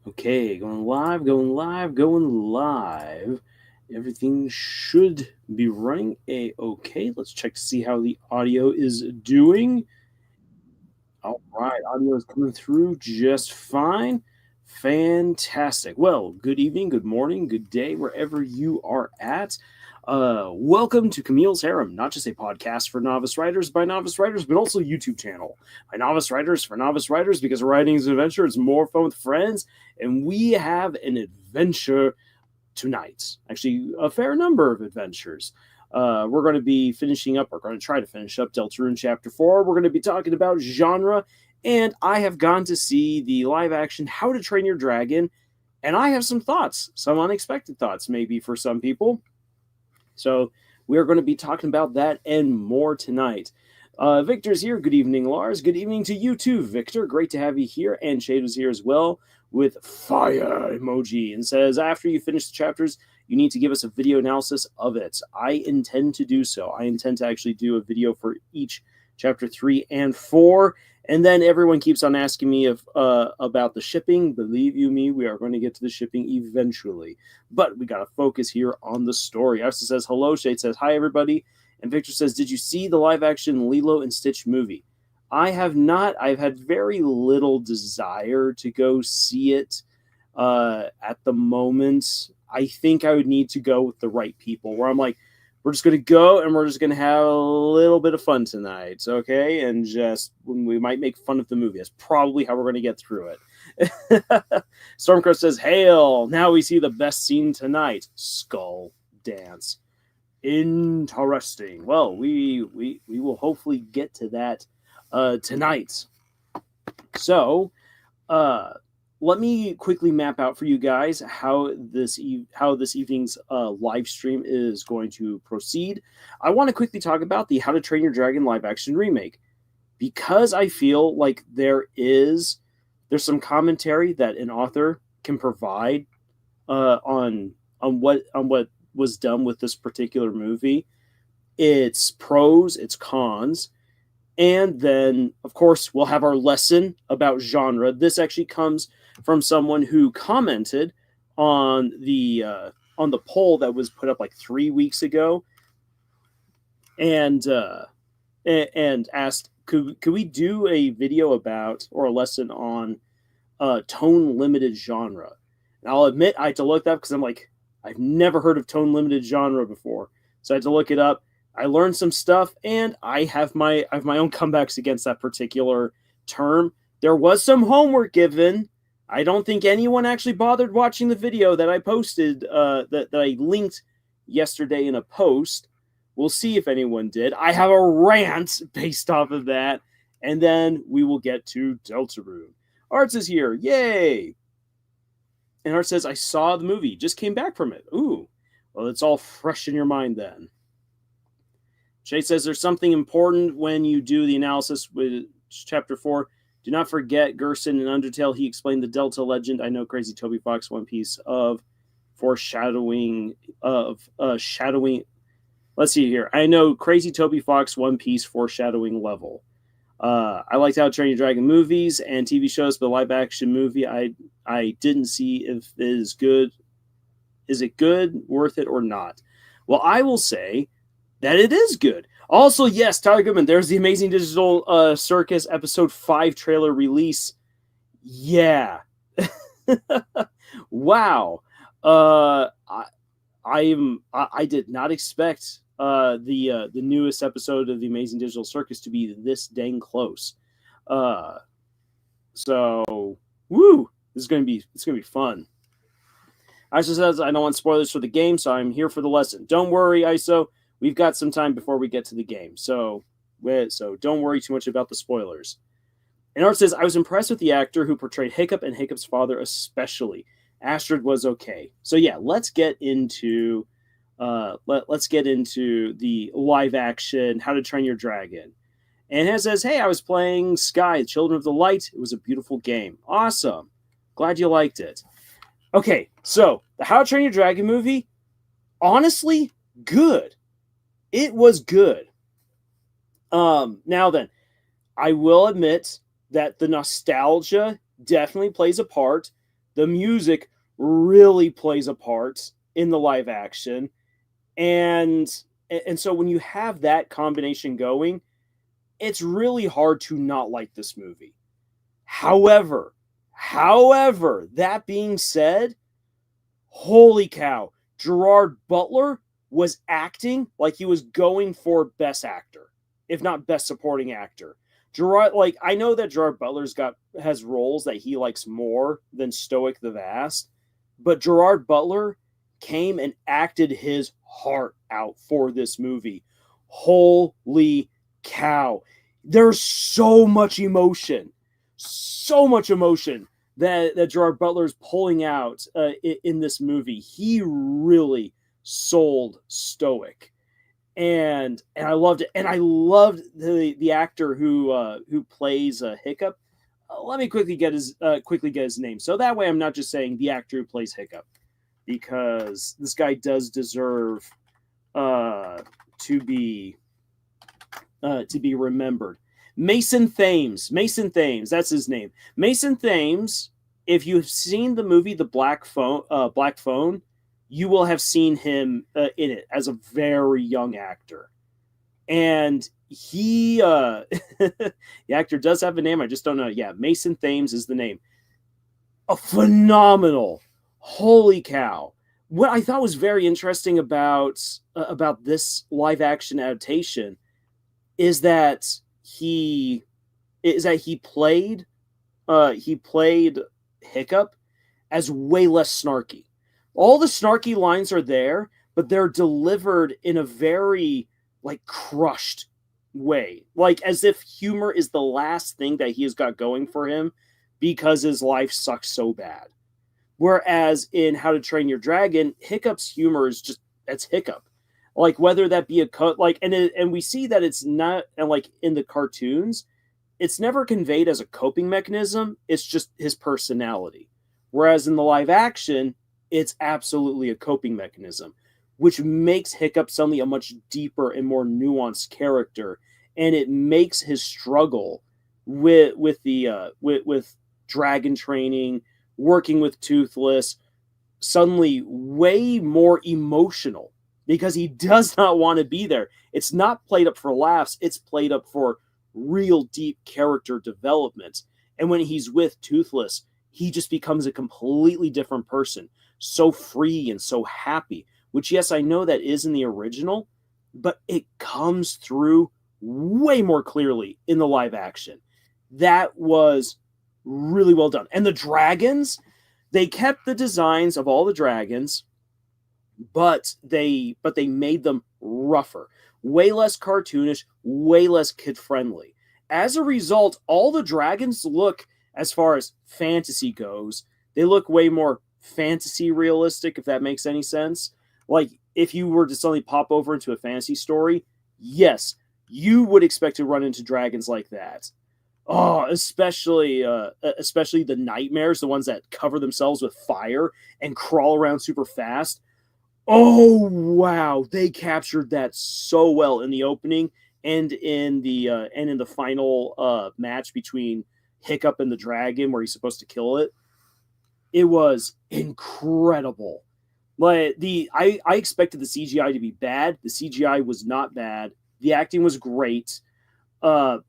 Okay, going live, going live, going live. Everything should be running a-okay. Let's check to see how the audio is doing. All right, audio is coming through just fine. Fantastic. Well, good evening, good morning, good day, wherever you are at. Welcome to Camille's Harem, not just a podcast for novice writers by novice writers, but also a YouTube channel by novice writers for novice writers, because writing is an adventure. It's more fun with friends, and we have an adventure tonight. Actually, a fair number of adventures. We're going to be finishing up, we're going to try to finish up Deltarune Chapter 4. We're going to be talking about genre, and I have gone to see the live action How to Train Your Dragon, and I have some thoughts, some unexpected thoughts maybe for some people. So we are going to be talking about that and more tonight. Victor's here. Good evening, Lars. Good evening to you too, Victor. Great to have you here. And Shade is here as well with fire emoji and says, after you finish the chapters, you need to give us a video analysis of it. I intend to do so. I intend to actually do a video for each chapter 3 and 4. And then everyone keeps on asking me about the shipping. Believe you me, we are going to get to the shipping eventually. But we got to focus here on the story. Arsa says, hello. Shade says, hi, everybody. And Victor says, did you see the live-action Lilo and Stitch movie? I have not. I've had very little desire to go see it at the moment. I think I would need to go with the right people, where I'm like, we're just going to go and we're just going to have a little bit of fun tonight, okay? And just, we might make fun of the movie. That's probably how we're going to get through it. Stormcrow says, hail, now we see the best scene tonight. Skull dance. Interesting. Well, we will hopefully get to that tonight. So, let me quickly map out for you guys how this evening's live stream is going to proceed. I want to quickly talk about the How to Train Your Dragon live action remake, because I feel like there's some commentary that an author can provide on what was done with this particular movie. Its pros, its cons. And then, of course, we'll have our lesson about genre. This actually comes from someone who commented on the poll that was put up like 3 weeks ago, and asked, could we do a video about, or a lesson on tone limited genre? And I'll admit I had to look that up because I'm like, I've never heard of tone limited genre before, so I had to look it up. I learned some stuff, and I have my own comebacks against that particular term. There was some homework given. I don't think anyone actually bothered watching the video that I posted, that I linked yesterday in a post. We'll see if anyone did. I have a rant based off of that, and then we will get to Deltarune. Arts is here. Yay! And Art says, I saw the movie. Just came back from it. Ooh. Well, it's all fresh in your mind then. Shay says, there's something important when you do the analysis with Chapter 4. Do not forget Gerson and Undertale. He explained the Delta legend. I know Crazy Toby Fox, One Piece of foreshadowing of shadowing. Let's see here. I know Crazy Toby Fox, One Piece foreshadowing level. I liked How to Train Your Dragon movies and TV shows, but the live action movie I didn't see if it is good. Is it good, worth it, or not? Well, I will say that it is good. Also, yes, Tyler Goodman, there's the Amazing Digital Circus Episode 5 trailer release. Yeah. Wow. I did not expect the newest episode of the Amazing Digital Circus to be this dang close. So, woo, it's gonna be fun. ISO says, I don't want spoilers for the game, so I'm here for the lesson. Don't worry, ISO. We've got some time before we get to the game, so don't worry too much about the spoilers. And Art says, I was impressed with the actor who portrayed Hiccup and Hiccup's father especially. Astrid was okay. So yeah, let's get into the live action How to Train Your Dragon. And it says, hey, I was playing Sky, Children of the Light. It was a beautiful game. Awesome. Glad you liked it. Okay, so the How to Train Your Dragon movie, honestly, good. It was good. Now then, I will admit that the nostalgia definitely plays a part. The music really plays a part in the live action, and so when you have that combination going, it's really hard to not like this movie. However, that being said, holy cow, Gerard Butler was acting like he was going for Best Actor, if not Best Supporting Actor. Gerard, like, I know that Gerard Butler's has roles that he likes more than Stoic the Vast, but Gerard Butler came and acted his heart out for this movie. Holy cow. There's so much emotion that Gerard Butler's pulling out in this movie. He really sold Stoic, and I loved it. And I loved the actor who plays Hiccup. Let me quickly get his name, so that way I'm not just saying the actor who plays Hiccup, because this guy does deserve to be remembered. Mason Thames, that's his name. Mason Thames, if you've seen the movie The Black Phone, you will have seen him in it as a very young actor. And he, the actor does have a name, I just don't know. Yeah, Mason Thames is the name. A phenomenal, holy cow. What I thought was very interesting about this live action adaptation is that he played Hiccup as way less snarky. All the snarky lines are there, but they're delivered in a very like crushed way, like as if humor is the last thing that he has got going for him because his life sucks so bad. Whereas in How to Train Your Dragon, Hiccup's humor is just, that's Hiccup. Like whether that be and we see that it's not, and like in the cartoons, it's never conveyed as a coping mechanism. It's just his personality. Whereas in the live action, it's absolutely a coping mechanism, which makes Hiccup suddenly a much deeper and more nuanced character, and it makes his struggle with dragon training, working with Toothless, suddenly way more emotional, because he does not want to be there. It's not played up for laughs, it's played up for real deep character development. And when he's with Toothless, he just becomes a completely different person, so free and so happy, which, yes, I know that is in the original, but it comes through way more clearly in the live action. That was really well done. And the dragons, they kept the designs of all the dragons, but they made them rougher, way less cartoonish, way less kid-friendly. As a result, all the dragons look, as far as fantasy goes, they look way more fantasy realistic, if that makes any sense. Like, if you were to suddenly pop over into a fantasy story, yes, you would expect to run into dragons like that. Oh, especially the nightmares, the ones that cover themselves with fire and crawl around super fast. Oh, wow, they captured that so well in the opening and in the final match between Hiccup and the dragon, where he's supposed to kill it. It was incredible. Like I expected the CGI to be bad. The CGI was not bad. The acting was great. When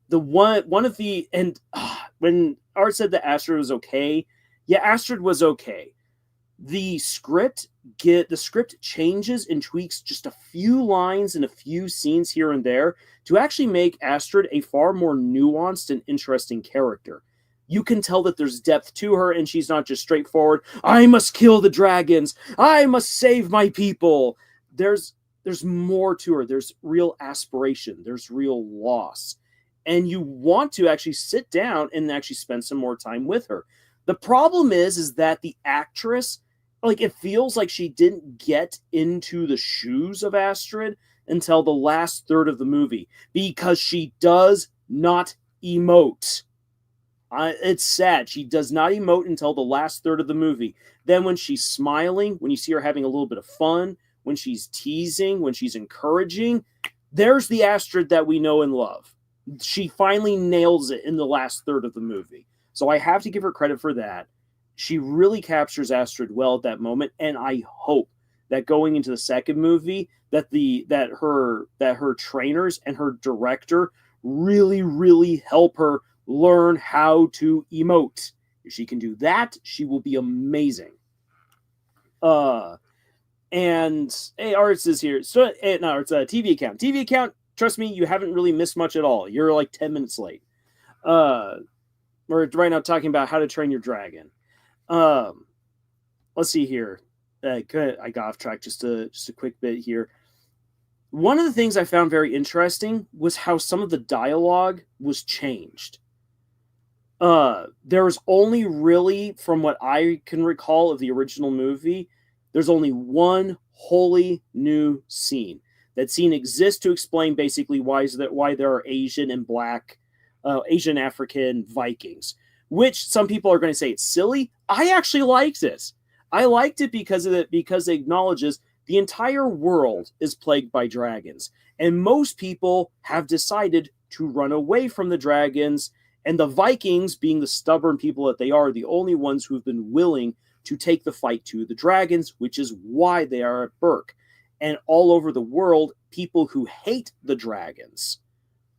Art said that Astrid was okay, yeah, Astrid was okay. The script changes and tweaks just a few lines and a few scenes here and there to actually make Astrid a far more nuanced and interesting character. You can tell that there's depth to her, and she's not just straightforward, I must kill the dragons, I must save my people. There's more to her. There's real aspiration. There's real loss. And you want to actually sit down and actually spend some more time with her. The problem is that the actress, like, it feels like she didn't get into the shoes of Astrid until the last third of the movie, because she does not emote. It's sad. She does not emote until the last third of the movie. Then when she's smiling, when you see her having a little bit of fun, when she's teasing, when she's encouraging, there's the Astrid that we know and love. She finally nails it in the last third of the movie. So I have to give her credit for that. She really captures Astrid well at that moment, and I hope that going into the second movie that her trainers and her director really help her learn how to emote. If she can do that, she will be amazing. And hey, Arts is here. So no, it's a TV account. TV account. Trust me, you haven't really missed much at all. You're like 10 minutes late. We're right now talking about How to Train Your Dragon. Let's see here. Good. I got off track just a quick bit here. One of the things I found very interesting was how some of the dialogue was changed. There's only really, from what I can recall of the original movie, there's only one wholly new scene. That scene exists to explain basically why there are Asian and Black, Asian African Vikings, which some people are going to say it's silly. I actually liked it. I liked it because it acknowledges the entire world is plagued by dragons, and most people have decided to run away from the dragons, and the Vikings, being the stubborn people that they are the only ones who have been willing to take the fight to the dragons, which is why they are at Berk. And all over the world, people who hate the dragons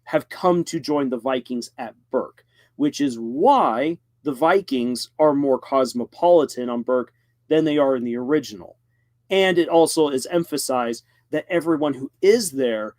have come to join the Vikings at Berk, which is why the Vikings are more cosmopolitan on Berk than they are in the original. And it also is emphasized that everyone who is there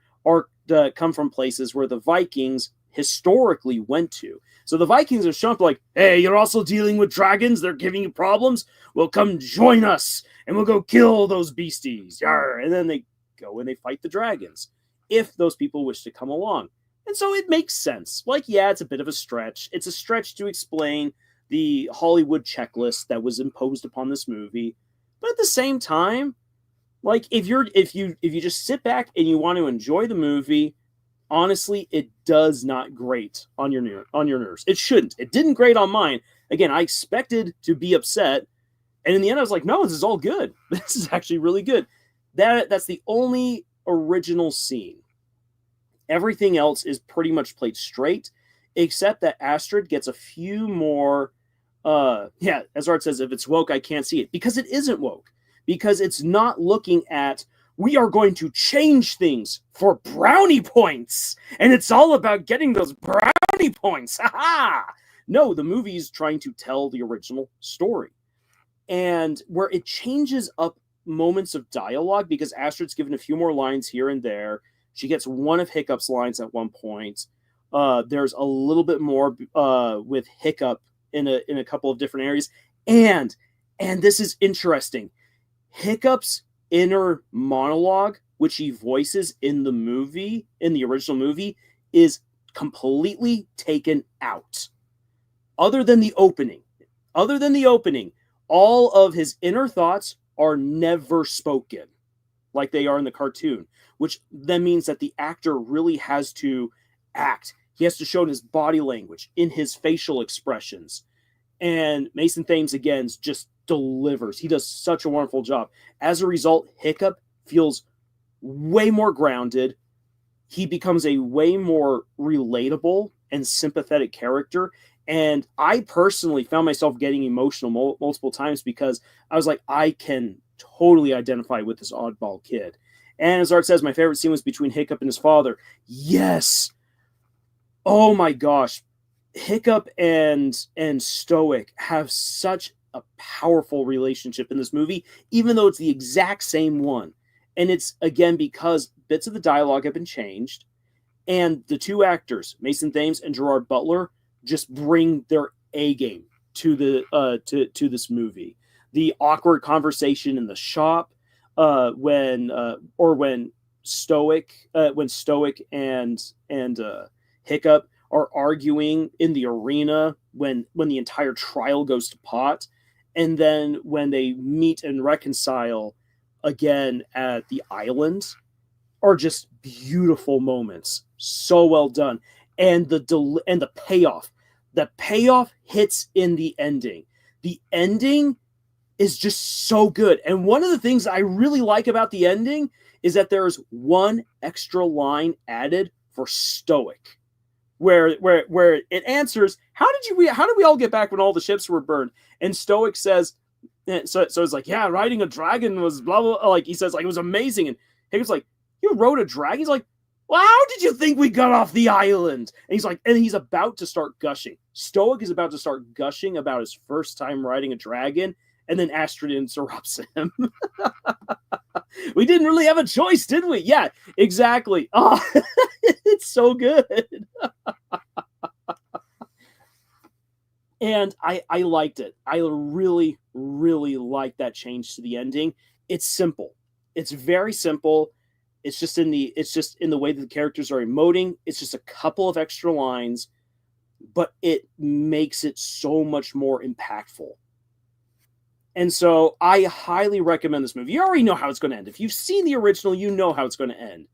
come from places where the Vikings historically went to. So the Vikings are shown like, hey, you're also dealing with dragons? They're giving you problems? Well, come join us, and we'll go kill those beasties. Yarr. And then they go and they fight the dragons, if those people wish to come along. And so it makes sense. Like, yeah, it's a bit of a stretch. It's a stretch to explain the Hollywood checklist that was imposed upon this movie. But at the same time, like, if you just sit back and you want to enjoy the movie, honestly, it does not grate on your nerves. It shouldn't. It didn't grate on mine. Again, I expected to be upset, and in the end, I was like, no, this is all good. This is actually really good. That's the only original scene. Everything else is pretty much played straight, except that Astrid gets a few more. As Art says, if it's woke, I can't see it, because it isn't woke. Because it's not looking at, we are going to change things for brownie points, and it's all about getting those brownie points. Ha! No, the movie is trying to tell the original story. And where it changes up moments of dialogue, because Astrid's given a few more lines here and there. She gets one of Hiccup's lines at one point. There's a little bit more with Hiccup in a couple of different areas. And this is interesting. Hiccup's inner monologue, which he voices in the original movie, is completely taken out. Other than the opening, all of his inner thoughts are never spoken like they are in the cartoon, which then means that the actor really has to act. He has to show in his body language, in his facial expressions. And Mason Thames, again, just delivers. He does such a wonderful job. As a result, Hiccup feels way more grounded. He becomes a way more relatable and sympathetic character. And I personally found myself getting emotional multiple times, because I was like, I can totally identify with this oddball kid. And as Art says, my favorite scene was between Hiccup and his father. Yes! Oh my gosh. Hiccup and Stoic have such a powerful relationship in this movie, even though it's the exact same one. And it's, again, because bits of the dialogue have been changed, and the two actors, Mason Thames and Gerard Butler, just bring their A game to to this movie. The awkward conversation in the shop, when Stoic and Hiccup are arguing in the arena when the entire trial goes to pot, and then when they meet and reconcile again at the island, are just beautiful moments. So well done. And the payoff hits in the ending. The ending is just so good. And one of the things I really like about the ending is that there's one extra line added for Stoic, where it answers, how did we all get back when all the ships were burned? And Stoic says, so it's like, yeah, riding a dragon was blah blah, like he says, like, it was amazing. And Higgins like, you rode a dragon? He's like, well, how did you think we got off the island? And he's like, and he's about to start gushing. Stoic is about to start gushing about his first time riding a dragon, and then Astrid interrupts him. We didn't really have a choice, did we? Yeah, exactly. Oh, it's so good. And I liked it. I really, really liked that change to the ending. It's simple. It's very simple. It's just in the way that the characters are emoting. It's just a couple of extra lines, but it makes it so much more impactful. And so I highly recommend this movie. You already know how it's going to end. If you've seen the original, you know how it's going to end.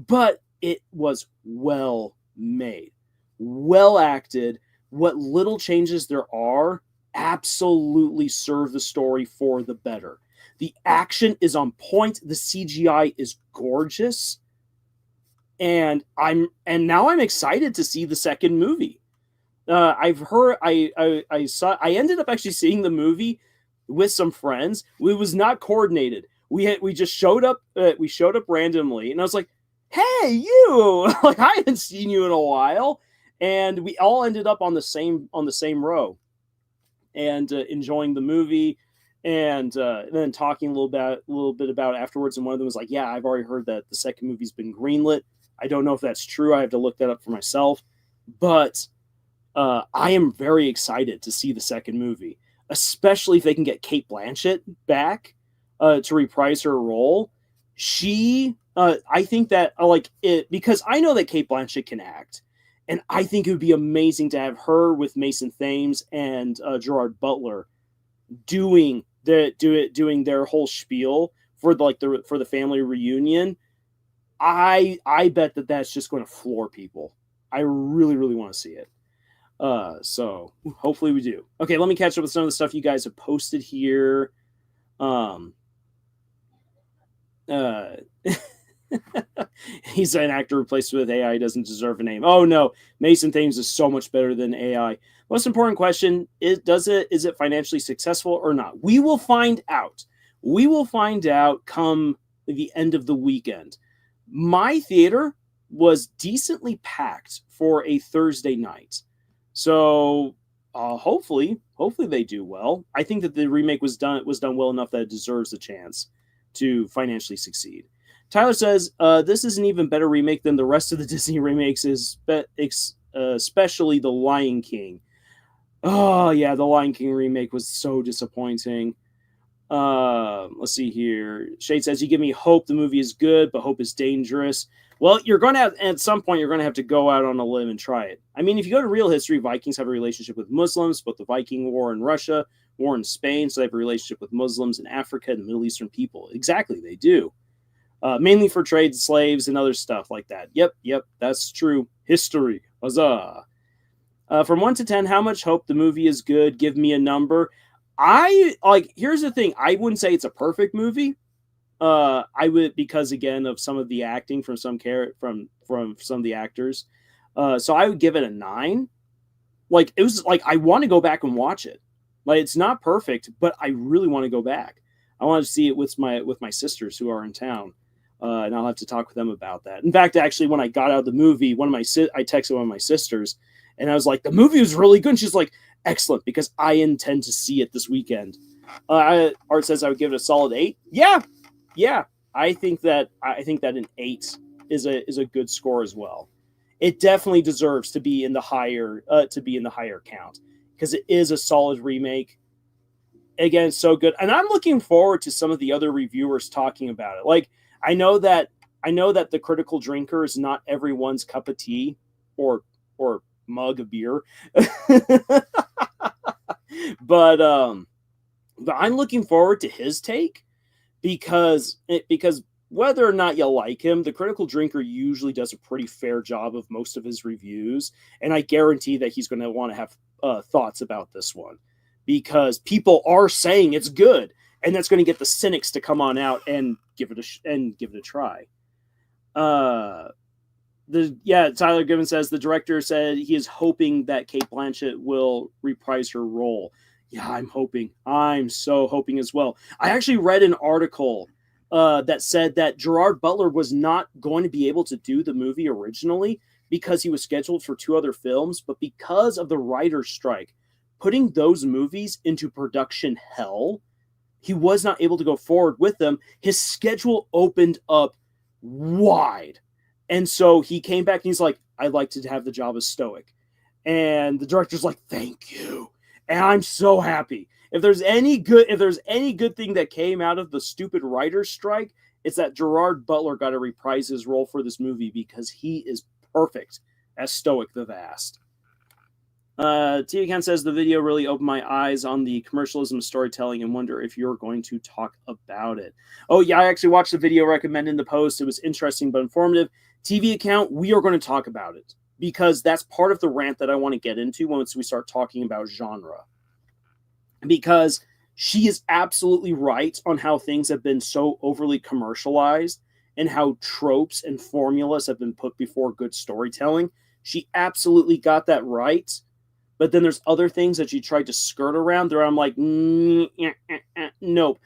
But it was well made, well acted. What little changes there are absolutely serve the story for the better. The action is on point. The CGI is gorgeous. And now I'm excited to see the second movie. I've heard, I ended up actually seeing the movie with some friends. It was not coordinated. We just showed up. We showed up randomly, and I was like, "Hey, you!" Like, I haven't seen you in a while, and we all ended up on the same row, and enjoying the movie, and then talking a little bit about it afterwards. And one of them was like, "Yeah, I've already heard that the second movie's been greenlit. I don't know if that's true. I have to look that up for myself, but I am very excited to see the second movie." Especially if they can get Cate Blanchett back to reprise her role. I think that because I know that Cate Blanchett can act, and I think it would be amazing to have her with Mason Thames and Gerard Butler doing their whole spiel for the family reunion. I bet that's just going to floor people. I really, really want to see it. So hopefully we do. Okay, let me catch up with some of the stuff you guys have posted here. He's an actor replaced with AI, doesn't deserve a name. Oh no, Mason Thames is so much better than AI. Most important question is it financially successful or not? We will find out. We will find out come the end of the weekend. My theater was decently packed for a Thursday night. So hopefully they do well. I think that the remake was done well enough that it deserves a chance to financially succeed. Tyler says this is an even better remake than the rest of the Disney remakes, especially The Lion King. Oh yeah, The Lion King remake was so disappointing. Let's see here. Shade says, you give me hope the movie is good, but hope is dangerous. Well, you're going to have, at some point, you're going to have to go out on a limb and try it. I mean, if you go to real history, Vikings have a relationship with Muslims, both the Viking War in Russia, war in Spain, so they have a relationship with Muslims in Africa and the Middle Eastern people. Exactly, they do. Mainly for trade slaves and other stuff like that. Yep, that's true. History. Huzzah. From 1 to 10, how much hope the movie is good? Give me a number. Here's the thing. I wouldn't say it's a perfect movie. I would, because again of some of the acting from some from some of the actors. So I would give it a 9. Like, it was like, I want to go back and watch it. Like, it's not perfect, but I really want to go back. I want to see it with my sisters who are in town. And I'll have to talk with them about that. In fact, actually, when I got out of the movie, I texted one of my sisters, and I was like, the movie was really good. And she's like, excellent, because I intend to see it this weekend. Art says I would give it a solid 8. Yeah. I think that an 8 is a good score as well. It definitely deserves to be in the higher count, because it is a solid remake. Again, it's so good, and I'm looking forward to some of the other reviewers talking about it. Like, I know that the critical drinker is not everyone's cup of tea or mug of beer, but I'm looking forward to his take, because whether or not you like him, the critical drinker usually does a pretty fair job of most of his reviews, and I guarantee that he's going to want to have thoughts about this one, because people are saying it's good, and that's going to get the cynics to come on out and give it a try. Tyler Gibbons says the director said he is hoping that Cate Blanchett will reprise her role. Yeah, I'm hoping. I'm so hoping as well. I actually read an article that said that Gerard Butler was not going to be able to do the movie originally because he was scheduled for 2 other films, but because of the writer's strike, putting those movies into production hell, he was not able to go forward with them. His schedule opened up wide. And so he came back and he's like, I'd like to have the job as Stoic. And the director's like, thank you. And I'm so happy. If there's any good thing that came out of the stupid writer's strike, it's that Gerard Butler got to reprise his role for this movie because he is perfect as Stoic the Vast. Tia Khan says the video really opened my eyes on the commercialism of storytelling and wonder if you're going to talk about it. Oh yeah, I actually watched the video recommended in the post. It was interesting but informative. TV account, we are going to talk about it because that's part of the rant that I want to get into once we start talking about genre. Because she is absolutely right on how things have been so overly commercialized and how tropes and formulas have been put before good storytelling. She absolutely got that right. But then there's other things that she tried to skirt around there. I'm like, nope.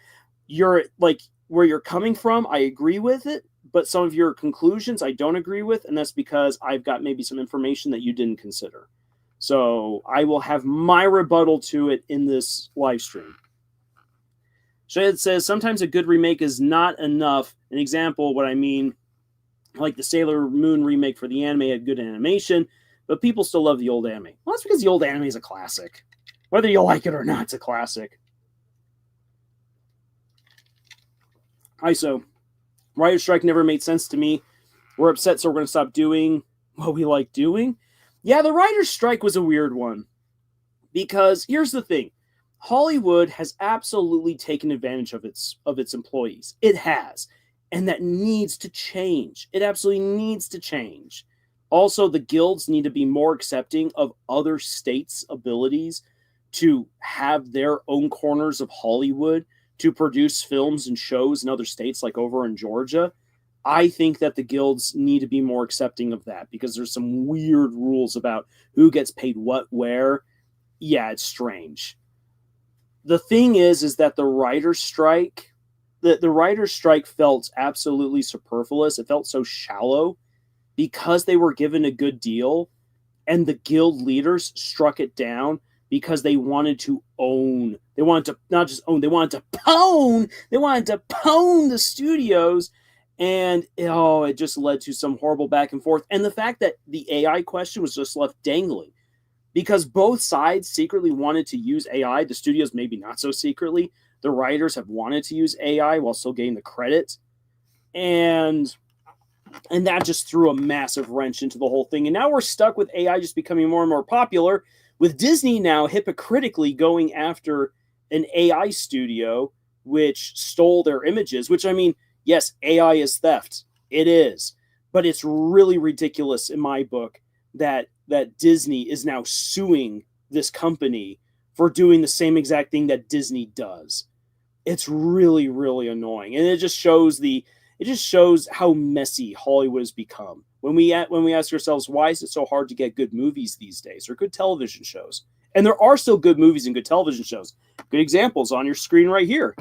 You're like, where you're coming from, I agree with it. But some of your conclusions I don't agree with. And that's because I've got maybe some information that you didn't consider. So I will have my rebuttal to it in this live stream. Shayad says, sometimes a good remake is not enough. An example, what I mean, like the Sailor Moon remake for the anime had good animation, but people still love the old anime. Well, that's because the old anime is a classic. Whether you like it or not, it's a classic. ISO. Writer's strike never made sense to me. We're upset, so we're going to stop doing what we like doing. Yeah, the writer's strike was a weird one. Because here's the thing. Hollywood has absolutely taken advantage of its employees. It has. And that needs to change. It absolutely needs to change. Also, the guilds need to be more accepting of other states' abilities to have their own corners of Hollywood to produce films and shows in other states, like over in Georgia. I think that the guilds need to be more accepting of that because there's some weird rules about who gets paid what, where. Yeah, it's strange. The thing is that the writer's strike, the writer's strike felt absolutely superfluous. It felt so shallow because they were given a good deal and the guild leaders struck it down because they wanted to own. They wanted to not just own, they wanted to pwn. They wanted to pwn the studios. And it just led to some horrible back and forth. And the fact that the AI question was just left dangling because both sides secretly wanted to use AI. The studios maybe not so secretly. The writers have wanted to use AI while still getting the credit. And that just threw a massive wrench into the whole thing. And now we're stuck with AI just becoming more and more popular, with Disney now hypocritically going after an AI studio which stole their images, which, I mean, yes, AI is theft. It is. But it's really ridiculous in my book that Disney is now suing this company for doing the same exact thing that Disney does. It's really, really annoying. And it just shows how messy Hollywood has become. When we ask ourselves, why is it so hard to get good movies these days or good television shows? And there are still good movies and good television shows. Good examples on your screen right here.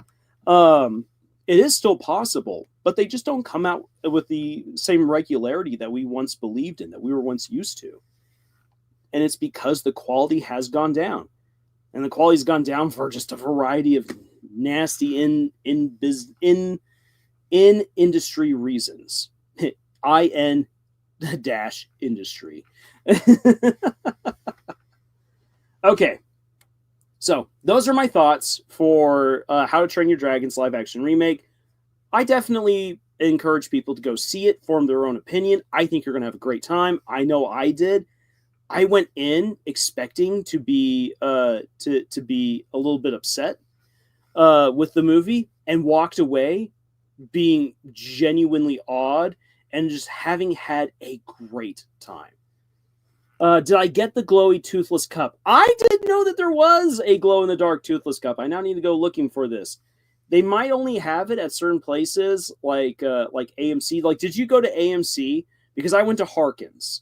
It is still possible, but they just don't come out with the same regularity that we once believed in, that we were once used to. And it's because the quality has gone down. And the quality's gone down for just a variety of nasty in industry reasons. IN-industry. Okay. So those are my thoughts for How to Train Your Dragon's live action remake. I definitely encourage people to go see it, form their own opinion. I think you're going to have a great time. I know I did. I went in expecting to be to be a little bit upset with the movie and walked away being genuinely awed and just having had a great time. Did I get the glowy toothless cup? I didn't know that there was a glow-in-the-dark toothless cup. I now need to go looking for this. They might only have it at certain places like AMC. Like, did you go to AMC because I went to Harkins.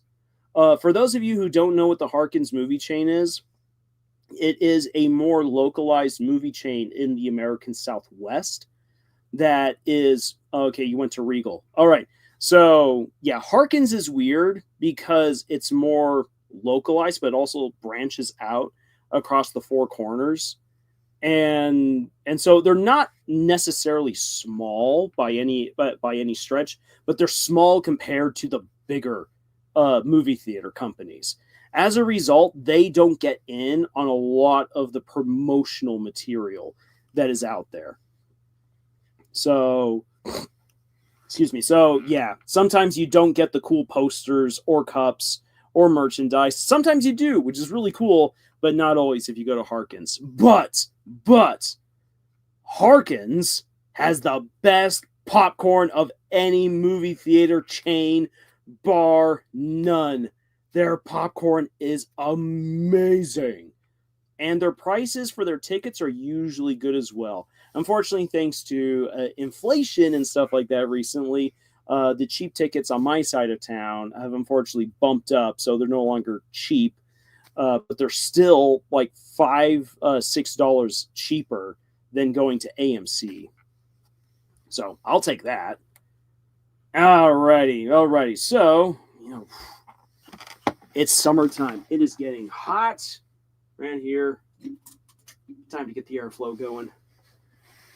For those of you who don't know what the Harkins movie chain is, it is a more localized movie chain in the American Southwest that is, okay, you went to Regal. All right. So, yeah, Harkins is weird because it's more localized, but also branches out across the four corners. And so they're not necessarily small by any stretch, but they're small compared to the bigger movie theater companies. As a result, they don't get in on a lot of the promotional material that is out there. So, excuse me. So, yeah, sometimes you don't get the cool posters or cups or merchandise. Sometimes you do, which is really cool, but not always if you go to Harkins. But Harkins has the best popcorn of any movie theater chain, bar none. Their popcorn is amazing. And their prices for their tickets are usually good as well. Unfortunately, thanks to inflation and stuff like that recently, the cheap tickets on my side of town have unfortunately bumped up, so they're no longer cheap. But they're still like $5-6 cheaper than going to AMC. So I'll take that. Alrighty. So, it's summertime. It is getting hot around here. Time to get the airflow going.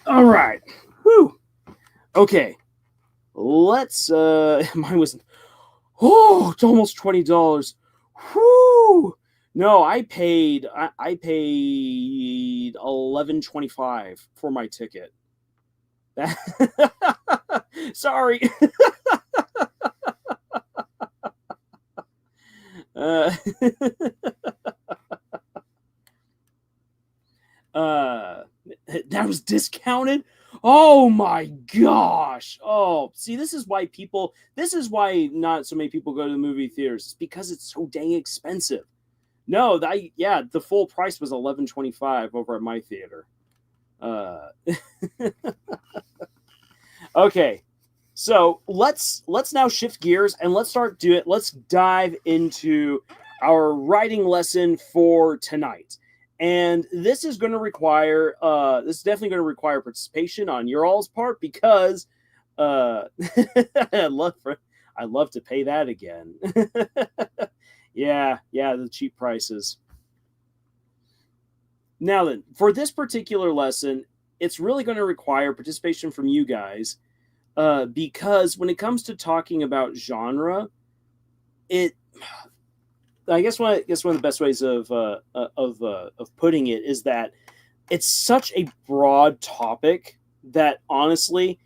All right. Whew. Okay. Let's mine was it's almost $20. Whew. No, I paid $11.25 for my ticket. Sorry. That was discounted. Oh my gosh. Oh, see, this is why not so many people go to the movie theaters. It's because it's so dang expensive. No, the full price was $11.25 over at my theater. Okay. So let's now shift gears and let's dive into our writing lesson for tonight. And this is definitely going to require participation on your all's part because I love to pay that again. Yeah, the cheap prices. Now then, for this particular lesson, it's really going to require participation from you guys. Because when it comes to talking about genre, I guess one of the best ways of putting it is that it's such a broad topic that honestly,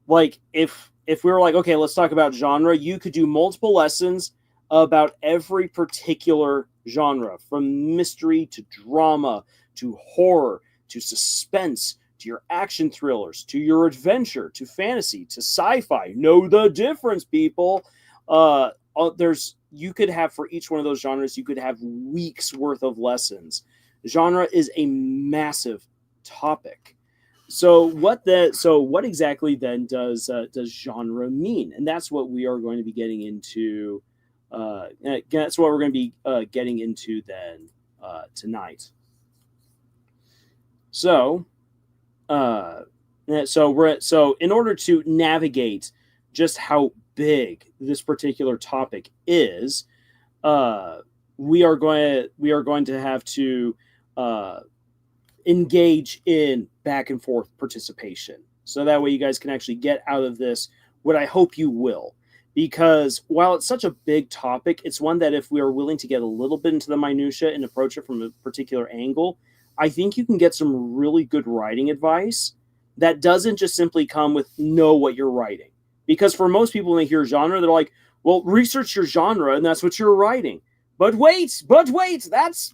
like if we were like, okay, let's talk about genre, you could do multiple lessons about every particular genre, from mystery to drama to horror to suspense to your action thrillers, to your adventure, to fantasy, to sci-fi. Know the difference, people. You could have, for each one of those genres, you could have weeks worth of lessons. Genre is a massive topic. So what exactly then does genre mean? And that's what we are going to be getting into. That's what we're going to be getting into then tonight. So in order to navigate just how big this particular topic is, we are going to have to engage in back and forth participation. So that way you guys can actually get out of this what I hope you will. Because while it's such a big topic, it's one that if we are willing to get a little bit into the minutia and approach it from a particular angle, I think you can get some really good writing advice that doesn't just simply come with know what you're writing. Because for most people, when they hear genre, they're like, well, research your genre and that's what you're writing. But wait, that's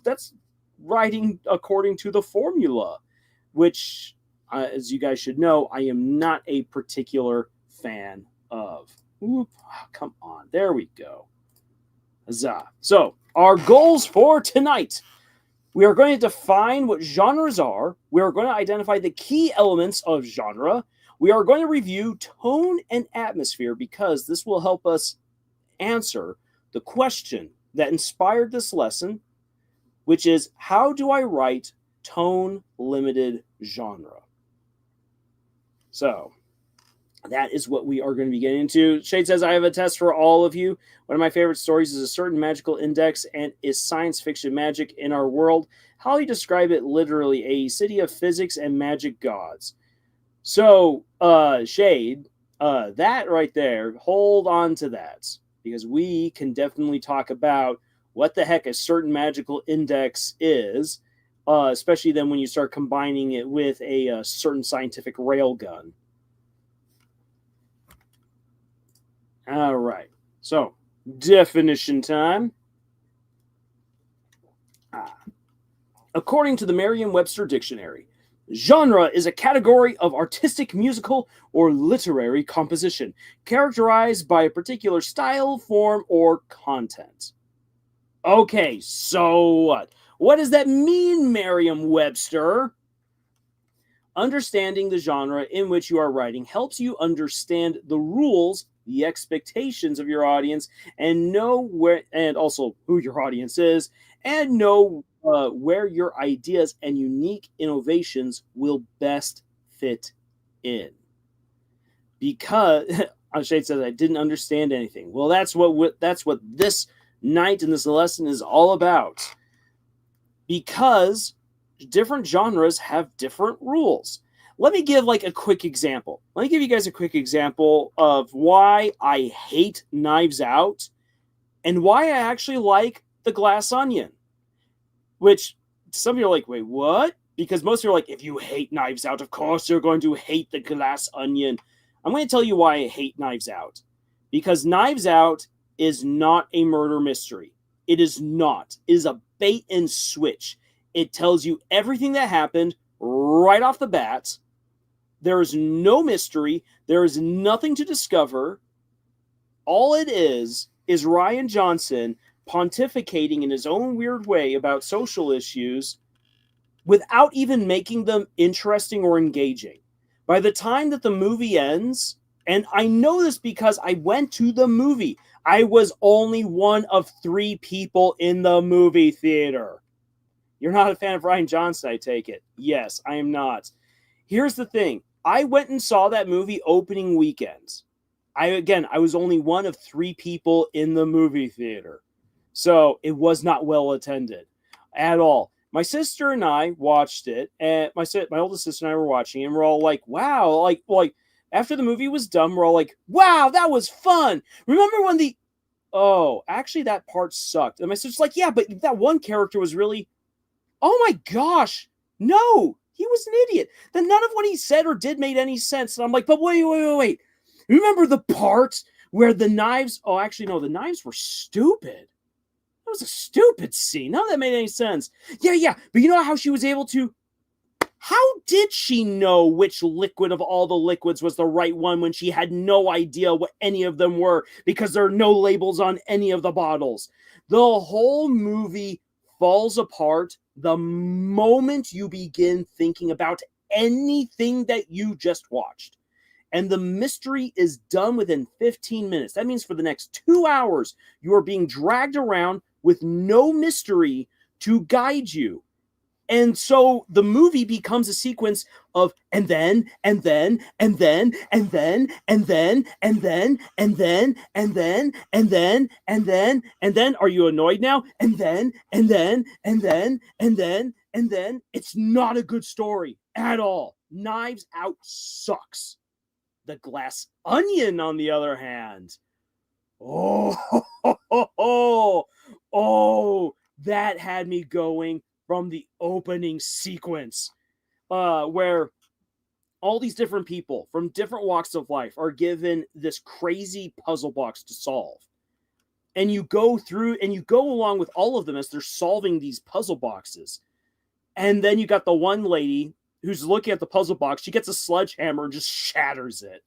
writing according to the formula, which, as you guys should know, I am not a particular fan of. Oop, come on, there we go. Huzzah. So, our goals for tonight. We are going to define what genres are. We are going to identify the key elements of genre. We are going to review tone and atmosphere because this will help us answer the question that inspired this lesson, which is, how do I write tone-limited genre? So that is what we are going to be getting into. Shade says, I have a test for all of you. One of my favorite stories is a certain magical index and is science fiction magic in our world. How do you describe it literally? A city of physics and magic gods. So, Shade, that right there, hold on to that, because we can definitely talk about what the heck a certain magical index is, especially then when you start combining it with a certain scientific railgun. All right, so definition time. According to the Merriam-Webster Dictionary, genre is a category of artistic, musical, or literary composition characterized by a particular style, form, or content. Okay, so what? What does that mean, Merriam-Webster? Understanding the genre in which you are writing helps you understand the rules, the expectations of your audience, and know where, and also who your audience is, and know where your ideas and unique innovations will best fit in. Because Shade says, I didn't understand anything. Well, that's what this night and this lesson is all about. Because different genres have different rules. Let me give a quick example. Let me give you guys a quick example of why I hate Knives Out and why I actually like The Glass Onion. Which some of you are like, wait, what? Because most of you are like, if you hate Knives Out, of course you're going to hate The Glass Onion. I'm going to tell you why I hate Knives Out. Because Knives Out is not a murder mystery. It is not. It is a bait and switch. It tells you everything that happened right off the bat. There is no mystery. There is nothing to discover. All it is Rian Johnson pontificating in his own weird way about social issues without even making them interesting or engaging. By the time that the movie ends, and I know this because I went to the movie, I was only one of 3 people in the movie theater. You're not a fan of Rian Johnson, I take it. Yes, I am not. Here's the thing. I went and saw that movie opening weekend. I was only one of 3 people in the movie theater. So it was not well attended at all. My sister and I watched it, and my oldest sister and I were watching it, and we're all like, wow, like after the movie was done, we're all like, wow, that was fun. Remember when actually that part sucked. And my sister's like, yeah, but that one character was really, oh my gosh, no, he was an idiot. Then none of what he said or did made any sense. And I'm like, but wait. Remember the part where the knives, the knives were stupid. That was a stupid scene. None of that made any sense. Yeah. But you know how she was able to? How did she know which liquid of all the liquids was the right one when she had no idea what any of them were because there are no labels on any of the bottles? The whole movie falls apart the moment you begin thinking about anything that you just watched. And the mystery is done within 15 minutes. That means for the next 2 hours, you are being dragged around with no mystery to guide you. And so the movie becomes a sequence of and then, and then, and then, and then, and then, and then, and then, and then, and then, and then, and then, are you annoyed now? And then, and then, and then, and then, and then, it's not a good story at all. Knives Out sucks. The Glass Onion, on the other hand, that had me going from the opening sequence, where all these different people from different walks of life are given this crazy puzzle box to solve. And you go through and you go along with all of them as they're solving these puzzle boxes. And then you got the one lady who's looking at the puzzle box. She gets a sledgehammer and just shatters it.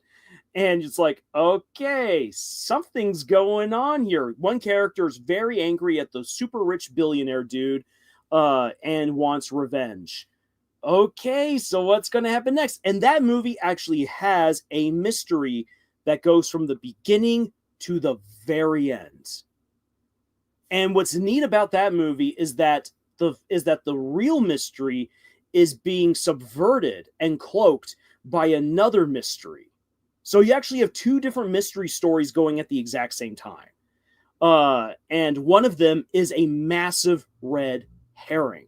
And it's like, okay, something's going on here. One character is very angry at the super rich billionaire dude and wants revenge. Okay, so what's going to happen next? And that movie actually has a mystery that goes from the beginning to the very end. And what's neat about that movie is that the real mystery is being subverted and cloaked by another mystery. So you actually have two different mystery stories going at the exact same time. And one of them is a massive red herring,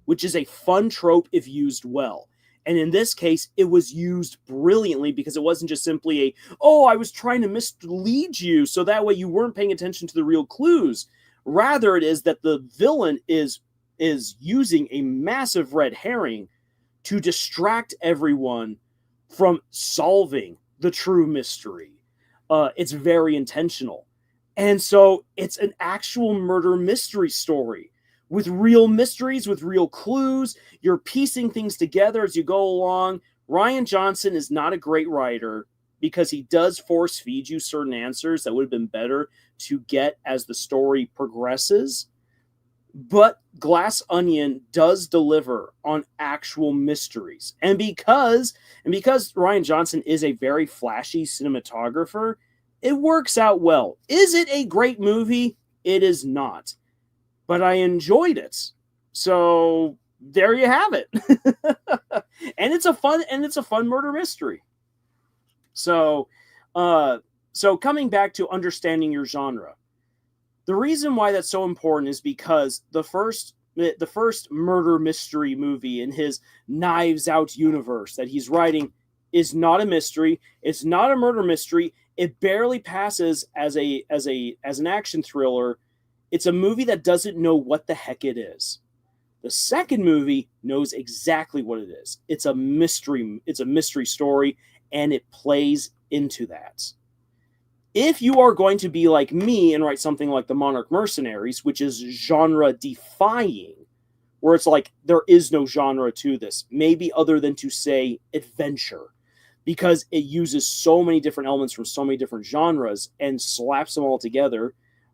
which is a fun trope if used well. And in this case, it was used brilliantly because it wasn't just simply I was trying to mislead you so that way you weren't paying attention to the real clues. Rather, it is that the villain is using a massive red herring to distract everyone from solving the true mystery. It's very intentional. And so it's an actual murder mystery story with real mysteries, with real clues. You're piecing things together as you go along. Rian Johnson is not a great writer because he does force feed you certain answers that would have been better to get as the story progresses. But Glass Onion does deliver on actual mysteries. And because Rian Johnson is a very flashy cinematographer, it works out well. Is it a great movie? It is not. But I enjoyed it. So there you have it. And it's a fun murder mystery. So coming back to understanding your genre. The reason why that's so important is because the first murder mystery movie in his Knives Out universe that he's writing is not a mystery. It's not a murder mystery. It barely passes as an action thriller. It's a movie that doesn't know what the heck it is. The second movie knows exactly what it is. It's a mystery. It's a mystery story, and it plays into that. If you are going to be like me and write something like The Monarch Mercenaries, which is genre-defying, where it's like there is no genre to this, maybe other than to say adventure, because it uses so many different elements from so many different genres and slaps them all together,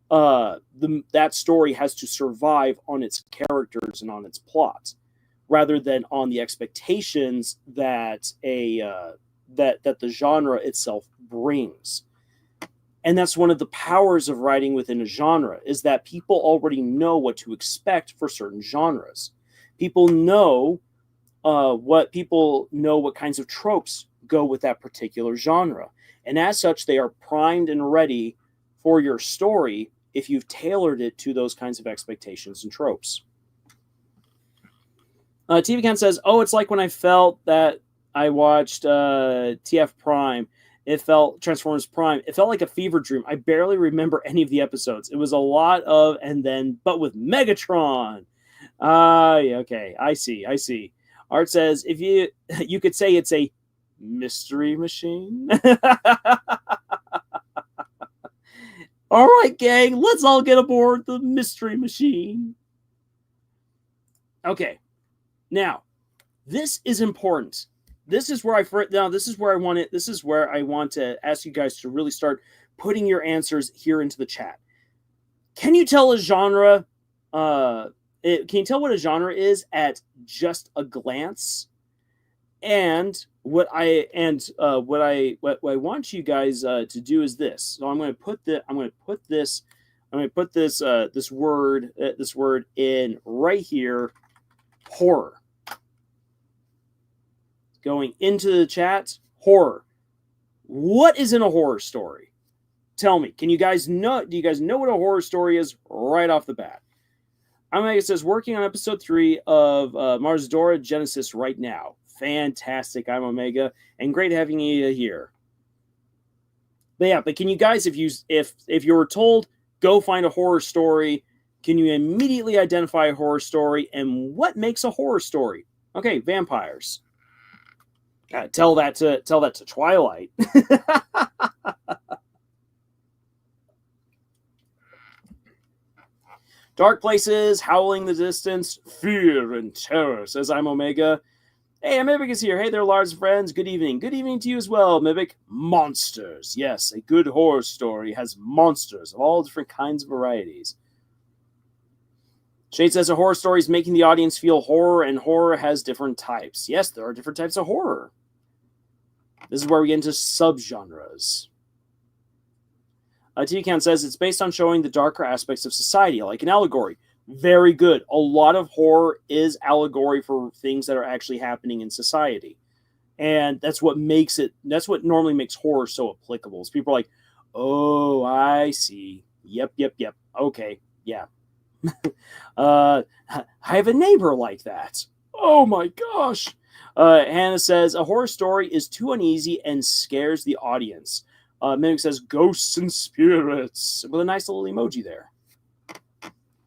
that story has to survive on its characters and on its plot, rather than on the expectations that that the genre itself brings. And that's one of the powers of writing within a genre, is that people already know what to expect for certain genres. People know what kinds of tropes go with that particular genre. And as such, they are primed and ready for your story if you've tailored it to those kinds of expectations and tropes. TV Ken says, it's like when I felt that I watched TF Prime. It felt Transformers Prime. It felt like a fever dream. I barely remember any of the episodes. It was a lot of, but with Megatron. Yeah, okay. I see. Art says, if you could say it's a mystery machine. All right, gang, let's all get aboard the mystery machine. Okay. Now, this is important. This is where I want to ask you guys to really start putting your answers here into the chat. Can you tell a genre? Can you tell what a genre is at just a glance? And what I want you guys to do is this. So I'm going to put this word in right here. Horror. Going into the chat, horror. What is in a horror story? Tell me. Do you guys know what a horror story is right off the bat? Omega says, working on episode 3 of Marsdora Genesis right now. Fantastic, I'm Omega, and great having you here. But can you guys, if you were told, go find a horror story, can you immediately identify a horror story, and what makes a horror story? Okay, vampires. Gotta tell that to Twilight. Dark places, howling the distance, fear and terror, says I'm Omega. Hey, Mimic is here. Hey there, Lars friends. Good evening. Good evening to you as well, Mimic. Monsters. Yes, a good horror story has monsters of all different kinds of varieties. Shade says a horror story is making the audience feel horror, and horror has different types. Yes, there are different types of horror. This is where we get into subgenres. TV Count says it's based on showing the darker aspects of society, like an allegory. Very good. A lot of horror is allegory for things that are actually happening in society. And that's what normally makes horror so applicable. Is people are like, oh, I see. Yep. Okay. Yeah. I have a neighbor like that. Oh my gosh. Hannah says, a horror story is too uneasy and scares the audience. Mimic says, ghosts and spirits, with a nice little emoji there.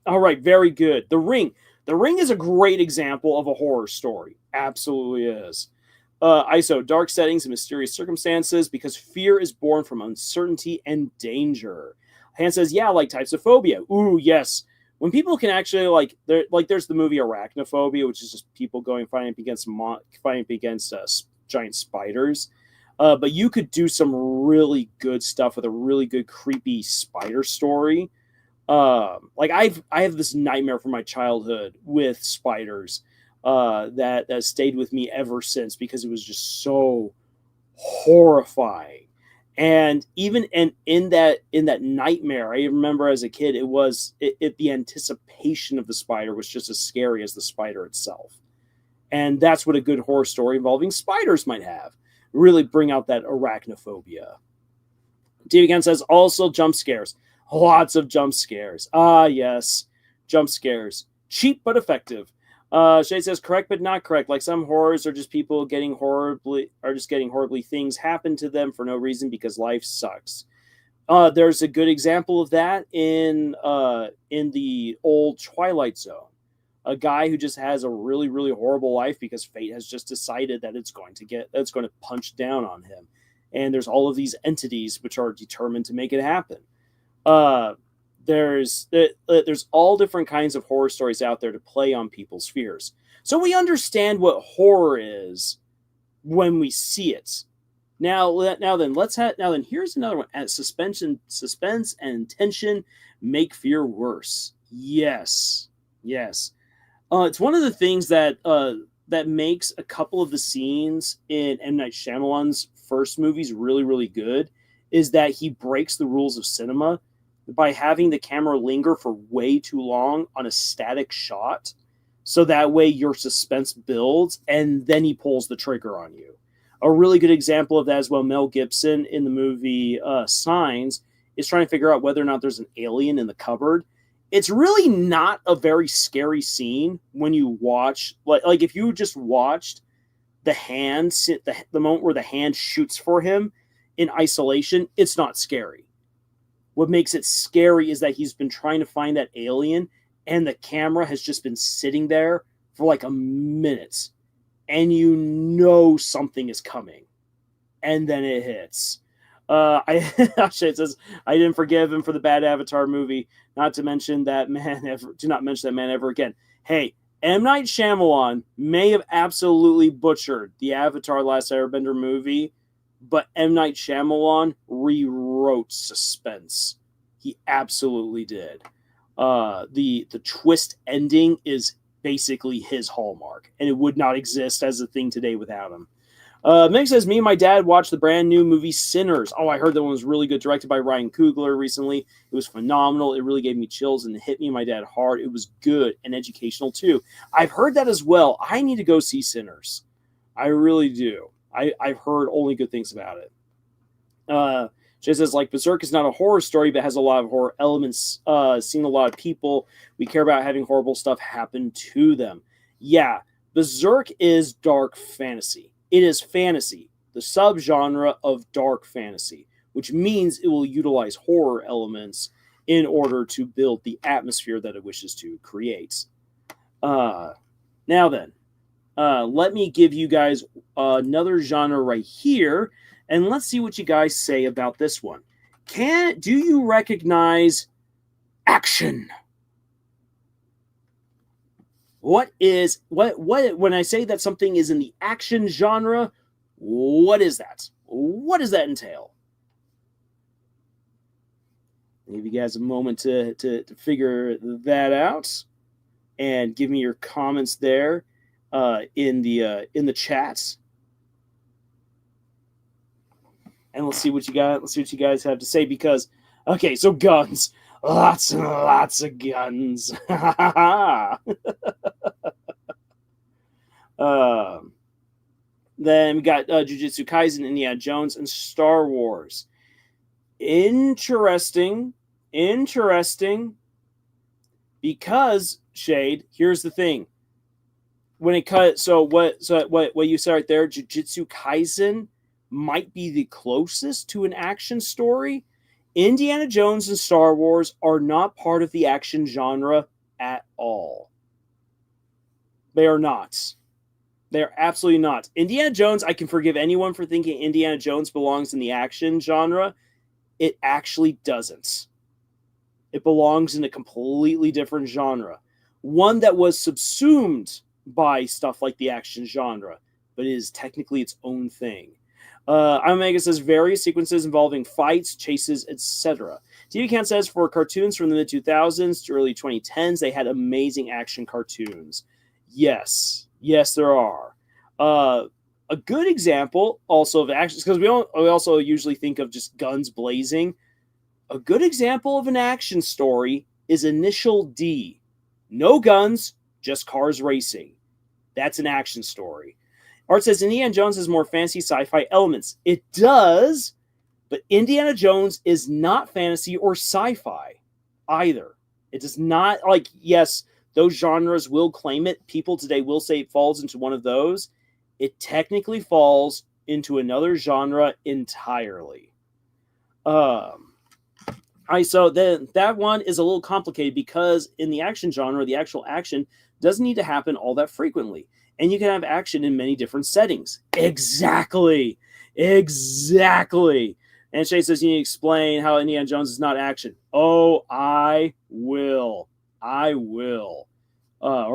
All right, very good. The Ring. The Ring is a great example of a horror story. Absolutely is. ISO, dark settings and mysterious circumstances, because fear is born from uncertainty and danger. Han says, yeah, like types of phobia. Ooh, yes. When people can actually, there's the movie Arachnophobia, which is just people fighting up against giant spiders. But you could do some really good stuff with a really good creepy spider story. I have this nightmare from my childhood with spiders that stayed with me ever since, because it was just so horrifying. And even in that nightmare, I remember as a kid, the anticipation of the spider was just as scary as the spider itself. And that's what a good horror story involving spiders might have. Really bring out that arachnophobia. TV Again says, also jump scares. Lots of jump scares. Ah, yes. Jump scares. Cheap but effective. Shade says, correct but not correct. Like some horrors are just people getting horribly things happen to them for no reason because life sucks. There's a good example of that in the old Twilight Zone. A guy who just has a really, really horrible life because fate has just decided that it's going to punch down on him. And there's all of these entities which are determined to make it happen. There's all different kinds of horror stories out there to play on people's fears. So we understand what horror is when we see it. Now then, here's another one. Suspense and tension make fear worse. Yes. It's one of the things that makes a couple of the scenes in M. Night Shyamalan's first movies really, really good, is that he breaks the rules of cinema by having the camera linger for way too long on a static shot, so that way your suspense builds, and then he pulls the trigger on you. A really good example of that is Mel Gibson in the movie Signs is trying to figure out whether or not there's an alien in the cupboard. It's really not a very scary scene when you watch, like if you just watched the hand, the moment where the hand shoots for him in isolation, it's not scary. What makes it scary is that he's been trying to find that alien, and the camera has just been sitting there for like a minute, and you know something is coming, and then it hits. It says, I didn't forgive him for the bad Avatar movie. Not to mention that man ever. Do not mention that man ever again. Hey, M. Night Shyamalan may have absolutely butchered the Avatar Last Airbender movie, but M. Night Shyamalan rewrote suspense. He absolutely did. The twist ending is basically his hallmark, and it would not exist as a thing today without him. Meg says, me and my dad watched the brand new movie Sinners. Oh, I heard that one was really good. Directed by Ryan Coogler recently. It was phenomenal. It really gave me chills and hit me and my dad hard. It was good and educational too. I've heard that as well. I need to go see Sinners. I really do. I've heard only good things about it. She says, like, Berserk is not a horror story, but has a lot of horror elements. Seen a lot of people we care about having horrible stuff happen to them. Yeah, Berserk is dark fantasy. It is fantasy, the subgenre of dark fantasy, which means it will utilize horror elements in order to build the atmosphere that it wishes to create. Now then, let me give you guys another genre right here, and let's see what you guys say about this one. Do you recognize action? When I say that something is in the action genre, what is that? What does that entail? I'll give you guys a moment to figure that out, and give me your comments there in the chats, and let's see what you guys have to say, because Okay, so guns. Lots and lots of guns. um, then we got Jujutsu Kaisen, Indiana Jones, and Star Wars. Interesting. Interesting. Because, Shade, here's the thing. When it cut, what you said right there, Jujutsu Kaisen might be the closest to an action story. Indiana Jones and Star Wars are not part of the action genre at all. They are not. They are absolutely not. Indiana Jones, I can forgive anyone for thinking Indiana Jones belongs in the action genre. It actually doesn't. It belongs in a completely different genre. One that was subsumed by stuff like the action genre, but it is technically its own thing. Omega says various sequences involving fights, chases, etc. TV Count says for cartoons from the mid 2000s to early 2010s, they had amazing action cartoons. Yes, there are. A good example also of action, because we also usually think of just guns blazing. A good example of an action story is Initial D. No guns, just cars racing. That's an action story. Art says Indiana Jones has more fantasy sci-fi elements. It does, but Indiana Jones is not fantasy or sci-fi either. It does not, like, yes, those genres will claim it. People today will say it falls into one of those. It technically falls into another genre entirely. So then that one is a little complicated because in the action genre, the actual action doesn't need to happen all that frequently. And you can have action in many different settings. Exactly. And Shay says you need to explain how Indiana Jones is not action. Oh, I will. We're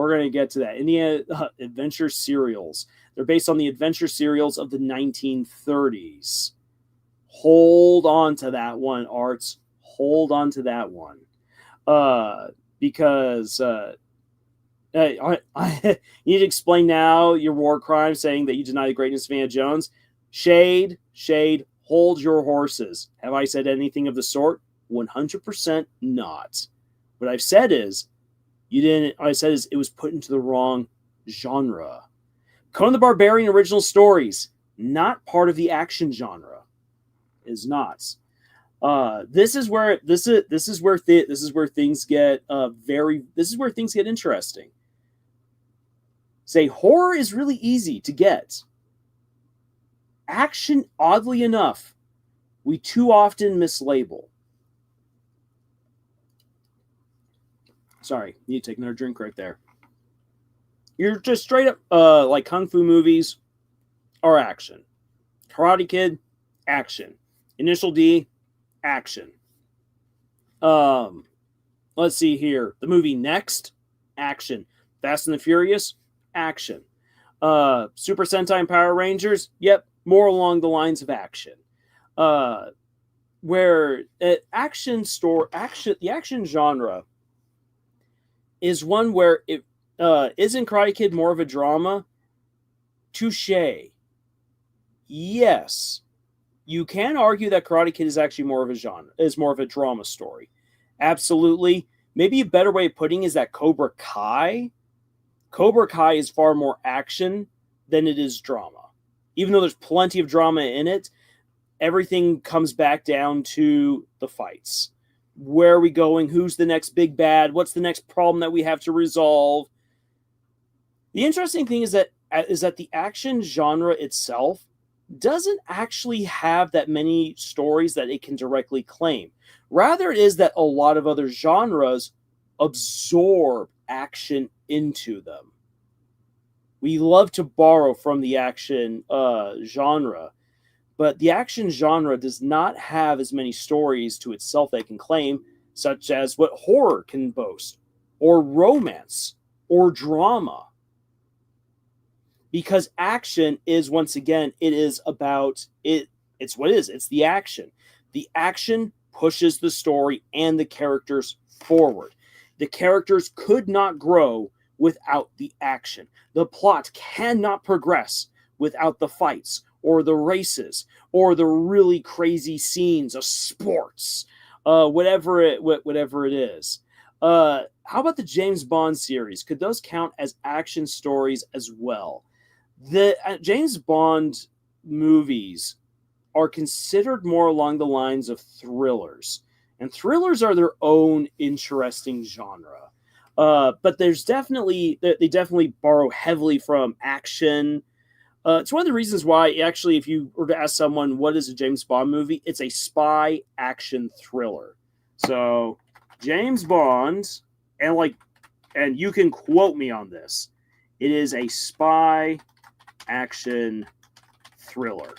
going to get to that. Indiana adventure serials. They're based on the adventure serials of the 1930s. Hold on to that one, Arts. Hold on to that one. Because I you need to explain now your war crime saying that you deny the greatness of Indiana Jones. Shade, hold your horses. Have I said anything of the sort? 100% not. What I've said is, it was put into the wrong genre. Conan the Barbarian original stories, not part of the action genre. Is not. This is where things get interesting. Say horror is really easy to get. Action, oddly enough, we too often mislabel. Sorry, need to take another drink right there. You're just straight up like kung fu movies are action. Karate Kid, action. Initial D, action. Let's see here. The movie Next, action. Fast and the Furious, action. Super Sentai and Power Rangers, yep, more along the lines of action. Where the action genre is one where it isn't Karate Kid more of a drama? Touché. Yes. You can argue that Karate Kid is actually more of a drama story. Absolutely. Maybe a better way of putting it is that Cobra Kai is far more action than it is drama. Even though there's plenty of drama in it, everything comes back down to the fights. Where are we going? Who's the next big bad? What's the next problem that we have to resolve? The interesting thing is that the action genre itself doesn't actually have that many stories that it can directly claim. Rather, it is that a lot of other genres absorb action into them. We love to borrow from the action genre, but the action genre does not have as many stories to itself that it can claim, such as what horror can boast, or romance, or drama. Because action is, once again, it is about it. It's what it is. It's the action. The action pushes the story and the characters forward. The characters could not grow without the action. The plot cannot progress without the fights or the races or the really crazy scenes of sports. whatever it is. How about the James Bond series? Could those count as action stories as well? The James Bond movies are considered more along the lines of thrillers, and thrillers are their own interesting genre. But there's definitely they definitely borrow heavily from action. It's one of the reasons why, actually, if you were to ask someone what is a James Bond movie, it's a spy action thriller. So James Bond, and you can quote me on this, it is a spy action thriller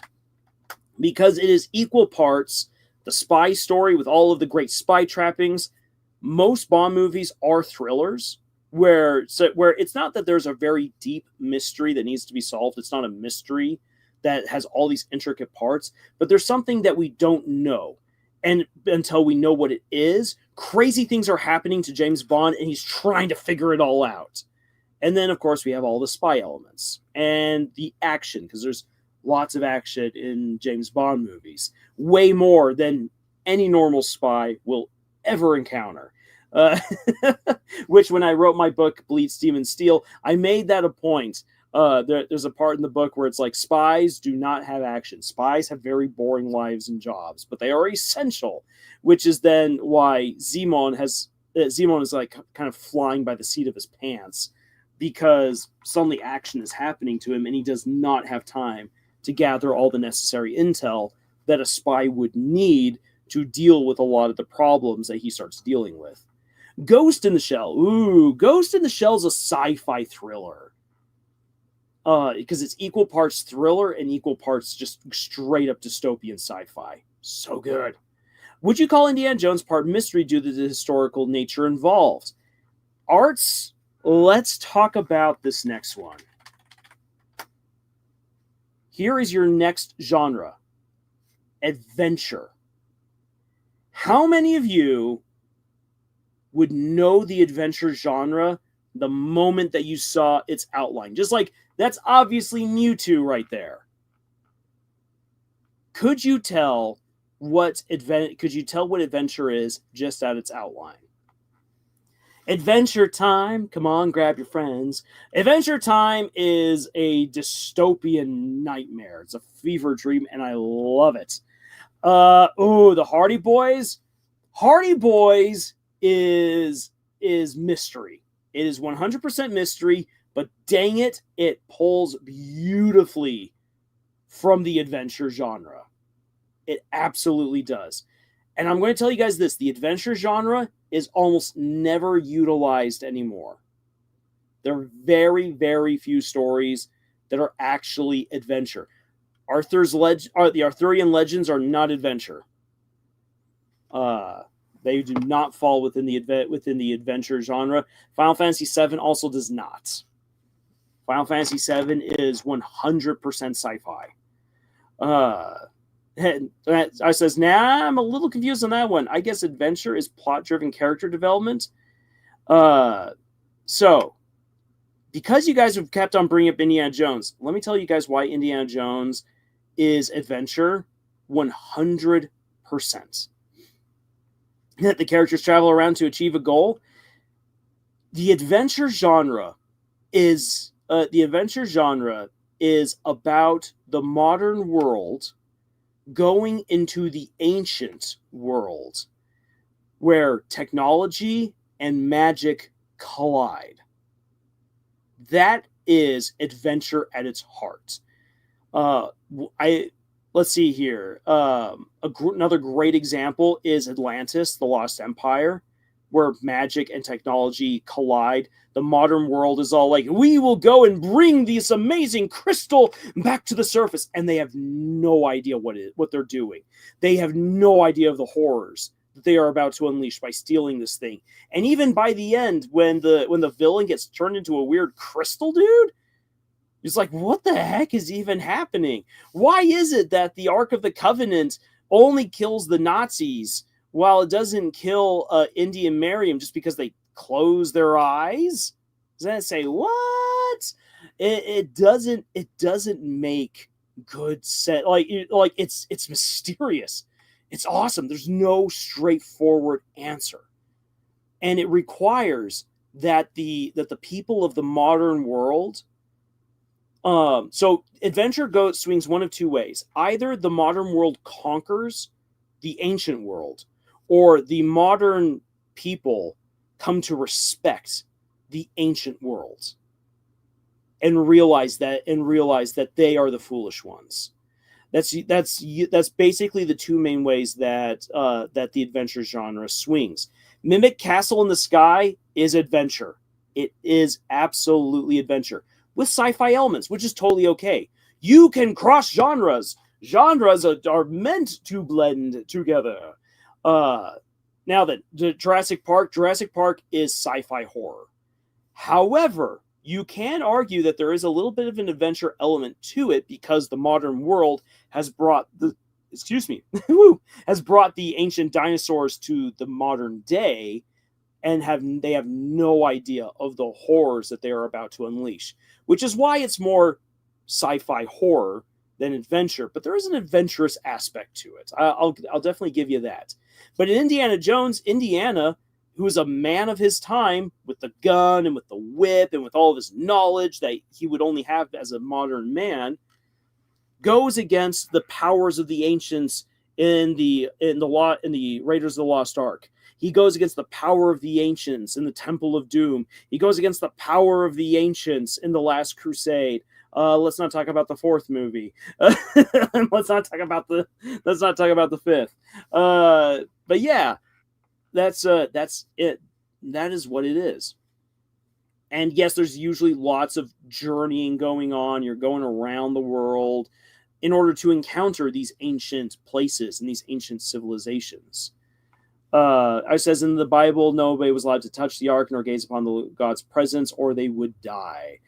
because it is equal parts the spy story with all of the great spy trappings. Most Bond movies are thrillers where it's not that there's a very deep mystery that needs to be solved. It's not a mystery that has all these intricate parts, but there's something that we don't know. And until we know what it is, crazy things are happening to James Bond and he's trying to figure it all out. And then, of course, we have all the spy elements and the action, because there's lots of action in James Bond movies, way more than any normal spy will ever encounter. Which, when I wrote my book, Bleed, Steam, and Steel, I made that a point. There's a part in the book where it's like, spies do not have action. Spies have very boring lives and jobs, but they are essential, which is then why Zimon is like kind of flying by the seat of his pants, because suddenly action is happening to him and he does not have time to gather all the necessary intel that a spy would need to deal with a lot of the problems that he starts dealing with. Ghost in the Shell. Ooh, Ghost in the Shell is a sci-fi thriller. Because it's equal parts thriller and equal parts just straight up dystopian sci-fi. So good. Would you call Indiana Jones part mystery due to the historical nature involved? Arts, let's talk about this next one. Here is your next genre. Adventure. How many of you would know the adventure genre the moment that you saw its outline? Just like, that's obviously Mewtwo right there. Could you tell what adventure is just at its outline? Adventure Time, come on, grab your friends. Adventure Time is a dystopian nightmare. It's a fever dream, and I love it. The Hardy Boys. Hardy Boys is mystery. It is 100% mystery, but dang it, it pulls beautifully from the adventure genre. It absolutely does. And I'm going to tell you guys this, the adventure genre is almost never utilized anymore. There are very, very few stories that are actually adventure. The Arthurian legends are not adventure. They do not fall within the adventure genre. Final Fantasy VII also does not. Final Fantasy VII is 100% sci-fi. I says, I'm a little confused on that one. I guess adventure is plot-driven character development. So, because you guys have kept on bringing up Indiana Jones, let me tell you guys why Indiana Jones is adventure 100%. That the characters travel around to achieve a goal. The adventure genre is about the modern world going into the ancient world where technology and magic collide. That is adventure at its heart. Let's see here. Another great example is Atlantis, the Lost Empire, where magic and technology collide. The modern world is all like, we will go and bring this amazing crystal back to the surface. And they have no idea what they're doing. They have no idea of the horrors that they are about to unleash by stealing this thing. And even by the end, when the villain gets turned into a weird crystal dude, it's like, what the heck is even happening? Why is it that the Ark of the Covenant only kills the Nazis while it doesn't kill Indy and Miriam just because they close their eyes? Does that say what? It doesn't make good sense. Like it's mysterious. It's awesome. There's no straightforward answer. And it requires that the people of the modern world, so adventure swings one of two ways. Either the modern world conquers the ancient world, or the modern people come to respect the ancient world and realize that they are the foolish ones. That's basically the two main ways that that the adventure genre swings. Mimic Castle in the Sky is adventure. It is absolutely adventure with sci-fi elements, which is totally okay. You can cross genres. Genres are meant to blend together. Now then, Jurassic Park is sci-fi horror. However, you can argue that there is a little bit of an adventure element to it because the modern world has brought the has brought the ancient dinosaurs to the modern day, and they have no idea of the horrors that they are about to unleash, which is why it's more sci-fi horror than adventure. But there is an adventurous aspect to it. I'll definitely give you that. But in Indiana Jones, Indiana, who is a man of his time with the gun and with the whip and with all of his knowledge that he would only have as a modern man, goes against the powers of the ancients in the Raiders of the Lost Ark. He goes against the power of the ancients in the Temple of Doom. He goes against the power of the ancients in the Last Crusade. Let's not talk about the fourth movie. Let's not talk about the fifth. But yeah, that's it. That is what it is. And yes, there's usually lots of journeying going on. You're going around the world in order to encounter these ancient places and these ancient civilizations. It says in the Bible, nobody was allowed to touch the ark nor gaze upon the God's presence, or they would die.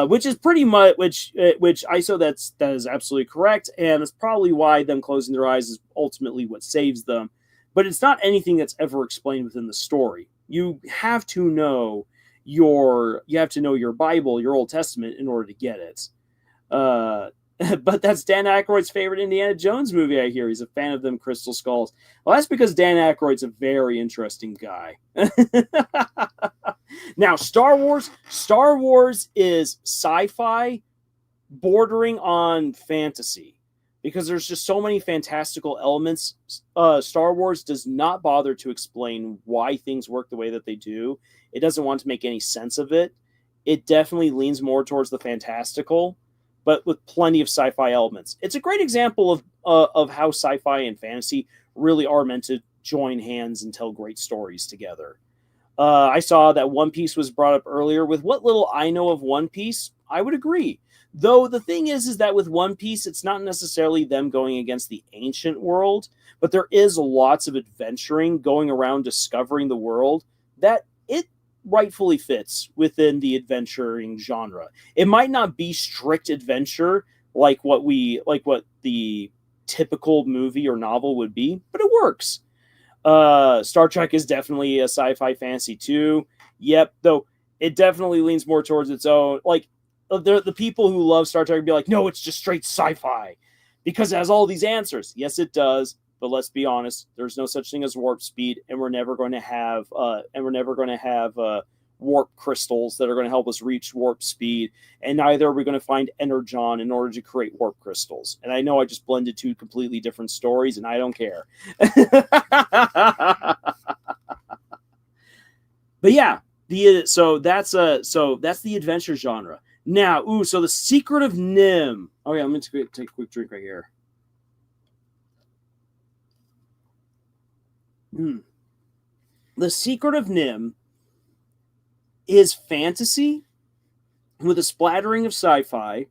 Which is pretty much which that is absolutely correct, and it's probably why them closing their eyes is ultimately what saves them. But it's not anything that's ever explained within the story. You have to know your Bible, your Old Testament, in order to get it. But that's Dan Aykroyd's favorite Indiana Jones movie, I hear. He's a fan of them Crystal Skulls. Well, that's because Dan Aykroyd's a very interesting guy. Now, Star Wars is sci-fi bordering on fantasy because there's just so many fantastical elements. Star Wars does not bother to explain why things work the way that they do. It doesn't want to make any sense of it. It definitely leans more towards the fantastical, but with plenty of sci-fi elements. It's a great example of how sci-fi and fantasy really are meant to join hands and tell great stories together. I saw that One Piece was brought up earlier. With what little I know of One Piece, I would agree. Though the thing is that with One Piece, it's not necessarily them going against the ancient world, but there is lots of adventuring, going around discovering the world, that it rightfully fits within the adventuring genre. It might not be strict adventure like what the typical movie or novel would be, but it works. Star Trek is definitely a sci-fi fantasy too. Yep, though it definitely leans more towards its own. Like the people who love Star Trek would be like, no, it's just straight sci-fi because it has all these answers. Yes, it does. But let's be honest, there's no such thing as warp speed, and we're never going to have warp crystals that are going to help us reach warp speed, and neither are we going to find energon in order to create warp crystals. And I know I just blended two completely different stories, and I don't care. But yeah, so that's the adventure genre. Now, so the Secret of Nim. Okay, I'm going to take a quick drink right here. The Secret of Nim is fantasy with a splattering of sci-fi,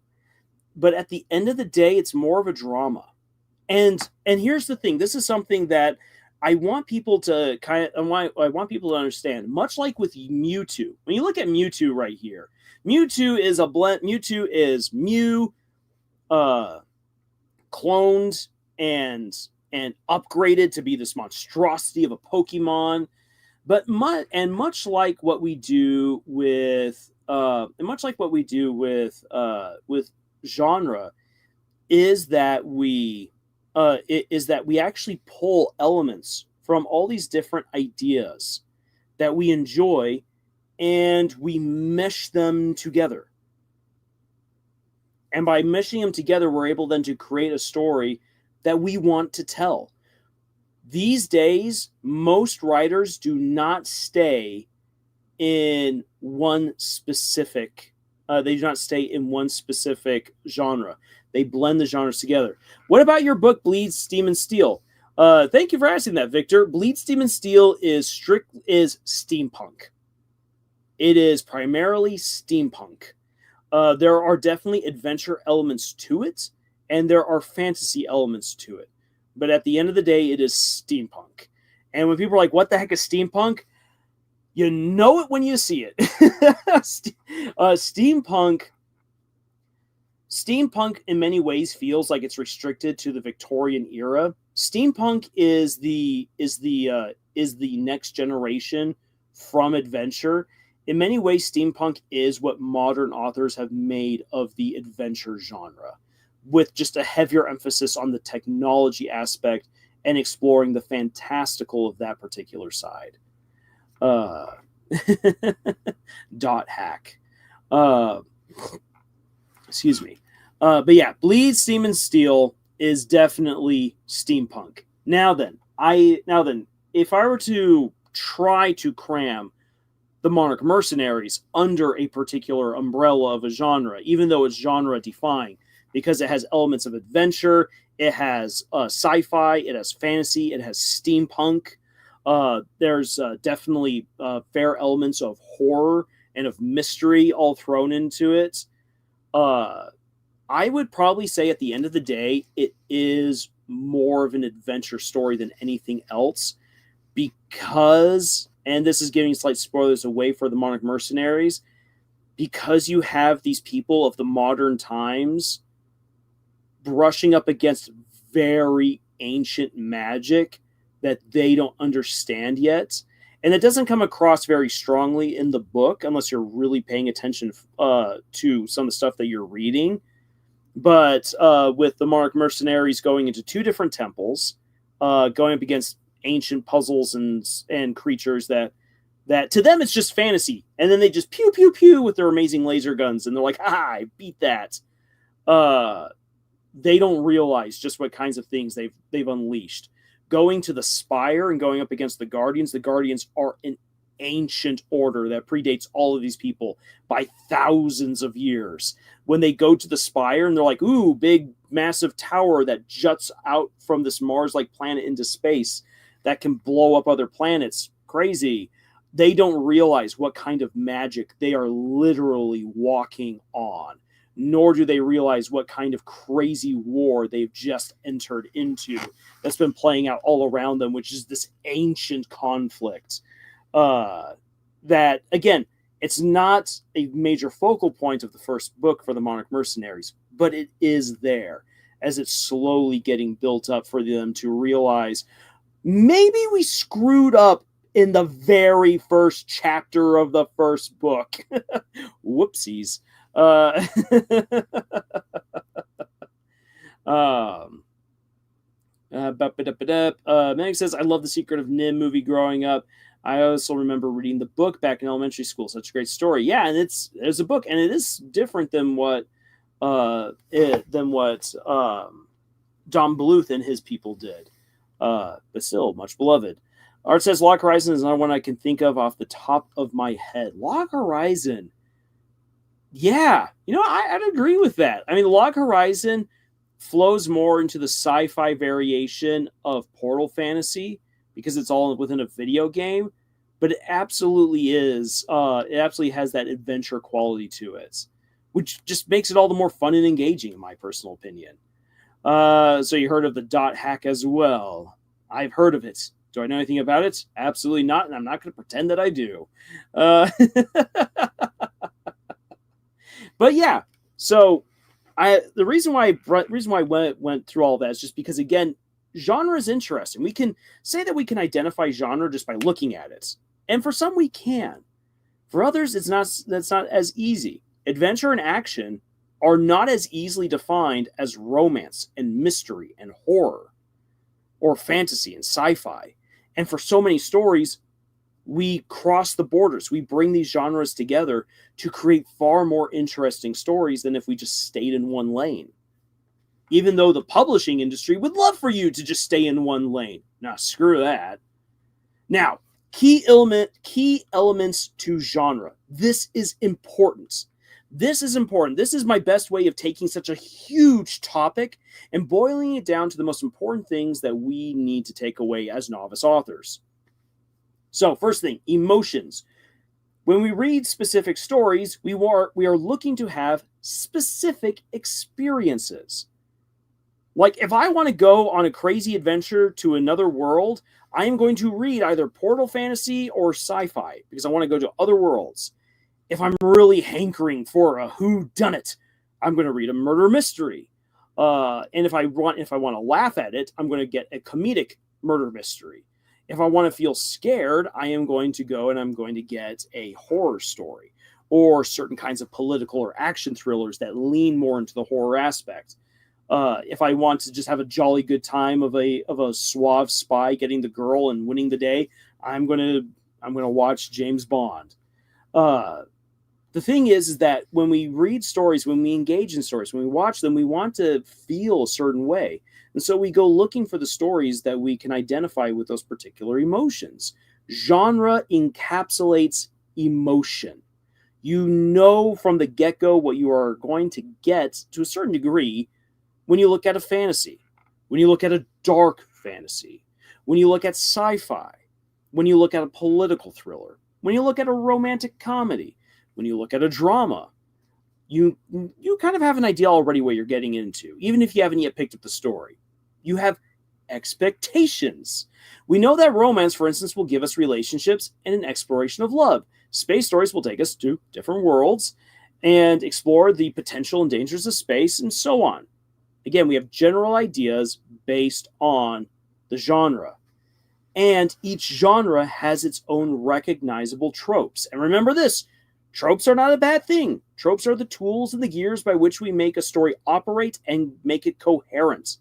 but at the end of the day, it's more of a drama. And here's the thing: this is something that I want people to I want people to understand. Much like with Mewtwo, when you look at Mewtwo right here, Mewtwo is a blend. Mewtwo is Mew, cloned and upgraded to be this monstrosity of a Pokemon. But much like what we do with genre, is that we is that we actually pull elements from all these different ideas that we enjoy and we mesh them together. And by meshing them together, we're able then to create a story that we want to tell. These days, most writers do not stay in one specific they do not stay in one specific genre. They blend the genres together. What about your book, Bleed, Steam, and Steel? Thank you for asking that, Victor. Bleed, Steam, and Steel is steampunk. It is primarily steampunk. There are definitely adventure elements to it, and there are fantasy elements to it. But at the end of the day, it is steampunk. And when people are like, what the heck is steampunk? You know it when you see it. Steampunk in many ways feels like it's restricted to the Victorian era. Steampunk is the next generation from adventure. In many ways, steampunk is what modern authors have made of the adventure genre, with just a heavier emphasis on the technology aspect and exploring the fantastical of that particular side. Dot hack. Excuse me. But yeah, Bleed, Steam, and Steel is definitely steampunk. Now then, if I were to try to cram the Monarch Mercenaries under a particular umbrella of a genre, even though it's genre defying, because it has elements of adventure, it has sci-fi, it has fantasy, it has steampunk. There's definitely fair elements of horror and of mystery all thrown into it. I would probably say at the end of the day, it is more of an adventure story than anything else, because, and this is giving slight spoilers away for the Monarch Mercenaries, because you have these people of the modern times brushing up against very ancient magic that they don't understand yet. And it doesn't come across very strongly in the book unless you're really paying attention to some of the stuff that you're reading. But with the Monarch Mercenaries going into two different temples, going up against ancient puzzles and creatures that to them it's just fantasy. And then they just pew, pew, pew with their amazing laser guns. And they're like, I beat that. They don't realize just what kinds of things they've unleashed. Going to the Spire and going up against the Guardians are an ancient order that predates all of these people by thousands of years. When they go to the Spire and they're like, ooh, big, massive tower that juts out from this Mars-like planet into space that can blow up other planets. Crazy. They don't realize what kind of magic they are literally walking on, nor do they realize what kind of crazy war they've just entered into that's been playing out all around them, which is this ancient conflict. That, again, it's not a major focal point of the first book for the Monarch Mercenaries, but it is there as it's slowly getting built up for them to realize maybe we screwed up in the very first chapter of the first book. Whoopsies. Meg says, I love The Secret of Nim movie growing up. I also remember reading the book back in elementary school. Such a great story. Yeah, and there's a book, and it is different than what Don Bluth and his people did. But still, much beloved. Art says Log Horizon is not one I can think of off the top of my head. Log Horizon. Yeah, I'd agree with that. I mean, Log Horizon flows more into the sci-fi variation of Portal Fantasy because it's all within a video game, but it absolutely is. It absolutely has that adventure quality to it, which just makes it all the more fun and engaging, in my personal opinion. So you heard of the dot hack as well. I've heard of it. Do I know anything about it? Absolutely not, and I'm not going to pretend that I do. But yeah, so the reason why I went through all that is just because, again, genre is interesting. We can say that we can identify genre just by looking at it, and for some we can. For others, that's not as easy. Adventure and action are not as easily defined as romance and mystery and horror or fantasy and sci-fi. And for so many stories, we cross the borders. We bring these genres together to create far more interesting stories than if we just stayed in one lane. Even though the publishing industry would love for you to just stay in one lane. Nah, screw that. Now, key elements to genre. This is important. This is important. This is my best way of taking such a huge topic and boiling it down to the most important things that we need to take away as novice authors. So, first thing, emotions. When we read specific stories, we are looking to have specific experiences. Like, if I want to go on a crazy adventure to another world, I am going to read either portal fantasy or sci-fi because I want to go to other worlds. If I'm really hankering for a whodunit, I'm going to read a murder mystery. And if I want to laugh at it, I'm going to get a comedic murder mystery. If I want to feel scared, I am going to go and I'm going to get a horror story or certain kinds of political or action thrillers that lean more into the horror aspect. If I want to just have a jolly good time of a suave spy getting the girl and winning the day, I'm gonna watch James Bond. The thing is that when we read stories, when we engage in stories, when we watch them, we want to feel a certain way. And so we go looking for the stories that we can identify with those particular emotions. Genre encapsulates emotion. You know from the get-go what you are going to get to a certain degree when you look at a fantasy, when you look at a dark fantasy, when you look at sci-fi, when you look at a political thriller, when you look at a romantic comedy, when you look at a drama, you kind of have an idea already what you're getting into, even if you haven't yet picked up the story. You have expectations. We know that romance, for instance, will give us relationships and an exploration of love. Space stories will take us to different worlds and explore the potential and dangers of space and so on. Again, we have general ideas based on the genre. And each genre has its own recognizable tropes. And remember this, tropes are not a bad thing. Tropes are the tools and the gears by which we make a story operate and make it coherent.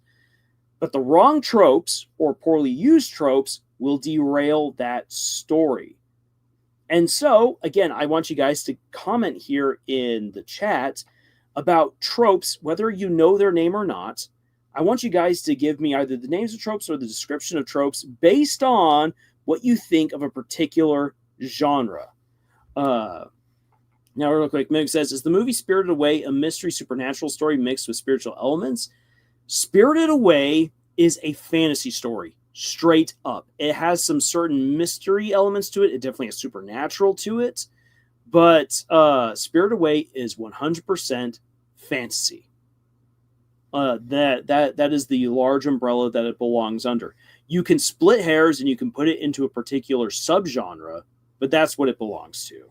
But the wrong tropes or poorly used tropes will derail that story. And so, again, I want you guys to comment here in the chat about tropes, whether you know their name or not. I want you guys to give me either the names of tropes or the description of tropes based on what you think of a particular genre. Now, real quick, Meg says, is the movie Spirited Away a mystery supernatural story mixed with spiritual elements? Spirited Away is a fantasy story, straight up. It has some certain mystery elements to it. It definitely has supernatural to it. But Spirited Away is 100% fantasy. That is the large umbrella that it belongs under. You can split hairs and you can put it into a particular subgenre, but that's what it belongs to.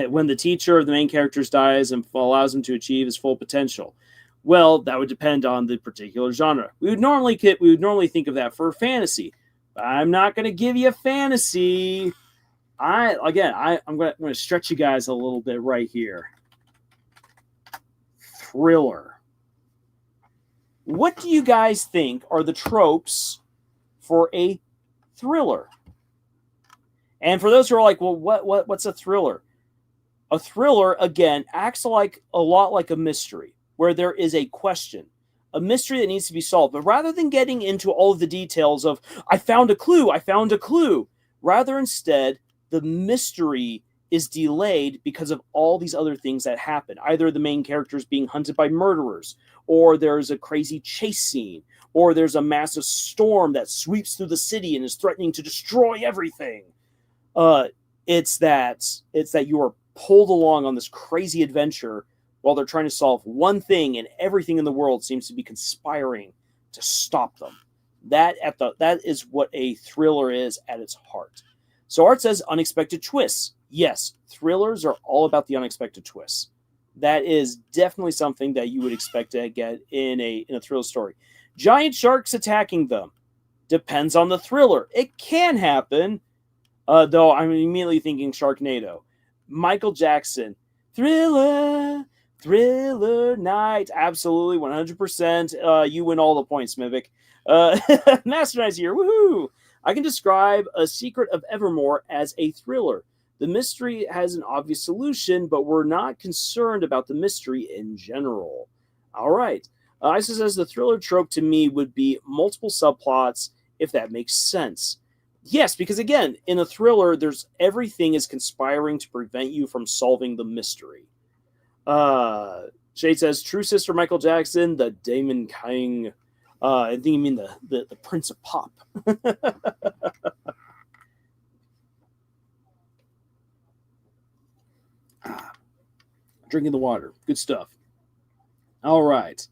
When the teacher of the main characters dies and allows him to achieve his full potential. Well, that would depend on the particular genre. We would normally think of that for fantasy. But I'm not going to give you a fantasy. I'm going to stretch you guys a little bit right here. Thriller. What do you guys think are the tropes for a thriller? And for those who are like, well, what's a thriller? A thriller, again, acts like a lot like a mystery, where there is a question, a mystery that needs to be solved. But rather than getting into all of the details of, I found a clue, rather instead, the mystery is delayed because of all these other things that happen. Either the main character is being hunted by murderers, or there's a crazy chase scene, or there's a massive storm that sweeps through the city and is threatening to destroy everything. It's that you are pulled along on this crazy adventure while they're trying to solve one thing, and everything in the world seems to be conspiring to stop them. That is what a thriller is at its heart. So Art says unexpected twists. Yes, thrillers are all about the unexpected twists. That is definitely something that you would expect to get in a thriller story. Giant sharks attacking them. Depends on the thriller. It can happen, though I'm immediately thinking Sharknado. Michael Jackson. Thriller night. Absolutely, 100%. You win all the points, Mivik. Master Knight's here. Woohoo! I can describe A Secret of Evermore as a thriller. The mystery has an obvious solution, but we're not concerned about the mystery in general. All right. Isa says the thriller trope to me would be multiple subplots, if that makes sense. Yes, because again, in a thriller, there's everything is conspiring to prevent you from solving the mystery. Shade says, True Sister Michael Jackson, the Damon King. I think you mean the Prince of Pop. Drinking the water. Good stuff. All right.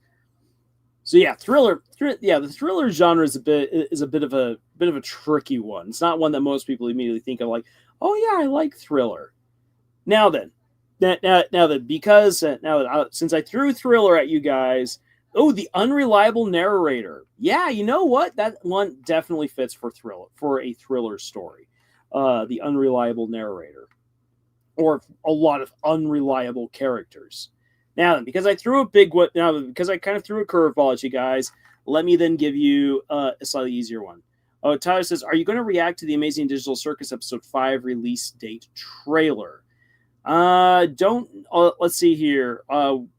So yeah, thriller. Yeah, the thriller genre is a bit of a tricky one. It's not one that most people immediately think of. Like, oh yeah, I like thriller. Now then, because since I threw thriller at you guys, the unreliable narrator. Yeah, you know what? That one definitely fits for a thriller story. The unreliable narrator, or a lot of unreliable characters. Now then, because I threw because I kind of threw a curveball at you guys, let me then give you a slightly easier one. Oh, Tyler says, are you going to react to the Amazing Digital Circus episode 5 release date trailer? Let's see here.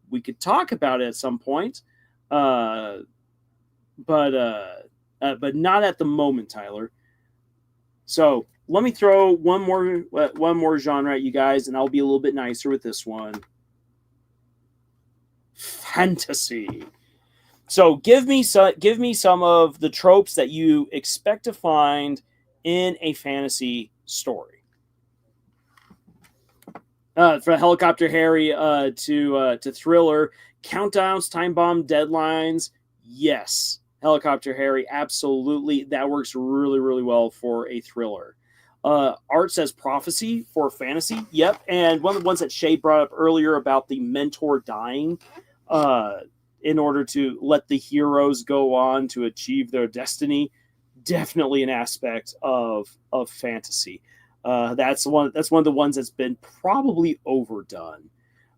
We could talk about it at some point, but not at the moment, Tyler. So let me throw one more genre at you guys, and I'll be a little bit nicer with this one. Fantasy. So give me some of the tropes that you expect to find in a fantasy story. From Helicopter Harry to thriller, countdowns, time bomb, deadlines. Yes, Helicopter Harry, absolutely. That works really, really well for a thriller. Art says prophecy for fantasy. Yep, and one of the ones that Shay brought up earlier about the mentor dying in order to let the heroes go on to achieve their destiny. Definitely an aspect of fantasy. That's one of the ones that's been probably overdone.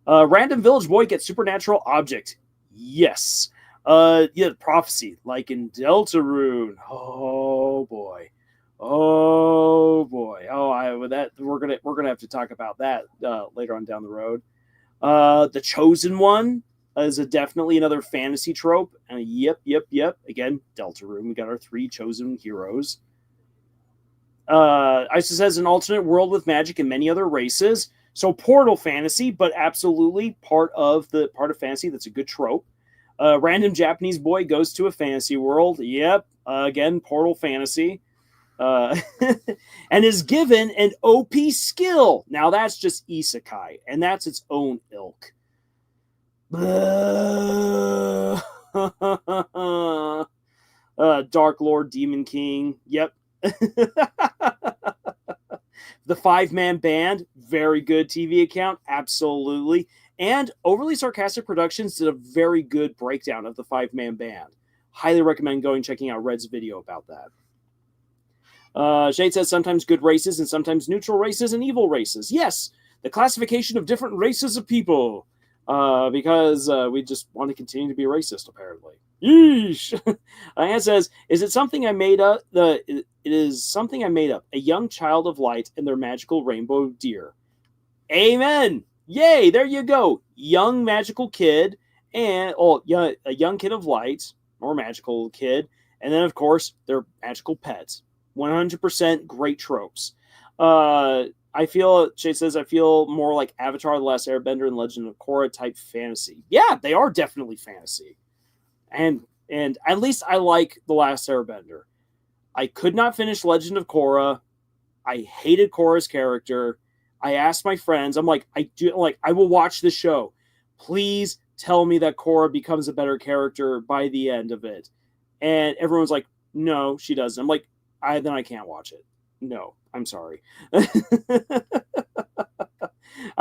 Random village boy gets supernatural object. Yes. Prophecy, like in Deltarune. Oh boy. Oh, we're gonna have to talk about that later on down the road. The Chosen One is definitely another fantasy trope. Yep. Again, Deltarune. We got our 3 chosen heroes. Isis says an alternate world with magic and many other races. So Portal fantasy, but absolutely part of fantasy. That's a good trope. Random Japanese boy goes to a fantasy world. Yep. Again, Portal fantasy. And is given an OP skill. Now that's just isekai, and that's its own ilk. Dark Lord, Demon King. Yep. The 5-man band, very good TV account, absolutely. And Overly Sarcastic Productions did a very good breakdown of the 5-man band. Highly recommend checking out Red's video about that. Shade says sometimes good races and sometimes neutral races and evil races. Yes, the classification of different races of people. Because we just want to continue to be racist, apparently. Yeesh. Anne says, is it something I made up? It is something I made up. A young child of light and their magical rainbow deer. Amen. Yay, there you go. Young magical kid and a young kid of light or magical kid. And then, of course, their magical pets. 100% great tropes. Shay says, I feel more like Avatar, The Last Airbender, and Legend of Korra type fantasy. Yeah, they are definitely fantasy. And at least I like The Last Airbender. I could not finish Legend of Korra. I hated Korra's character. I asked my friends, I'm like, I will watch the show. Please tell me that Korra becomes a better character by the end of it. And everyone's like, no, she doesn't. I'm like, then I can't watch it. No, I'm sorry.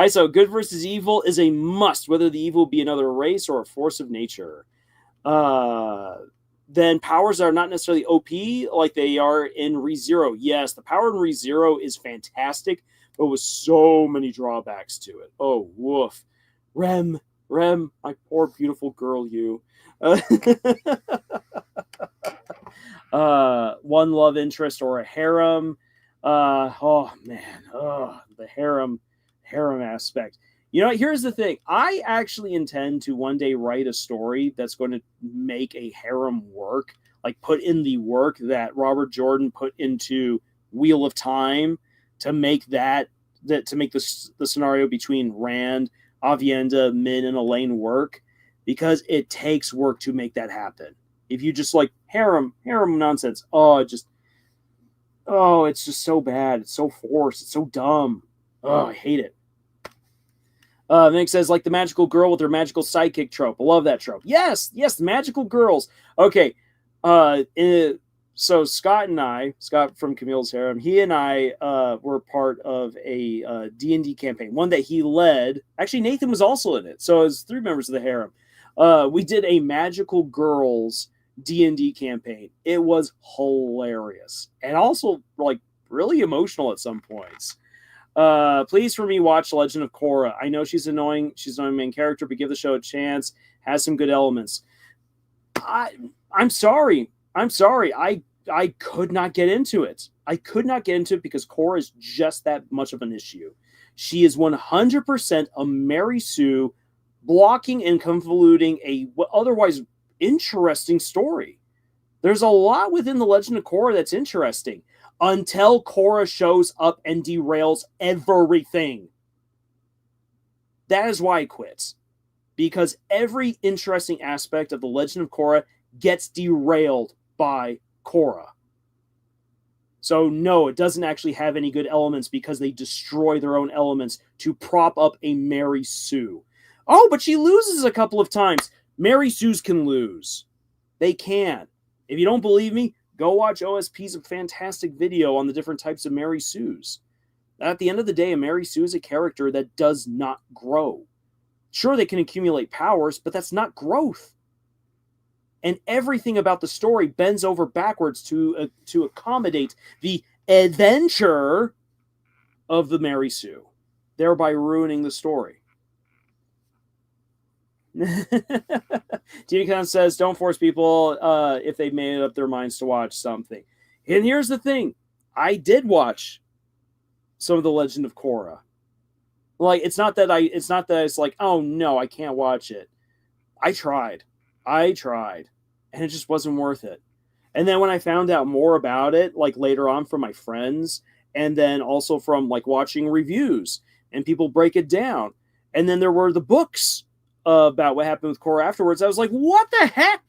So good versus evil is a must, whether the evil be another race or a force of nature. Then powers are not necessarily OP like they are in ReZero. Yes, the power in ReZero is fantastic, but with so many drawbacks to it. Oh, woof. Rem, my poor beautiful girl, you. One love interest or a harem. Oh man, the harem aspect. You know, here's the thing. I actually intend to one day write a story that's going to make a harem work, like put in the work that Robert Jordan put into Wheel of Time to make the scenario between Rand, Avienda, Min, and Elaine work, because it takes work to make that happen. If you just like harem nonsense, it's just so bad. It's so forced. It's so dumb. Oh, I hate it. Nick says, like the magical girl with her magical sidekick trope. I love that trope. Yes, the magical girls. Okay. So Scott from Camille's Harem, he and I were part of a D&D campaign, one that he led. Actually, Nathan was also in it. So it was 3 members of the Harem. We did a magical girls D&D campaign. It was hilarious and also like really emotional at some points. Please for me watch Legend of Korra. I know she's annoying. She's an annoying main character, but give the show a chance. Has some good elements. I'm sorry. I could not get into it. I could not get into it because Korra is just that much of an issue. She is 100% a Mary Sue, blocking and convoluting a otherwise interesting story. There's a lot within the Legend of Korra that's interesting until Korra shows up and derails everything. That is why I quit. Because every interesting aspect of the Legend of Korra gets derailed by Korra. So no, it doesn't actually have any good elements because they destroy their own elements to prop up a Mary Sue. Oh, but she loses a couple of times. Mary Sues can lose. They can. If you don't believe me, go watch OSP's fantastic video on the different types of Mary Sues. At the end of the day, a Mary Sue is a character that does not grow. Sure, they can accumulate powers, but that's not growth. And everything about the story bends over backwards to accommodate the adventure of the Mary Sue, thereby ruining the story. T-Con says, don't force people if they've made up their minds to watch something. And here's the thing. I did watch some of the Legend of Korra. Like, it's not that it's like, oh no, I can't watch it. I tried. And it just wasn't worth it. And then when I found out more about it, like later on from my friends, and then also from like watching reviews and people break it down. And then there were the books about what happened with Korra afterwards. I was like, what the heck?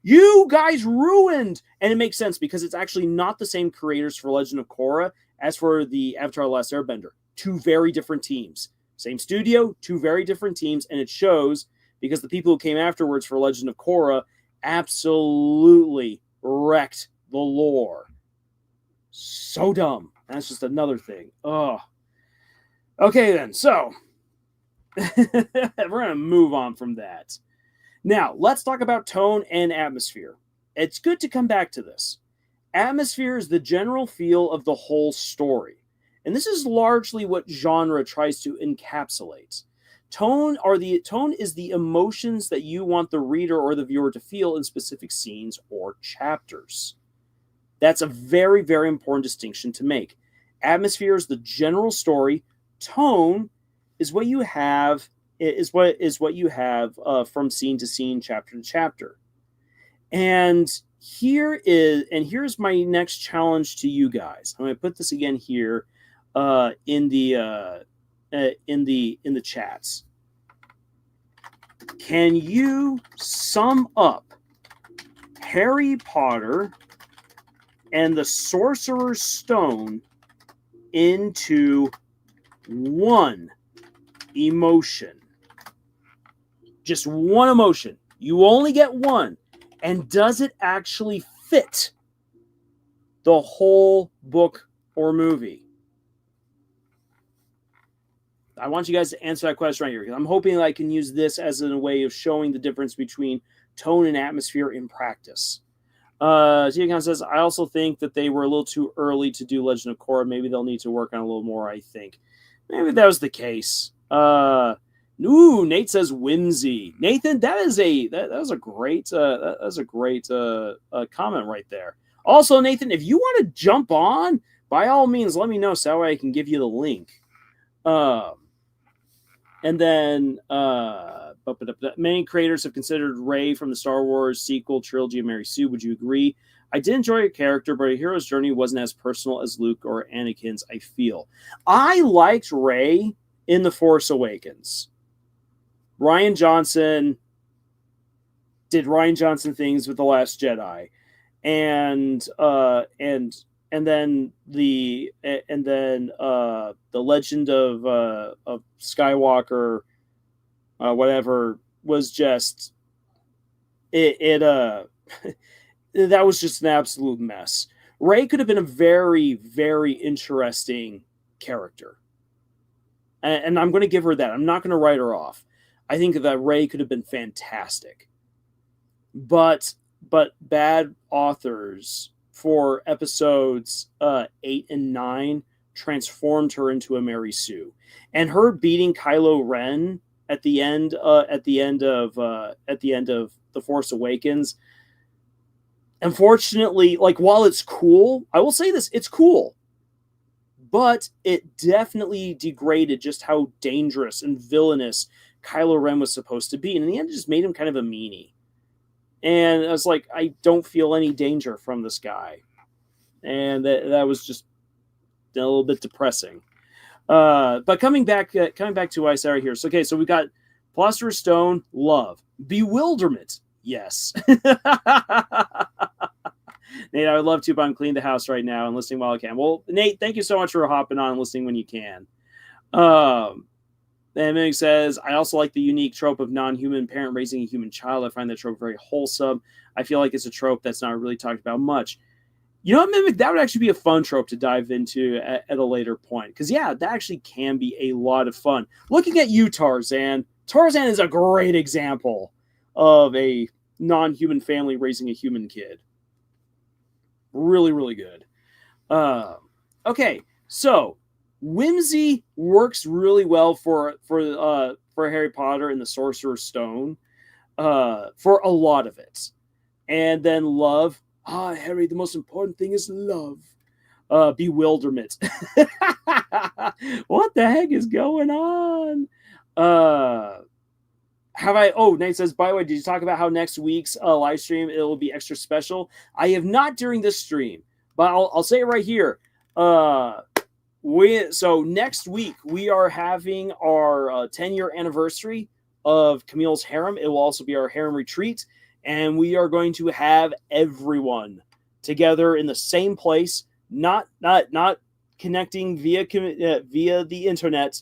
You guys ruined. And it makes sense because it's actually not the same creators for Legend of Korra as for the Avatar: The Last Airbender. 2 very different teams. Same studio, 2 very different teams. And it shows because the people who came afterwards for Legend of Korra absolutely wrecked the lore. So dumb. That's just another thing. Oh. Okay then, so we're going to move on from that. Now, let's talk about tone and atmosphere. It's good to come back to this. Atmosphere is the general feel of the whole story. And this is largely what genre tries to encapsulate. Tone is the emotions that you want the reader or the viewer to feel in specific scenes or chapters. That's a very, very important distinction to make. Atmosphere is the general story. Tone is what you have from scene to scene, chapter to chapter. And here's my next challenge to you guys. I'm going to put this again here in the chats. Can you sum up Harry Potter and the Sorcerer's Stone into one emotion? Just one emotion. You only get one. And does it actually fit the whole book or movie? I want you guys to answer that question right here, because I'm hoping that I can use this as a way of showing the difference between tone and atmosphere in practice. Tiakan says, I also think that they were a little too early to do Legend of Korra. Maybe they'll need to work on a little more, I think. Maybe that was the case. Nate says whimsy. Nathan, that was a great comment right there. Also, Nathan, if you want to jump on, by all means, let me know so that way I can give you the link. And then many creators have considered Rey from the Star Wars sequel trilogy of Mary Sue. Would you agree? I did enjoy her character, but her hero's journey wasn't as personal as Luke or Anakin's, I feel. I liked Rey in The Force Awakens. Rian Johnson did Rian Johnson things with The Last Jedi. And then the Legend of Skywalker, whatever, was just that was just an absolute mess. Rey could have been a very, very interesting character, and I'm going to give her that. I'm not going to write her off. I think that Rey could have been fantastic, but bad authors for episodes 8 and 9 transformed her into a Mary Sue, and her beating Kylo Ren at the end of The Force Awakens. Unfortunately, like, while it's cool, I will say this, it's cool, but it definitely degraded just how dangerous and villainous Kylo Ren was supposed to be, and in the end, it just made him kind of a meanie. And I was like, I don't feel any danger from this guy. And that was just a little bit depressing. But coming back to Isara here. So, okay, so we got Philosopher's Stone, love. Bewilderment, yes. Nate, I would love to, but I'm cleaning the house right now and listening while I can. Well, Nate, thank you so much for hopping on and listening when you can. And Meg says, I also like the unique trope of non-human parent raising a human child. I find that trope very wholesome. I feel like it's a trope that's not really talked about much. You know what, Mimic? That would actually be a fun trope to dive into at a later point. Because, yeah, that actually can be a lot of fun. Looking at you, Tarzan. Tarzan is a great example of a non-human family raising a human kid. Really, really good. Okay, so whimsy works really well for Harry Potter and the Sorcerer's Stone, for a lot of it. And then love. Harry, the most important thing is love. Bewilderment. What the heck is going on? Nate says, by the way, did you talk about how next week's live stream, it will be extra special? I have not during this stream, but I'll say it right here. So next week, we are having our 10-year anniversary of Camille's Harem. It will also be our Harem retreat. And we are going to have everyone together in the same place, not connecting via the internet,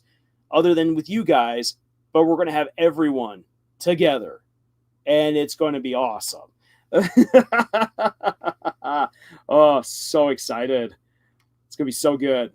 other than with you guys. But we're going to have everyone together, and it's going to be awesome. Oh, so excited! It's going to be so good.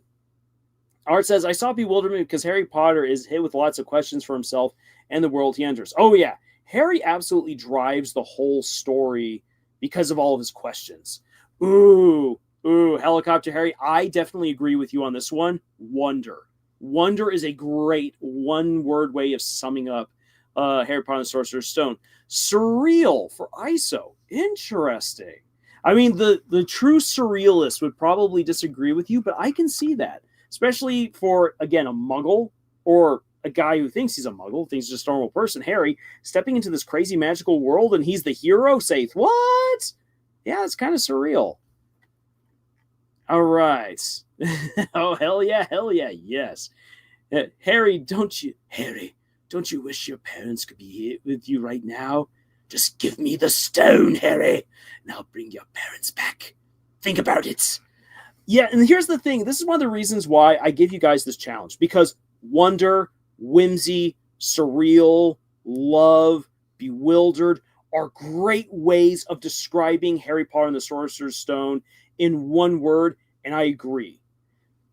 Art says, I saw Bewilderment because Harry Potter is hit with lots of questions for himself and the world he enters. Oh yeah. Harry absolutely drives the whole story because of all of his questions. Ooh, Helicopter Harry. I definitely agree with you on this one. Wonder. Wonder is a great one-word way of summing up Harry Potter and the Sorcerer's Stone. Surreal for ISO. Interesting. I mean, the true surrealist would probably disagree with you, but I can see that. Especially for, again, a muggle or a guy who thinks he's a muggle, thinks he's just a normal person, Harry, stepping into this crazy magical world and he's the hero, say, what? Yeah, it's kind of surreal. All right. Oh, hell yeah, yes. Harry, don't you wish your parents could be here with you right now? Just give me the stone, Harry, and I'll bring your parents back. Think about it. Yeah, and here's the thing. This is one of the reasons why I give you guys this challenge, because wonder, whimsy, surreal, love, bewildered are great ways of describing Harry Potter and the Sorcerer's Stone in one word, and I agree.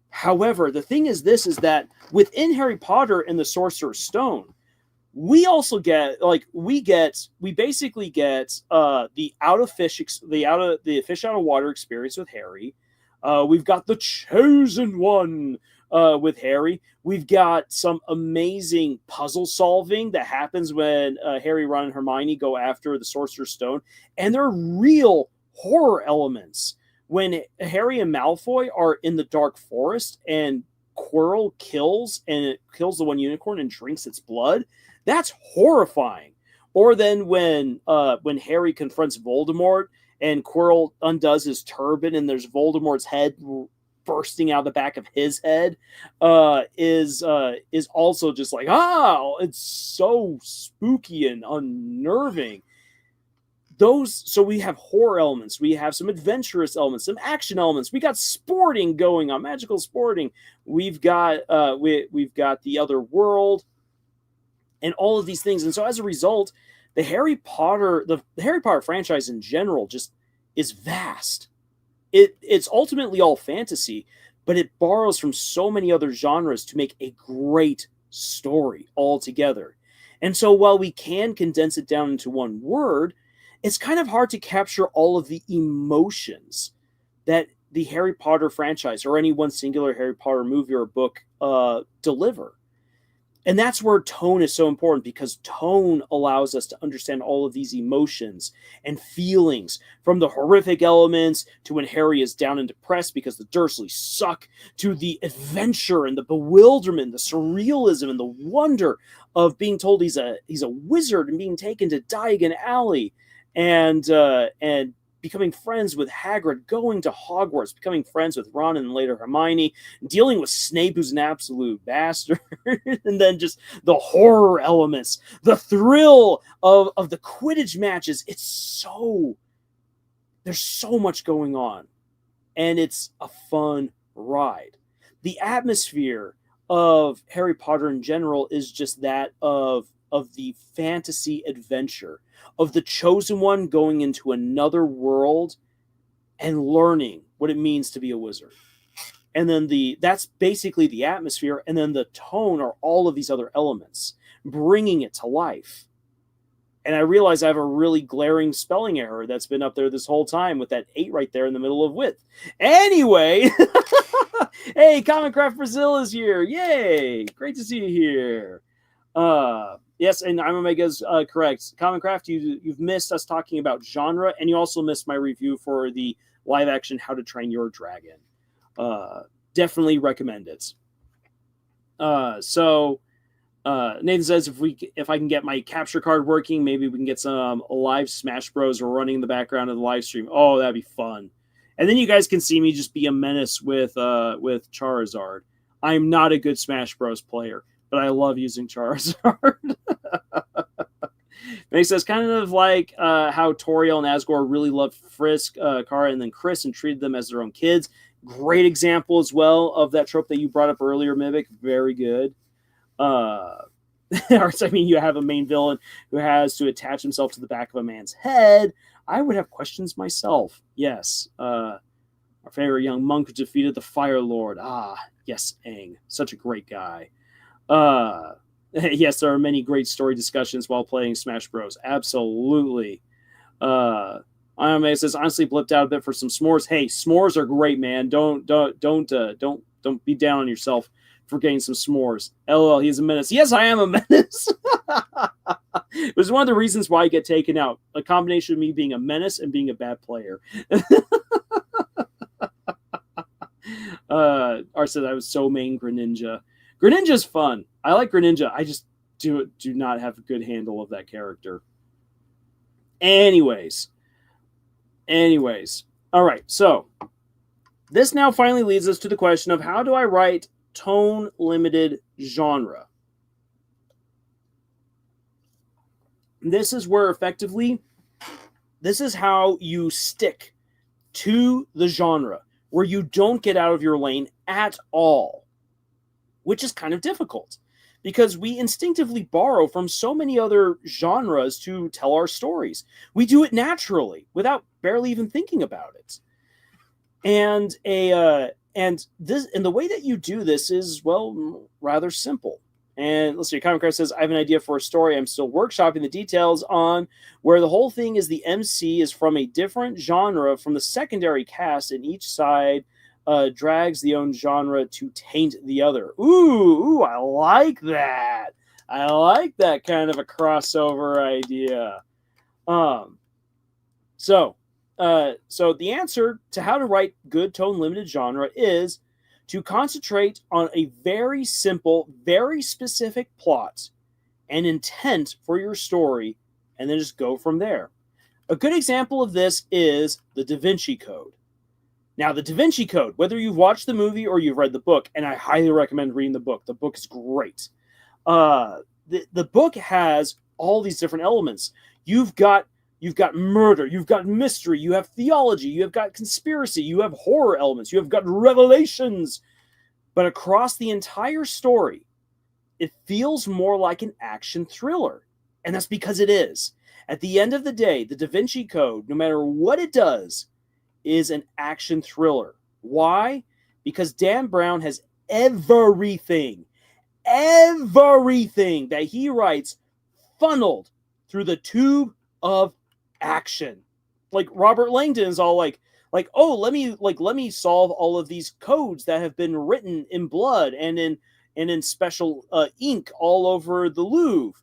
However, the thing is this, is that within Harry Potter and the Sorcerer's Stone, we also get we basically get the fish out of water experience with Harry. We've got the chosen one with Harry. We've got some amazing puzzle solving that happens when Harry, Ron, and Hermione go after the Sorcerer's Stone, and they're real horror elements. When Harry and Malfoy are in the dark forest and Quirrell kills the one unicorn and drinks its blood, that's horrifying. Or then when Harry confronts Voldemort and Quirrell undoes his turban and there's Voldemort's head bursting out the back of his head, is also just like, it's so spooky and unnerving. So we have horror elements, we have some adventurous elements, some action elements, we got sporting going on, magical sporting, we've got we've got the other world and all of these things. And so as a result, the Harry Potter franchise in general just is vast. It's ultimately all fantasy, but it borrows from so many other genres to make a great story altogether. And so while we can condense it down into one word, it's kind of hard to capture all of the emotions that the Harry Potter franchise or any one singular Harry Potter movie or book deliver. And that's where tone is so important, because tone allows us to understand all of these emotions and feelings, from the horrific elements to when Harry is down and depressed because the Dursleys suck, to the adventure and the bewilderment, the surrealism and the wonder of being told he's a wizard and being taken to Diagon Alley, and becoming friends with Hagrid, going to Hogwarts, becoming friends with Ron and later Hermione, dealing with Snape, who's an absolute bastard, and then just the horror elements, the thrill of the Quidditch matches. There's so much going on, and it's a fun ride. The atmosphere of Harry Potter in general is just that of the fantasy adventure, of the chosen one going into another world and learning what it means to be a wizard. And then that's basically the atmosphere, and then the tone are all of these other elements, bringing it to life. And I realize I have a really glaring spelling error that's been up there this whole time with that 8 right there in the middle of width. Anyway, hey, Common Craft Brazil is here. Yay! Great to see you here. Yes, and I'm Omega's correct. Common Craft, you've missed us talking about genre, and you also missed my review for the live action How to Train Your Dragon. Definitely recommend it. So Nathan says if I can get my capture card working, maybe we can get some live Smash Bros running in the background of the live stream. Oh, that'd be fun. And then you guys can see me just be a menace with Charizard. I'm not a good Smash Bros player, but I love using Charizard. And he says, kind of like how Toriel and Asgore really loved Frisk, Kara, and then Chris, and treated them as their own kids. Great example as well of that trope that you brought up earlier, Mimic. Very good. I mean, you have a main villain who has to attach himself to the back of a man's head. I would have questions myself. Yes. Our favorite young monk who defeated the Fire Lord. Yes, Aang. Such a great guy. Yes, there are many great story discussions while playing Smash Bros. Absolutely. It says, honestly blipped out a bit for some s'mores. Hey, s'mores are great, man. Don't be down on yourself for getting some s'mores. LOL, he's a menace. Yes, I am a menace. It was one of the reasons why I get taken out. A combination of me being a menace and being a bad player. Art said I was so main Greninja. Greninja's fun. I like Greninja. I just do not have a good handle of that character. Anyways. All right, so this now finally leads us to the question of how do I write tone-limited genre? This is where effectively, this is how you stick to the genre, where you don't get out of your lane at all, which is kind of difficult because we instinctively borrow from so many other genres to tell our stories. We do it naturally without barely even thinking about it. And the way that you do this is, well, rather simple. And let's see, Comic Card says, I have an idea for a story. I'm still workshopping the details on, where the whole thing is the MC is from a different genre from the secondary cast, and each side drags the own genre to taint the other. Ooh, I like that. I like that kind of a crossover idea. So the answer to how to write good tone limited genre is to concentrate on a very simple, very specific plot and intent for your story, and then just go from there. A good example of this is the Da Vinci Code. Now, the Da Vinci Code, whether you've watched the movie or you've read the book, and I highly recommend reading the book. The book is great. The book has all these different elements. You've got murder, you've got mystery, you have theology, you have got conspiracy, you have horror elements, you have got revelations. But across the entire story, it feels more like an action thriller. And that's because it is. At the end of the day, the Da Vinci Code, no matter what it does, is an action thriller. Why? Because Dan Brown has everything that he writes funneled through the tube of action. Like Robert Langdon is all like, oh, let me solve all of these codes that have been written in blood and in special ink all over the Louvre.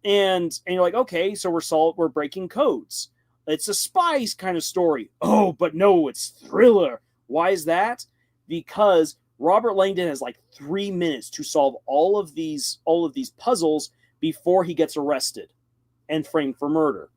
And you're like, okay, so we're breaking codes. It's a spies kind of story. Oh, but no, it's thriller. Why is that? Because Robert Langdon has like 3 minutes to solve all of these puzzles before he gets arrested and framed for murder.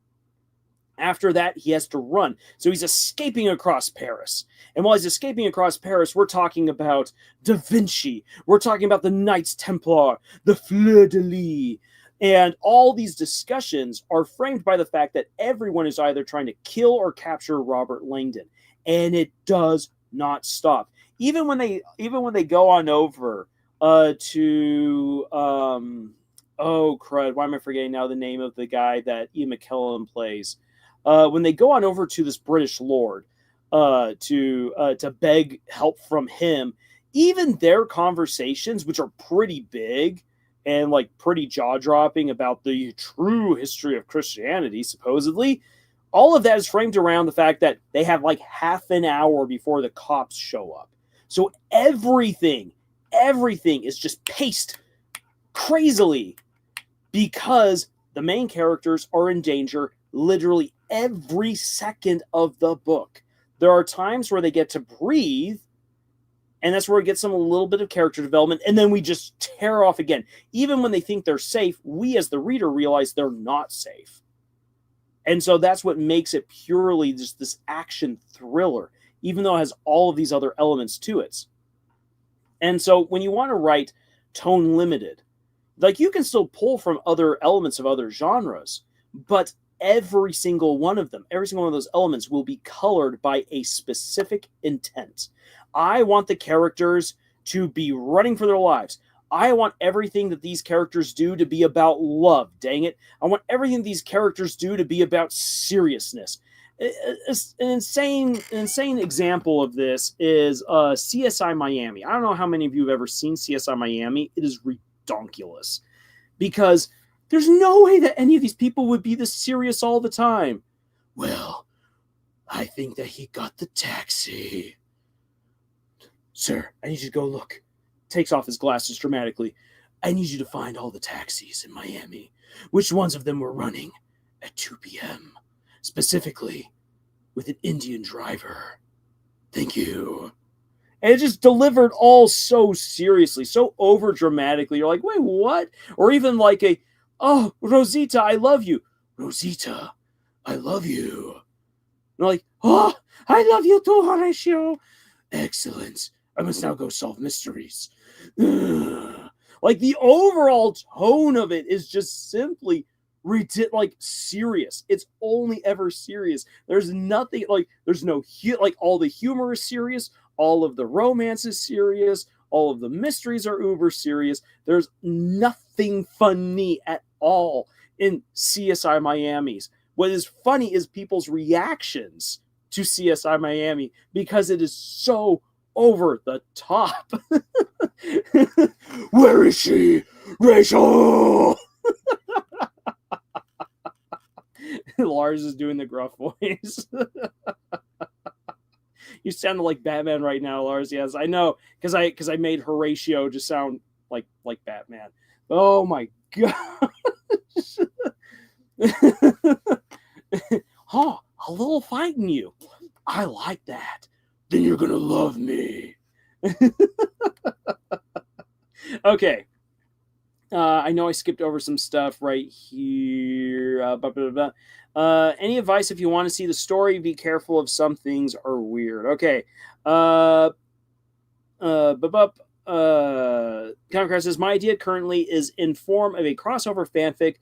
After that, he has to run. So he's escaping across Paris. And while he's escaping across Paris, we're talking about Da Vinci. We're talking about the Knights Templar, the Fleur-de-Lis. And all these discussions are framed by the fact that everyone is either trying to kill or capture Robert Langdon. And it does not stop. Even when they go on over to oh crud, why am I forgetting now the name of the guy that Ian McKellen plays? When they go on over to this British lord to beg help from him, even their conversations, which are pretty big and like pretty jaw-dropping about the true history of Christianity, supposedly, all of that is framed around the fact that they have like half an hour before the cops show up. So everything is just paced crazily because the main characters are in danger literally every second of the book. There are times where they get to breathe, and that's where we get a little bit of character development, and then we just tear off again. Even when they think they're safe, we as the reader realize they're not safe. And so that's what makes it purely just this action thriller, even though it has all of these other elements to it. And so when you want to write tone limited, like you can still pull from other elements of other genres, but every single one of those elements will be colored by a specific intent. I want the characters to be running for their lives. I want everything that these characters do to be about love, dang it. I want everything these characters do to be about seriousness. An insane example of this is CSI Miami. I don't know how many of you have ever seen CSI Miami. It is redonkulous. Because there's no way that any of these people would be this serious all the time. Well, I think that he got the taxi. Sir, I need you to go look. Takes off his glasses dramatically. I need you to find all the taxis in Miami. Which ones of them were running at 2 p.m. Specifically with an Indian driver. Thank you. And it just delivered all so seriously, so over dramatically. You're like, wait, what? Or even like oh, Rosita, I love you. Rosita, I love you. And you're like, oh, I love you too, Horatio. Excellent. I must now go solve mysteries. Like the overall tone of it is just simply serious. It's only ever serious. There's nothing there's no all the humor is serious, all of the romance is serious, all of the mysteries are uber serious. There's nothing funny at all in CSI Miami's. What is funny is people's reactions to CSI Miami because it is so over the top. Where is she? Rachel! Lars is doing the gruff voice. You sound like Batman right now, Lars. Yes, I know, because I made Horatio just sound like Batman. Oh my god. Huh, a little fighting you. I like that. Then you're gonna love me. Okay. I know I skipped over some stuff right here. Any advice if you want to see the story? Be careful if some things are weird. Okay. Comcast says, my idea currently is in form of a crossover fanfic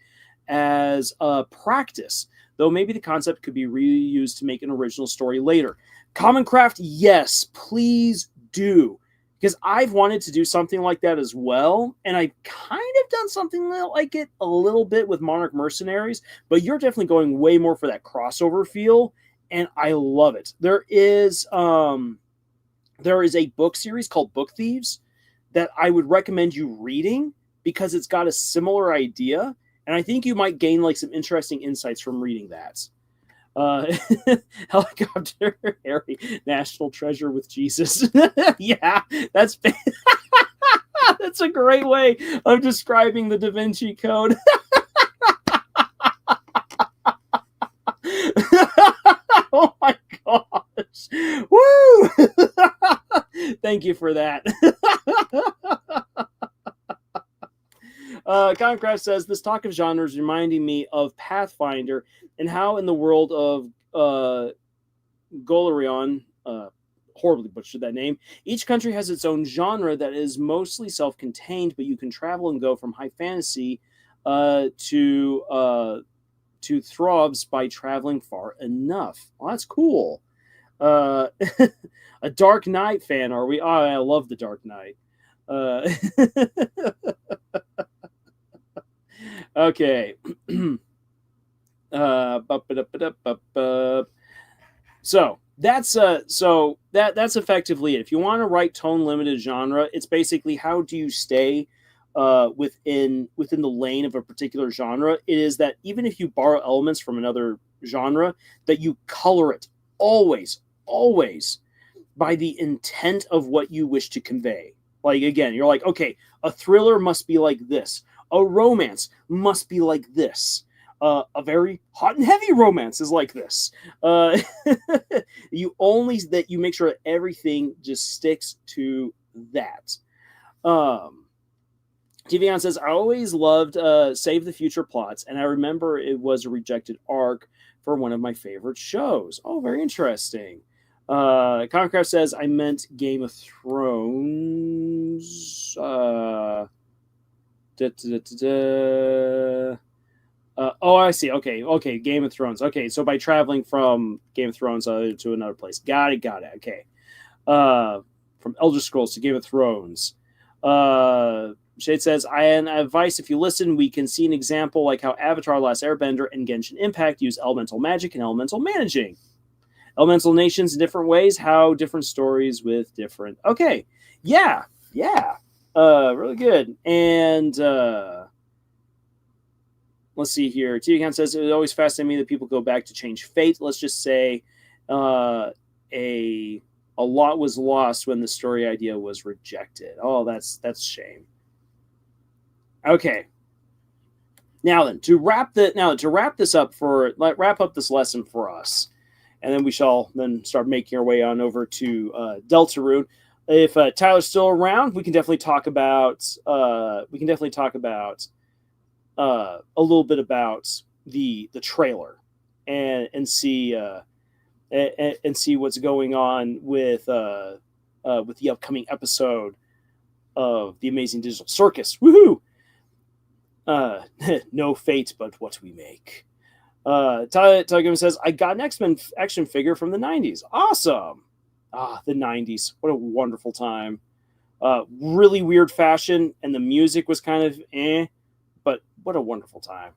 as a practice, though maybe the concept could be reused to make an original story later. Common Craft, yes, please do. Because I've wanted to do something like that as well, and I've kind of done something like it a little bit with Monarch Mercenaries, but you're definitely going way more for that crossover feel, and I love it. There is a book series called Book Thieves that I would recommend you reading because it's got a similar idea, and I think you might gain like some interesting insights from reading that. Helicopter Harry, National Treasure with Jesus. Yeah, that's that's a great way of describing the Da Vinci Code. Oh my gosh. Woo! Thank you for that. Concraft says, this talk of genres reminding me of Pathfinder and how in the world of Golarion, horribly butchered that name, each country has its own genre that is mostly self-contained, but you can travel and go from high fantasy to throbs by traveling far enough. Well, that's cool. A Dark Knight fan, are we? Oh, I love the Dark Knight. Okay. So that's effectively it. If you want to write tone limited genre, it's basically how do you stay within the lane of a particular genre. It is that even if you borrow elements from another genre, that you color it always by the intent of what you wish to convey. Like, again, you're like, okay, a thriller must be like this. A romance must be like this. A very hot and heavy romance is like this. You make sure that everything just sticks to that. TVon says, I always loved Save the Future plots, and I remember it was a rejected arc for one of my favorite shows. Oh, very interesting. Concraft says, I meant Game of Thrones. Oh, I see. Okay, Game of Thrones. Okay, so by traveling from Game of Thrones to another place. Got it. Okay. From Elder Scrolls to Game of Thrones. Shade says, I have advice. If you listen, we can see an example like how Avatar Last Airbender and Genshin Impact use elemental magic and elemental managing. Elemental nations in different ways, how different stories with different... Okay, yeah. Really good. And let's see here. TVCon says, it always fascinates me that people go back to change fate. Let's just say a lot was lost when the story idea was rejected. Oh, that's a shame. Okay. Now then, to wrap this up wrap up this lesson for us, and then we shall then start making our way on over to Deltarune. If Tyler's still around, we can definitely talk about a little bit about the trailer and see what's going on with the upcoming episode of the Amazing Digital Circus. Woohoo! No fate but what we make. Tyler says, I got an X-Men action figure from the 90s. Awesome. The 90s. What a wonderful time. Really weird fashion, and the music was kind of but what a wonderful time.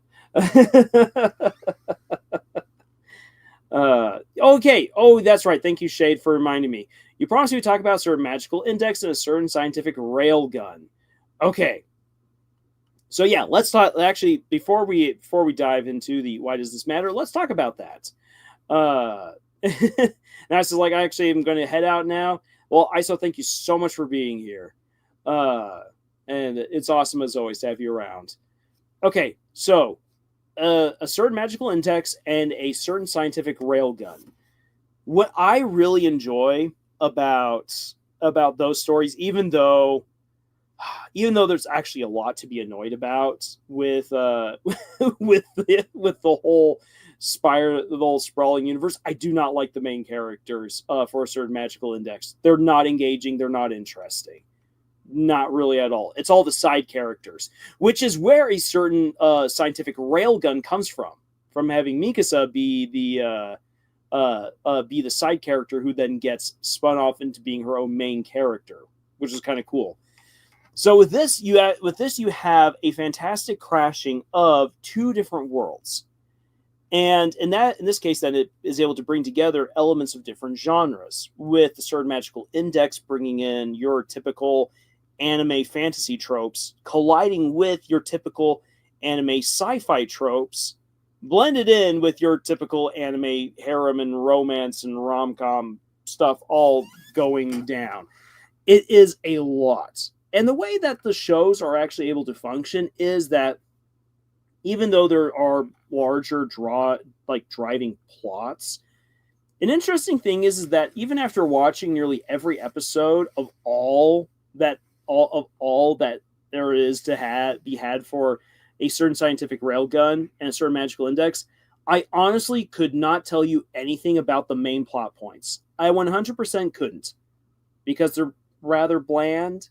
Okay. Oh, that's right. Thank you, Shade, for reminding me. You promised me to talk about a certain magical index and a certain scientific railgun. Okay. So yeah, let's talk. Actually, before we dive into the why does this matter, let's talk about that. And I was like, I actually am going to head out now. Well, ISO, thank you so much for being here. And it's awesome as always to have you around. Okay, so a certain magical index and a certain scientific railgun. What I really enjoy about those stories, even though there's actually a lot to be annoyed about with with the whole the whole sprawling universe, I do not like the main characters for a certain magical index. They're not engaging. They're not interesting. Not really at all. It's all the side characters, which is where a certain scientific railgun comes from having Mikasa be the side character who then gets spun off into being her own main character, which is kind of cool. So with this you have a fantastic crashing of two different worlds. And in this case, then it is able to bring together elements of different genres, with the certain magical index bringing in your typical anime fantasy tropes, colliding with your typical anime sci-fi tropes, blended in with your typical anime harem and romance and rom-com stuff all going down. It is a lot. And the way that the shows are actually able to function is that even though there are larger driving plots, an interesting thing is that even after watching nearly every episode of all that there is to be had for a certain scientific railgun and a certain magical index, I honestly could not tell you anything about the main plot points. I 100% couldn't, because they're rather bland.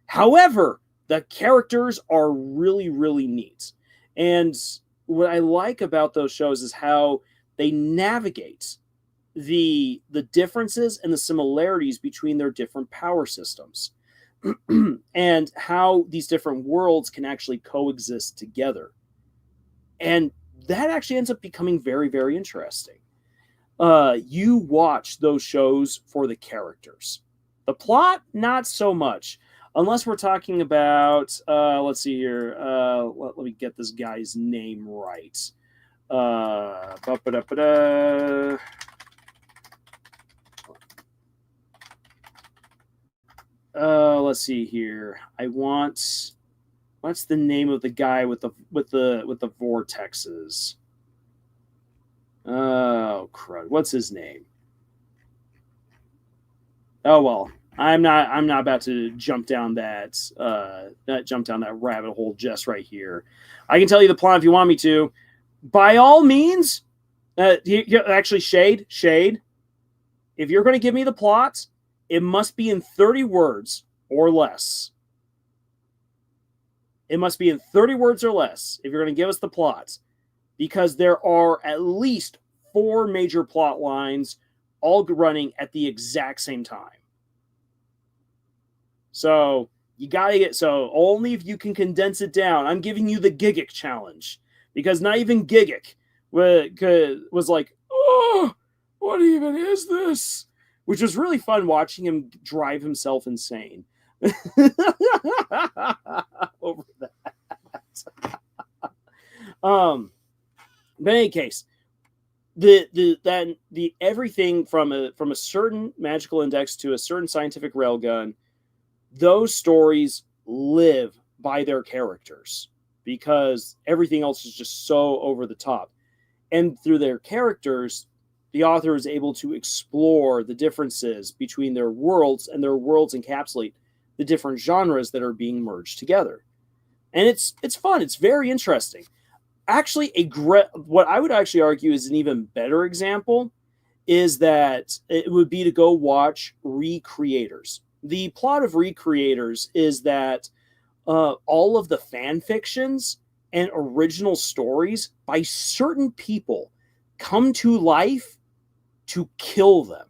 However, the characters are really, really neat. And what I like about those shows is how they navigate the differences and the similarities between their different power systems and how these different worlds can actually coexist together. And that actually ends up becoming very, very interesting. You watch those shows for the characters. The plot, not so much. Unless we're talking about, let's see here. Let me get this guy's name right. Let's see here. What's the name of the guy with the vortexes? Oh crud! What's his name? Oh well. I'm not about to jump down that rabbit hole just right here. I can tell you the plot if you want me to. By all means, actually, Shade. If you're going to give me the plot, it must be in 30 words or less. It must be in 30 words or less if you're going to give us the plot, because there are at least 4 major plot lines all running at the exact same time. So you gotta only if you can condense it down. I'm giving you the Gigic challenge, because not even Gigic was like, oh, what even is this? Which was really fun watching him drive himself insane over that. But in any case, the everything from a certain magical index to a certain scientific railgun, those stories live by their characters, because everything else is just so over the top. And through their characters, the author is able to explore the differences between their worlds, and their worlds encapsulate the different genres that are being merged together. And it's fun. It's very interesting. Actually, what I would actually argue is an even better example is that it would be to go watch Recreators. The plot of Recreators is that all of the fan fictions and original stories by certain people come to life to kill them.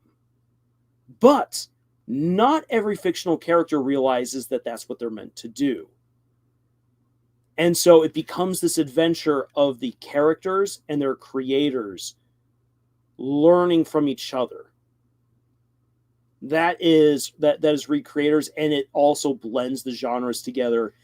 But not every fictional character realizes that that's what they're meant to do. And so it becomes this adventure of the characters and their creators learning from each other. That is recreators, and it also blends the genres together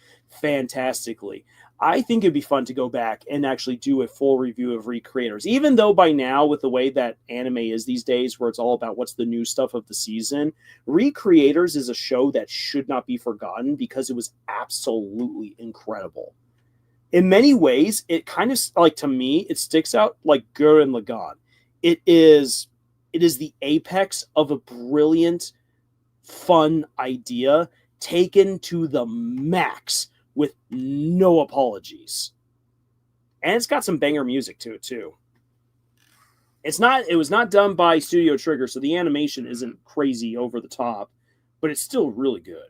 fantastically. I think it'd be fun to go back and actually do a full review of recreators, even though by now, with the way that anime is these days, where it's all about what's the new stuff of the season, recreators is a show that should not be forgotten because it was absolutely incredible. In many ways, it kind of, like, to me, it sticks out like Gurren Lagann. It is the apex of a brilliant, fun idea taken to the max with no apologies. And it's got some banger music to it too. It was not done by Studio Trigger, so the animation isn't crazy over the top, but it's still really good.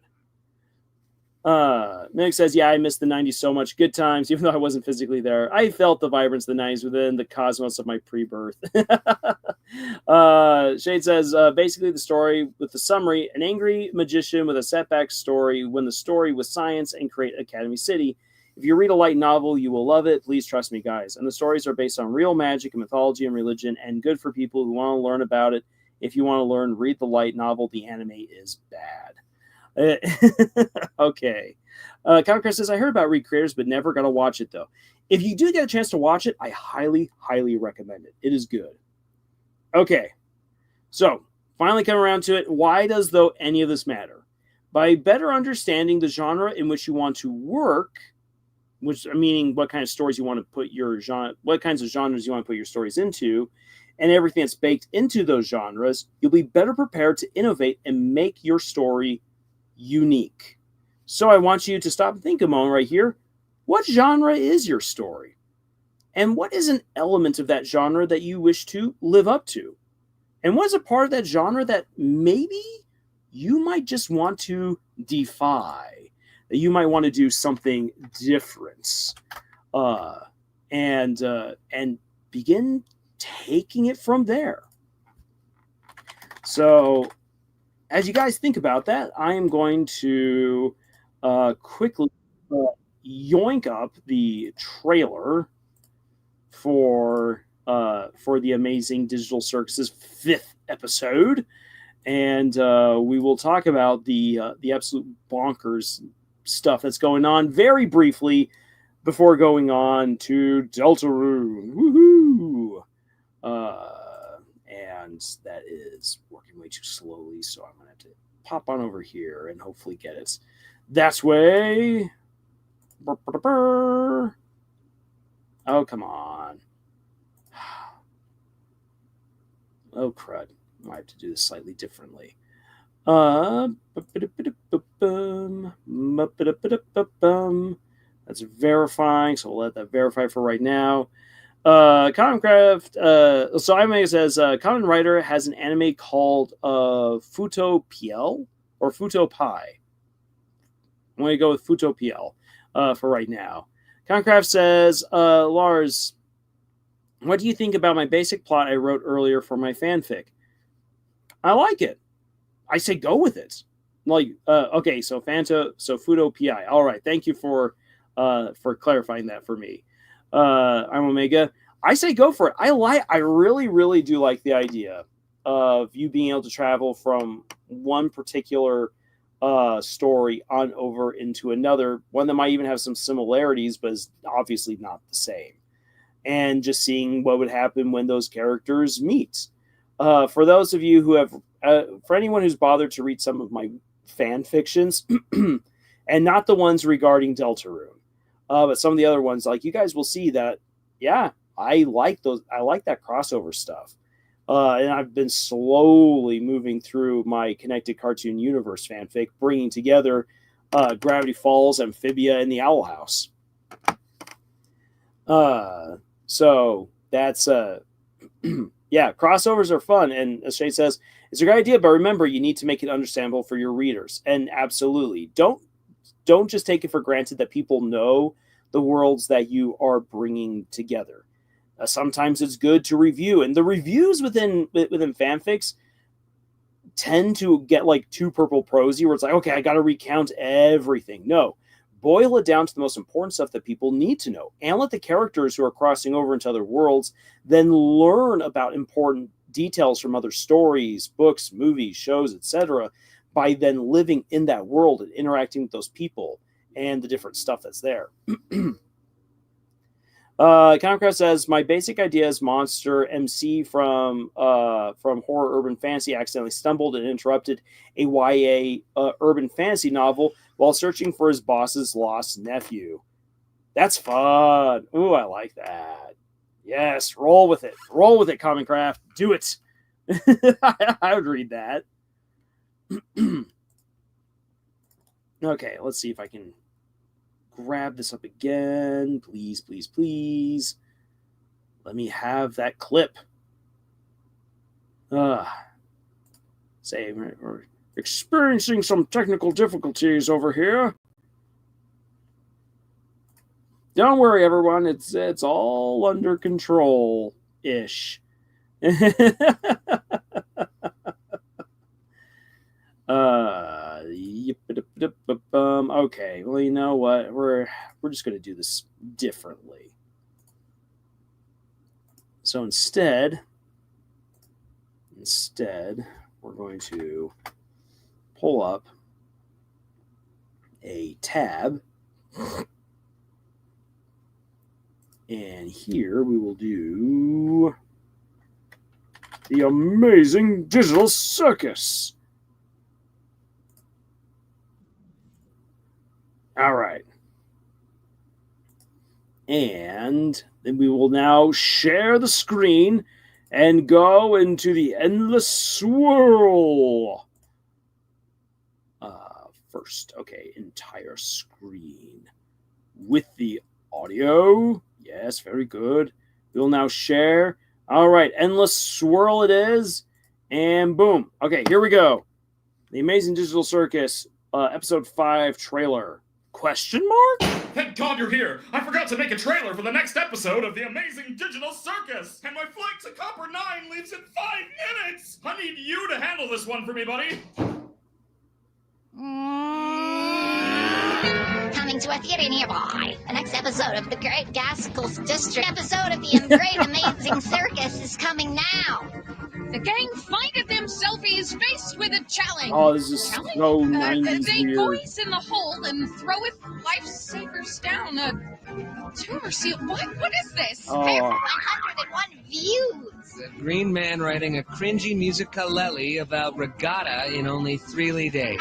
Nick says, yeah, I missed the 90s so much. Good times, even though I wasn't physically there. I felt the vibrance of the 90s within the cosmos of my pre-birth. Shade says, basically the story with the summary, an angry magician with a setback story when the story was science and create Academy City. If you read a light novel, you will love it. Please trust me, guys. And the stories are based on real magic and mythology and religion and good for people who want to learn about it. If you want to learn, read the light novel. The anime is bad. Okay. Chris says, I heard about recreators, but never got to watch it, though. If you do get a chance to watch it, I highly, highly recommend it. It is good. Okay. So, finally coming around to it, why does, though, any of this matter? By better understanding the genre in which you want to work, which, meaning what kind of stories you want to put your genre, what kinds of genres you want to put your stories into, and everything that's baked into those genres, you'll be better prepared to innovate and make your story unique. So I want you to stop and think a moment right here. What genre is your story? And what is an element of that genre that you wish to live up to? And what is a part of that genre that maybe you might just want to defy? That you might want to do something different, and begin taking it from there. So, as you guys think about that, I am going to quickly yoink up the trailer for the Amazing Digital Circus's 5th episode, and we will talk about the absolute bonkers stuff that's going on very briefly before going on to Deltarune. Woohoo! And that is working way too slowly, so I'm going to have to pop on over here and hopefully get it that way. Oh, come on. Oh, crud. I have to do this slightly differently. That's verifying, so we'll let that verify for right now. Commoncraft, so Imega says, Common Writer has an anime called Futo PL or Futo Pi. I'm going to go with Futo PL for right now. Commoncraft says, Lars, what do you think about my basic plot I wrote earlier for my fanfic? I like it. I say go with it. Like, okay, so Futo PI. All right, thank you for clarifying that for me. I'm Omega. I say go for it. I really, really do like the idea of you being able to travel from one particular story on over into another, one that might even have some similarities, but is obviously not the same. And just seeing what would happen when those characters meet. For those of you who have, for anyone who's bothered to read some of my fan fictions, and not the ones regarding Deltarune, but some of the other ones, like, you guys will see that, yeah, I like those. I like that crossover stuff. And I've been slowly moving through my Connected Cartoon Universe fanfic, bringing together Gravity Falls, Amphibia, and the Owl House. So that's yeah, crossovers are fun, and as Shay says, it's a great idea, but remember, you need to make it understandable for your readers. And absolutely, don't just take it for granted that people know the worlds that you are bringing together. Sometimes it's good to review, and the reviews within fanfics tend to get like too purple prosy, where it's like, okay, I got to recount everything. No, boil it down to the most important stuff that people need to know, and let the characters who are crossing over into other worlds then learn about important details from other stories, books, movies, shows, etc., by then living in that world and interacting with those people and the different stuff that's there. Conocraft says, my basic idea is Monster MC from Horror Urban Fantasy accidentally stumbled and interrupted a YA urban fantasy novel while searching for his boss's lost nephew. That's fun. Ooh, I like that. Yes, roll with it. Roll with it, Commoncraft. Do it. I would read that. Okay, let's see if I can grab this up again. Please, please, please. Let me have that clip. Say, we're experiencing some technical difficulties over here. Don't worry, everyone. It's all under control-ish. Okay, well, you know what? We're just going to do this differently. So instead, we're going to pull up a tab. And here we will do the Amazing Digital Circus. All right. And then we will now share the screen and go into the endless swirl. First, okay, entire screen with the audio. Yes, very good. We will now share. All right, endless swirl it is. And boom. Okay, here we go. The Amazing Digital Circus, episode 5 trailer. Question mark? Thank God you're here! I forgot to make a trailer for the next episode of The Amazing Digital Circus! And my flight to Copper 9 leaves in 5 minutes! I need you to handle this one for me, buddy! Coming to a theater nearby. The next episode of The Great Gaskell's District. Episode of The Great Amazing Circus is coming now. The gang findeth themselves faced with a challenge. Oh, this is so 90s They weird. goes in the hole and throweth lifesavers down a tumor seal. What is this? Prepare for 101 views. The Green Man writing a cringy musicalele about regatta in only 3 days.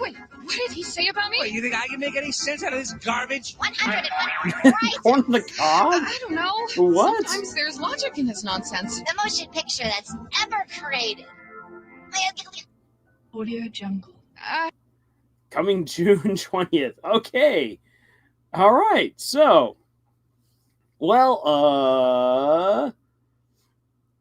Wait, what did he say about me? What, you think I can make any sense out of this garbage? 101 Corn on the cob? I don't know. What? Sometimes there's logic in this nonsense. The motion picture that's ever created. Audio Jungle. Coming June 20th. Okay. All right. So, well,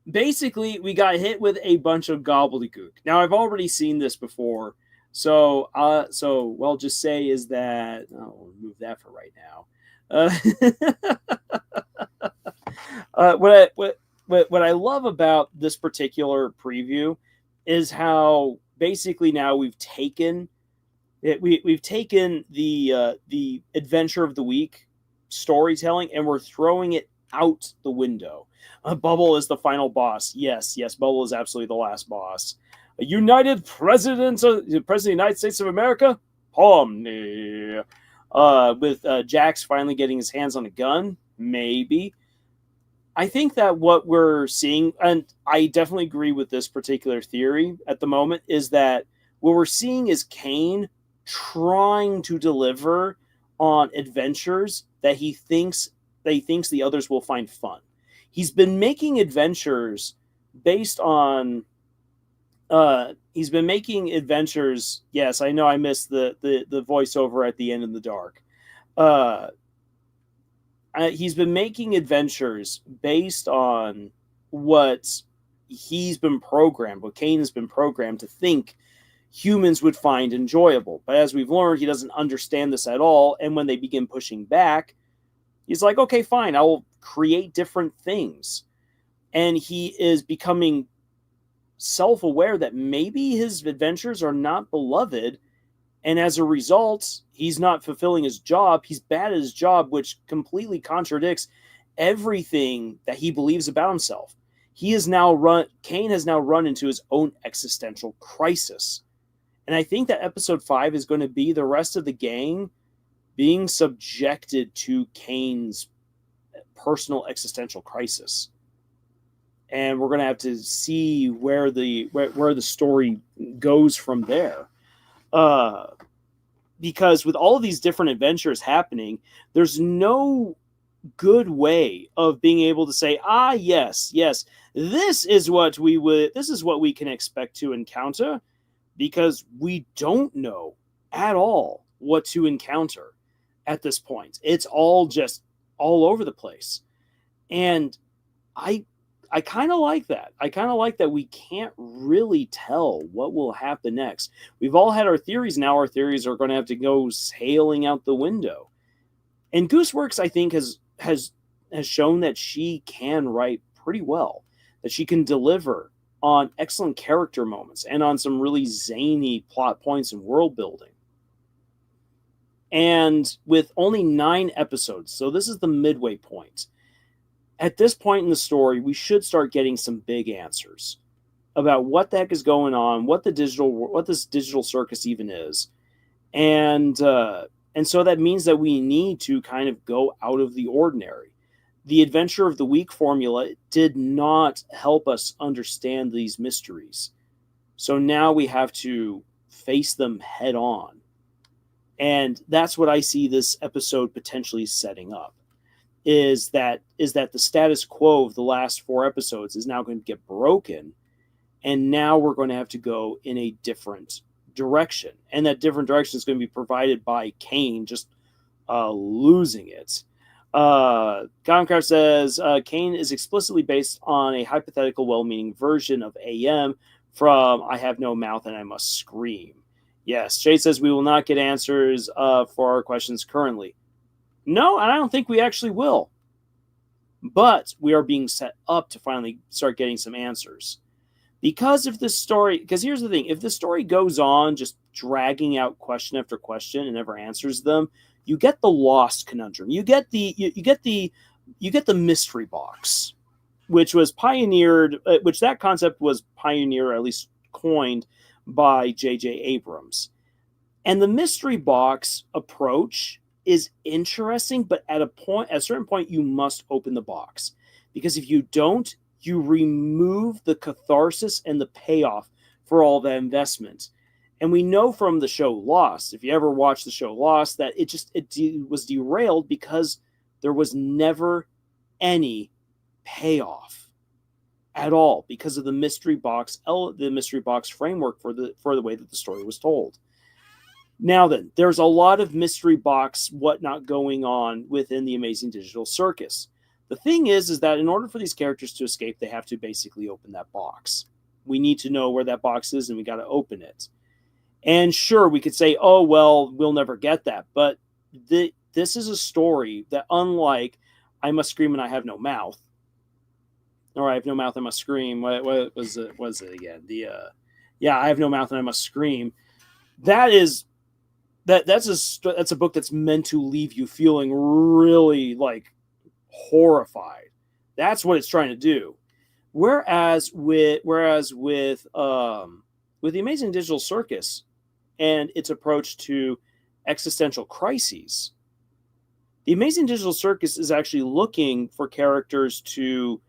basically, we got hit with a bunch of gobbledygook. Now, I've already seen this before. So what I'll just say is that I'll remove that for right now. What I love about this particular preview is how basically now we've taken the adventure of the week storytelling and we're throwing it out the window. Bubble is the final boss. Yes, Bubble is absolutely the last boss. A United President of the United States of America, with Jax finally getting his hands on a gun, maybe. I think that what we're seeing, and I definitely agree with this particular theory at the moment, is that what we're seeing is Kane trying to deliver on adventures that he thinks the others will find fun. He's been making adventures based on. Yes, I know I missed the voiceover at the end in the dark. He's been making adventures based on what Kane has been programmed to think humans would find enjoyable. But as we've learned, he doesn't understand this at all. And when they begin pushing back, he's like, okay, fine, I will create different things. And he is becoming self-aware that maybe his adventures are not beloved, and as a result, he's not fulfilling his job. He's bad at his job, which completely contradicts everything that he believes about himself. Kane has now run into his own existential crisis. And I think that episode 5 is going to be the rest of the gang being subjected to Kane's personal existential crisis. And we're going to have to see where the story goes from there. Because with all of these different adventures happening, there's no good way of being able to say, yes, this is what we can expect to encounter, because we don't know at all what to encounter at this point. It's all just all over the place. And I kind of like that. I kind of like that we can't really tell what will happen next. We've all had our theories. Now our theories are going to have to go sailing out the window. And Gooseworks, I think, has shown that she can write pretty well, that she can deliver on excellent character moments and on some really zany plot points and world building. And with only 9 episodes, so this is the midway point. At this point in the story, we should start getting some big answers about what the heck is going on, what this digital circus even is. And so that means that we need to kind of go out of the ordinary. The Adventure of the Week formula did not help us understand these mysteries. So now we have to face them head on. And that's what I see this episode potentially setting up. Is that the status quo of the last 4 episodes is now going to get broken, and now we're going to have to go in a different direction, and that different direction is going to be provided by Kane just losing it. Goncraft says Kane is explicitly based on a hypothetical well-meaning version of AM from I Have No Mouth and I Must Scream. Yes, Jade says we will not get answers for our questions currently. No, and I don't think we actually will. But we are being set up to finally start getting some answers. Because here's the thing, if the story goes on just dragging out question after question and never answers them, you get the Lost conundrum. You get the mystery box, which was pioneered, which that concept was pioneered, or at least coined, by J.J. Abrams. And the mystery box approach is interesting, but at a certain point, you must open the box, because if you don't, you remove the catharsis and the payoff for all that investment. And we know from the show Lost, if you ever watched the show Lost, that it was derailed because there was never any payoff at all, because of the mystery box framework for the way that the story was told. Now then, there's a lot of mystery box whatnot going on within the Amazing Digital Circus. The thing is that in order for these characters to escape, they have to basically open that box. We need to know where that box is, and we got to open it. And sure, we could say, oh, well, we'll never get that. But this is a story that, unlike I Must Scream and I Have No Mouth, or I Have No Mouth, I Must Scream, what was it again? I Have No Mouth and I Must Scream. That's a book that's meant to leave you feeling really like horrified. That's what it's trying to do. Whereas with the Amazing Digital Circus and its approach to existential crises, the Amazing Digital Circus is actually looking for characters to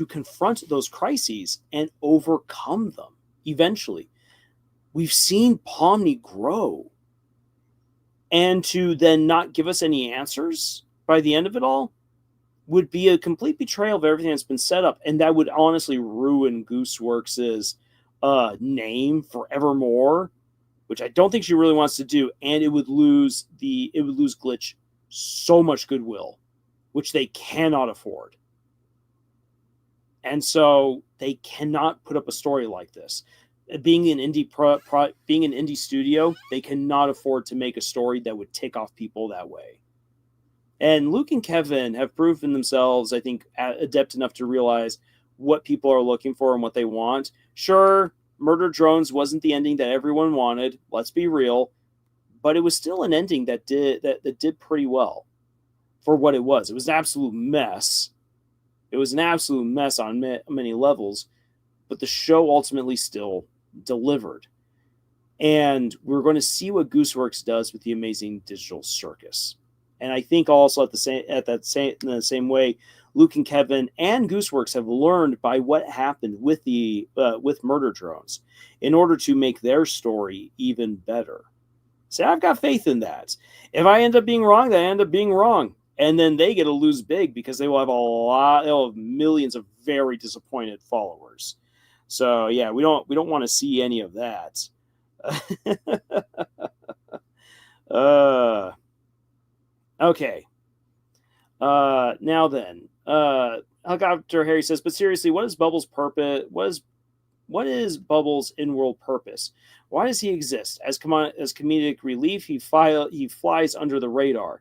confront those crises and overcome them eventually. We've seen Pomni grow, and to then not give us any answers by the end of it all would be a complete betrayal of everything that's been set up, and that would honestly ruin Gooseworks' name forevermore, which I don't think she really wants to do, and it would lose Glitch so much goodwill, which they cannot afford. And so they cannot put up a story like this. Being an indie studio, they cannot afford to make a story that would tick off people that way. And Luke and Kevin have proven themselves, I think, adept enough to realize what people are looking for and what they want. Sure, Murder Drones wasn't the ending that everyone wanted. Let's be real, but it was still an ending that did pretty well. for what it was. It was an absolute mess. It was an absolute mess on many levels, but the show ultimately still delivered. And we're going to see what Gooseworks does with the Amazing Digital Circus. And I think also in the same way, Luke and Kevin and Gooseworks have learned by what happened with with Murder Drones in order to make their story even better. So I've got faith in that. If I end up being wrong, then I end up being wrong. And then they get to lose big because they'll have millions of very disappointed followers. So yeah, we don't want to see any of that. Okay. Now then, Helicopter Harry says, but seriously, what is Bubbles' purpose? What is Bubbles' in-world purpose? Why does he exist? As comedic relief, he flies under the radar.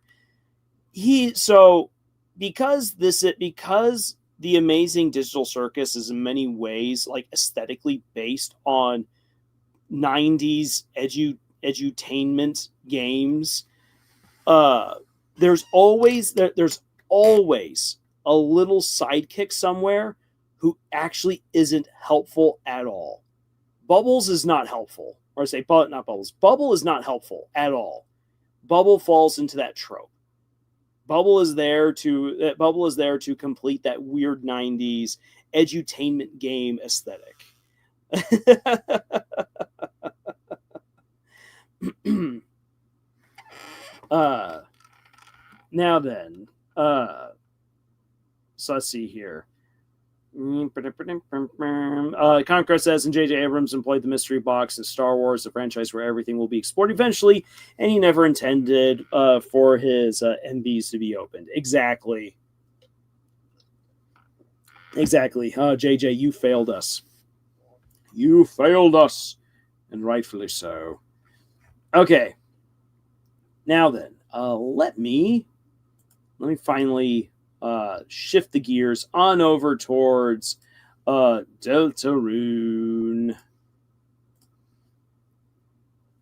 Because the Amazing Digital Circus is in many ways like aesthetically based on 90s edutainment games. There's always a little sidekick somewhere who actually isn't helpful at all. Bubbles is not helpful. Or I say, not Bubbles. Bubble is not helpful at all. Bubble falls into that trope. Bubble is there to complete that weird 90s edutainment game aesthetic. Now then, so let's see here. Conquest says, and J.J. Abrams employed the mystery box in Star Wars, the franchise where everything will be explored eventually, and he never intended for his MBs to be opened. Exactly. J.J., you failed us. You failed us, and rightfully so. Okay. Now then, let me finally shift the gears on over towards Deltarune.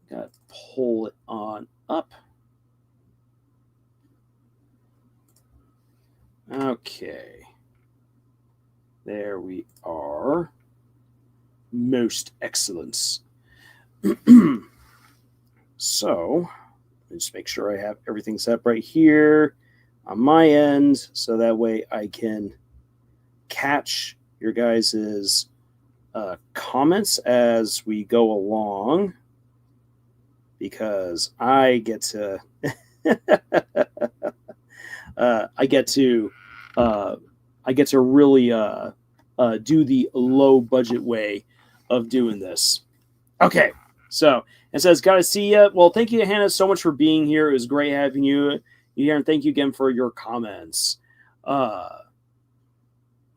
Gotta pull it on up. Okay. There we are. Most excellence. So, just make sure I have everything set up right here on my end, so that way I can catch your guys's comments as we go along, because I get to I get to really do the low budget way of doing this. Okay, so it says, gotta see ya. Well, thank you, Hannah, so much for being here. It was great having you here, and thank you again for your comments.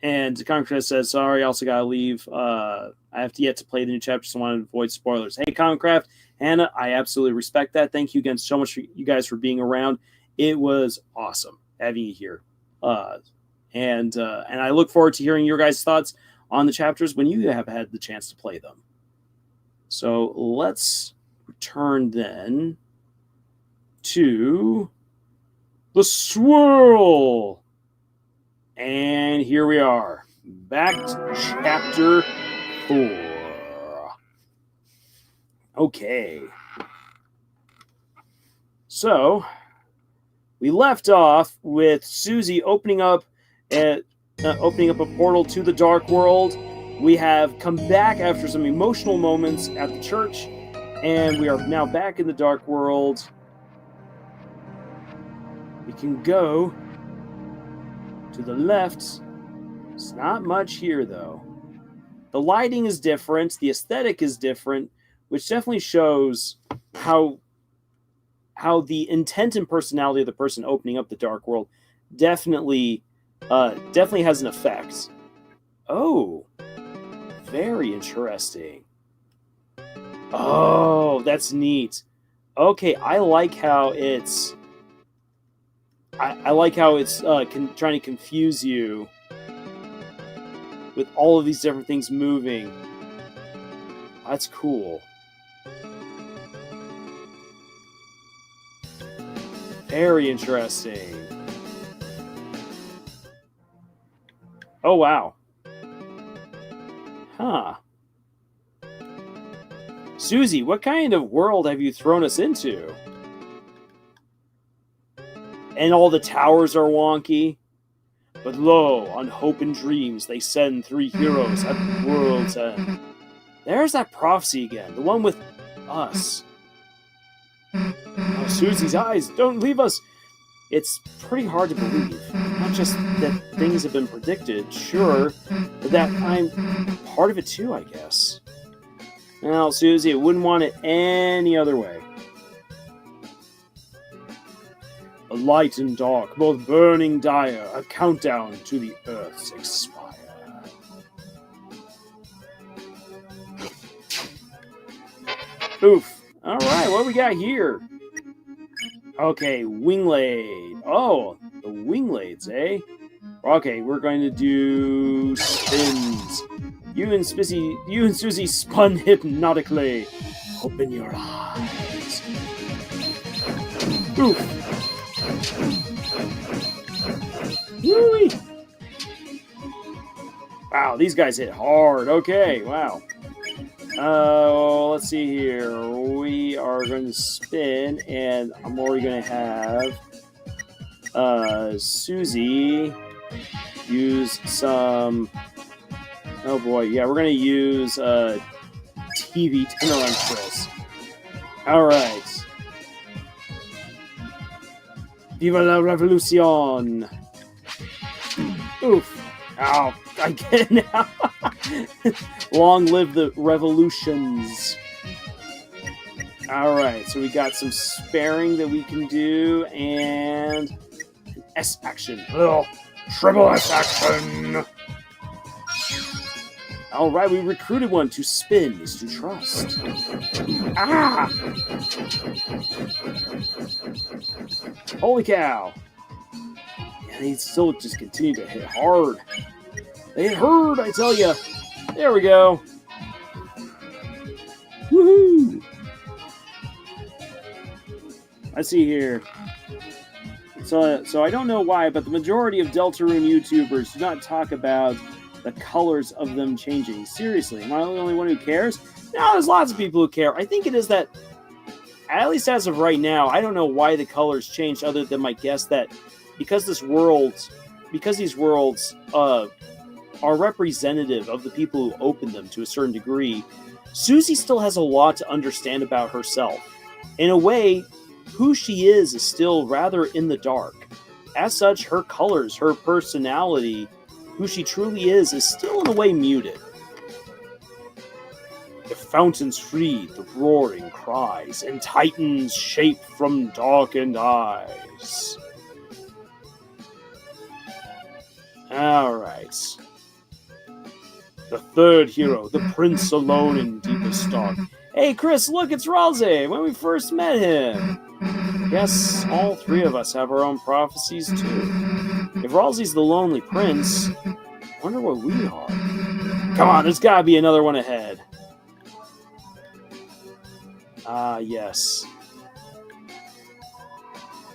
And Concrete says, sorry, I also gotta leave. I have yet to play the new chapter, so I want to avoid spoilers. Hey, Concraft, Hannah, I absolutely respect that. Thank you again so much for you guys for being around. It was awesome having you here. And I look forward to hearing your guys' thoughts on the chapters when you have had the chance to play them. So let's return then to the swirl. And here we are, back to chapter 4. Okay. So we left off with Susie opening up a portal to the dark world. We have come back after some emotional moments at the church, and we are now back in the dark world. We can go to the left. It's not much here, though. The lighting is different. The aesthetic is different, which definitely shows how the intent and personality of the person opening up the dark world definitely has an effect. Oh, very interesting. Oh, that's neat. Okay, I like how it's trying to confuse you with all of these different things moving. That's cool. Very interesting. Oh, wow. Huh. Susie, what kind of world have you thrown us into? And all the towers are wonky. But lo, on hope and dreams, they send 3 heroes at the world's end. There's that prophecy again, the one with us. Oh, Susie's eyes, don't leave us. It's pretty hard to believe. Not just that things have been predicted, sure, but that I'm part of it too, I guess. Well, Susie, I wouldn't want it any other way. A light and dark, both burning dire, a countdown to the Earth's expire. Oof. Alright, what we got here? Okay, Winglade. Oh, the Winglades, eh? Okay, we're going to do spins. You and Susie spun hypnotically. Open your eyes. Oof. Woo-wee. Wow, these guys hit hard. Okay, wow. Let's see here. We are going to spin, and I'm already going to have Susie use some. Oh boy, yeah, we're going to use TV turn on Chris. All right. Viva la revolution! Oof. Ow. I get it now. Long live the revolutions. Alright, so we got some sparing that we can do, and an S action. Ugh. Triple S action! Alright, we recruited one. To spin is to trust. Ah! Holy cow! Yeah, they still just continue to hit hard. They hit hard, I tell ya. There we go. Woohoo! Let's see here. So I don't know why, but the majority of Deltarune YouTubers do not talk about the colors of them changing. Seriously, am I the only one who cares? No, there's lots of people who care. I think it is that, at least as of right now, I don't know why the colors changed other than my guess that because these worlds are representative of the people who opened them to a certain degree, Susie still has a lot to understand about herself. In a way, who she is still rather in the dark. As such, her colors, her personality, who she truly is still in a way muted. The fountains freed, the roaring cries, and titans shape from darkened eyes. Alright. The third hero, the prince alone in deepest dark. Hey Chris, look, it's Ralze, when we first met him. Guess all 3 of us have our own prophecies too. If Ralze's the lonely prince, I wonder what we are. Come on, there's gotta be another one ahead. Ah, yes.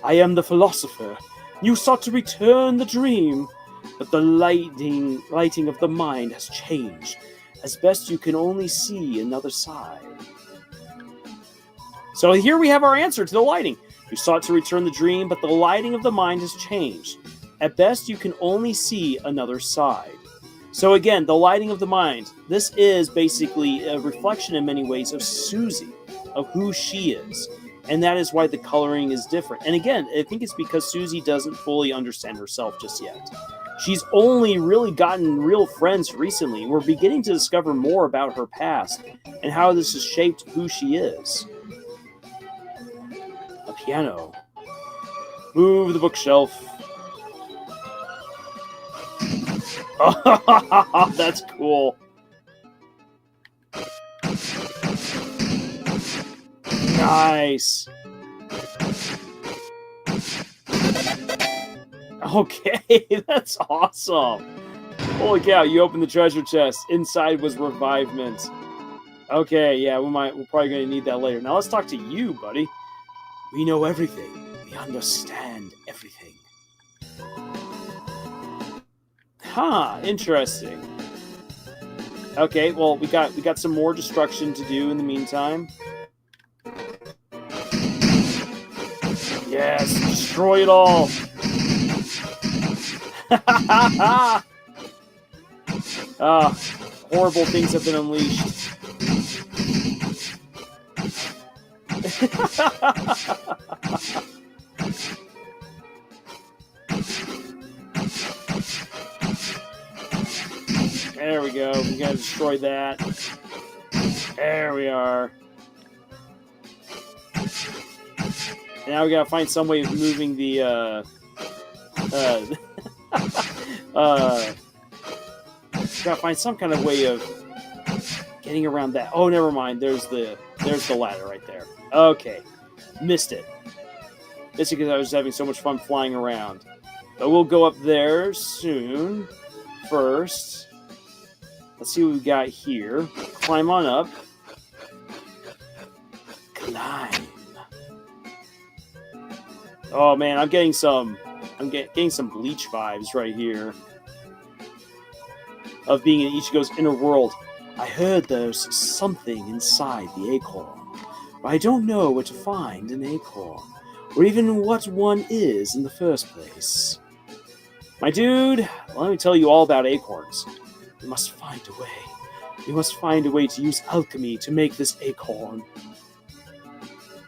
I am the philosopher. You sought to return the dream, but the lighting of the mind has changed. As best you can only see another side. So here we have our answer to the lighting. You sought to return the dream, but the lighting of the mind has changed. At best, you can only see another side. So again, the lighting of the mind. This is basically a reflection in many ways of Susie, of who she is. And that is why the coloring is different. And again, I think it's because Susie doesn't fully understand herself just yet. She's only really gotten real friends recently. We're beginning to discover more about her past and how this has shaped who she is. A piano. Move the bookshelf. That's cool. Nice. Okay, that's awesome. Holy cow, you opened the treasure chest. Inside was revivement. Okay, yeah, we're probably going to need that later. Now let's talk to you, buddy. We know everything. We understand everything. Huh, interesting. Okay, well, we got some more destruction to do in the meantime. Yes, destroy it all. Horrible things have been unleashed. There we go. We gotta destroy that. There we are. Now we gotta find some way of moving the gotta find some kind of way of getting around that. Oh, never mind. There's the ladder right there. Okay, missed it. It's because I was having so much fun flying around. But we'll go up there soon. First, let's see what we got here. Climb on up. Climb. Oh man, I'm getting some Bleach vibes right here. Of being in Ichigo's inner world. I heard there's something inside the acorn, but I don't know where to find an acorn, or even what one is in the first place. My dude, let me tell you all about acorns. We must find a way. We must find a way to use alchemy to make this acorn.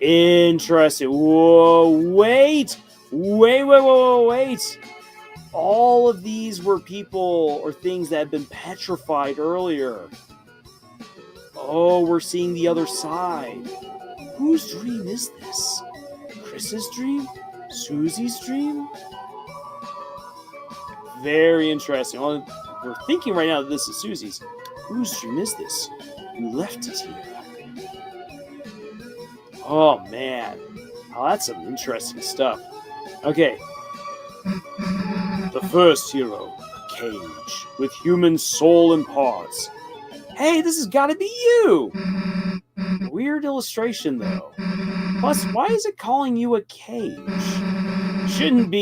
Interesting. Whoa, wait! Wait! All of these were people or things that had been petrified earlier. Oh, we're seeing the other side. Whose dream is this? Chris's dream? Susie's dream? Very interesting. Well, we're thinking right now that this is Susie's. Whose dream is this? You left it here. Oh, man. Oh, that's some interesting stuff. Okay. The first hero, a cage with human soul and parts. Hey, this has got to be you! Weird illustration, though. Plus, why is it calling you a cage? Shouldn't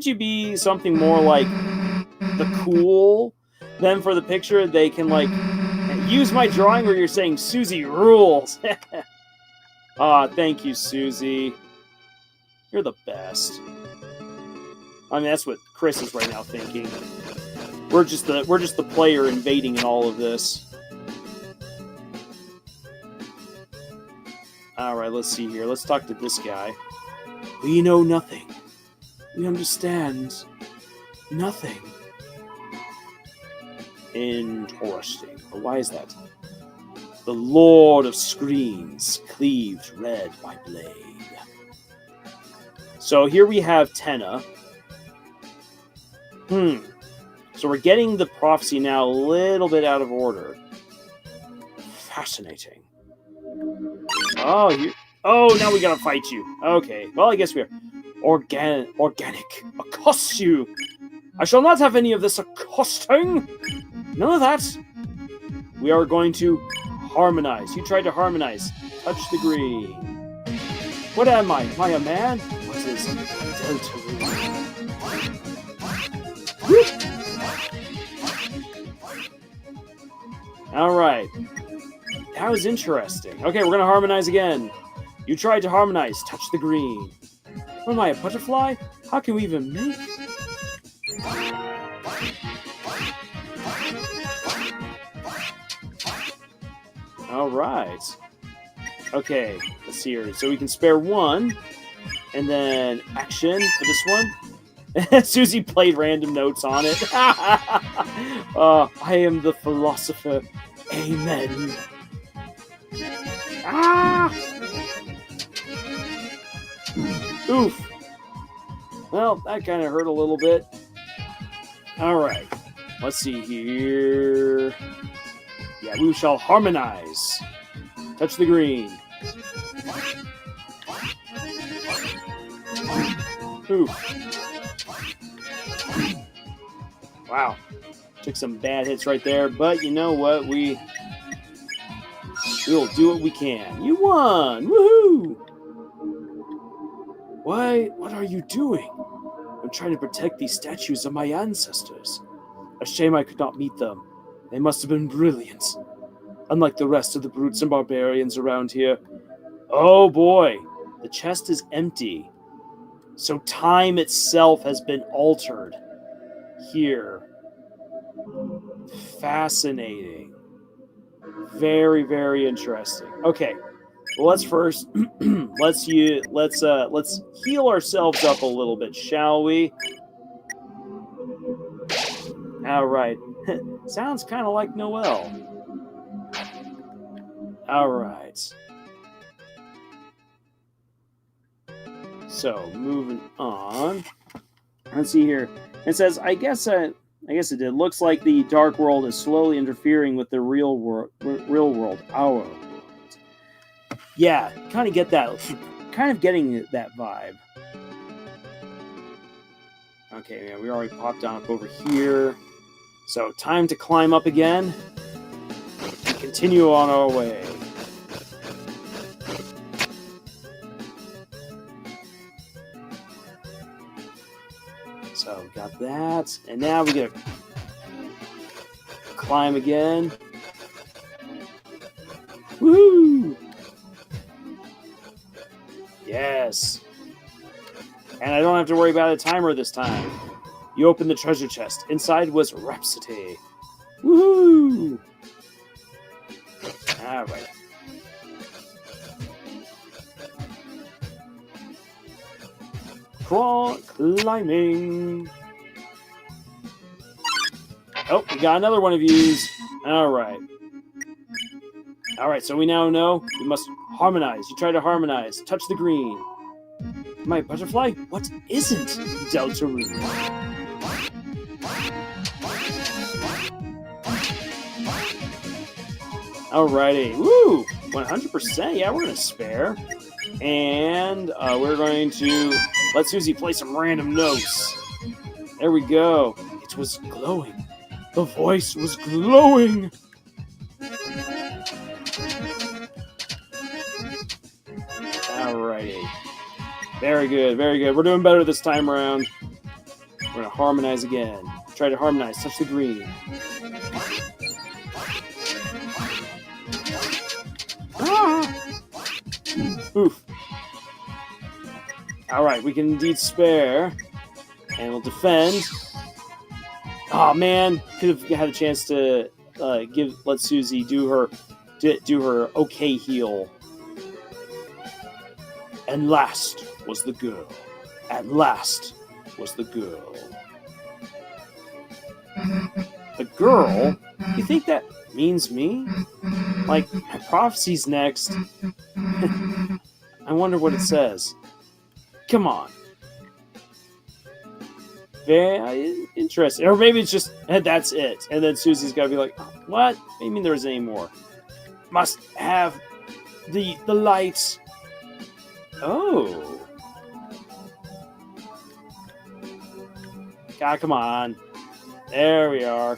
you be something more like the cool? Then for the picture, they can, like, use my drawing where you're saying, Susie rules! Thank you, Susie. You're the best. I mean, that's what Chris is right now thinking. We're just the player invading in all of this. Alright, let's see here. Let's talk to this guy. We know nothing. We understand nothing. Interesting. But why is that? The Lord of Screens, cleaved red by blade. So here we have Tenna. So we're getting the prophecy now a little bit out of order. Fascinating. Oh, now we gotta fight you. Okay, well, I guess we're organic. Accost you. I shall not have any of this accosting. None of that. We are going to harmonize. You tried to harmonize. Touch the green. What am I? Am I a man? What is Deltarune? Alright. That was interesting. Okay, we're gonna harmonize again. You tried to harmonize. Touch the green. What am I, a butterfly? How can we even make? Alright. Okay, let's see here. So we can spare one. And then action for this one. Susie played random notes on it. I am the philosopher. Amen. Oof. Well, that kind of hurt a little bit. Alright. Let's see here. Yeah, we shall harmonize. Touch the green. Oof. Wow. Took some bad hits right there, but you know what? We'll do what we can. You won! Woohoo! Why? What are you doing? I'm trying to protect these statues of my ancestors. A shame I could not meet them. They must have been brilliant. Unlike the rest of the brutes and barbarians around here. Oh boy, the chest is empty. So time itself has been altered here. Fascinating. Very, very interesting. Okay, well, let's first let's heal ourselves up a little bit, shall we? All right. Sounds kind of like Noelle. All right. So moving on. Let's see here. It says, I guess it did. Looks like the dark world is slowly interfering with the real world, our world. Yeah, kind of get that. Kind of getting that vibe. Okay, yeah, we already popped on up over here. So time to climb up again. And continue on our way. So got that, and now we get to climb again. Woo! Yes. And I don't have to worry about a timer this time. You open the treasure chest. Inside was Rhapsody. Woohoo! All right. Climbing. Oh, we got another one of these. All right. All right, so we now know we must harmonize. You try to harmonize. Touch the green. My butterfly? What isn't Deltarune? Alrighty. Woo! 100%. Yeah, we're going to spare. And we're going to let Susie play some random notes. There we go. It was glowing. The voice was glowing. Alrighty. Very good, very good. We're doing better this time around. We're going to harmonize again. Try to harmonize. Touch the green. Ah! Oof. Alright, we can indeed spare. And we'll defend. Oh man, could have had a chance to let Susie do her okay heal. And last was the girl. At last was the girl. The girl? You think that means me? Like, prophecy's next. I wonder what it says. Come on. Very interesting. Or maybe it's just, that's it. And then Susie's got to be like, what? What do you mean there's any more? Must have the lights. Oh. God, come on. There we are.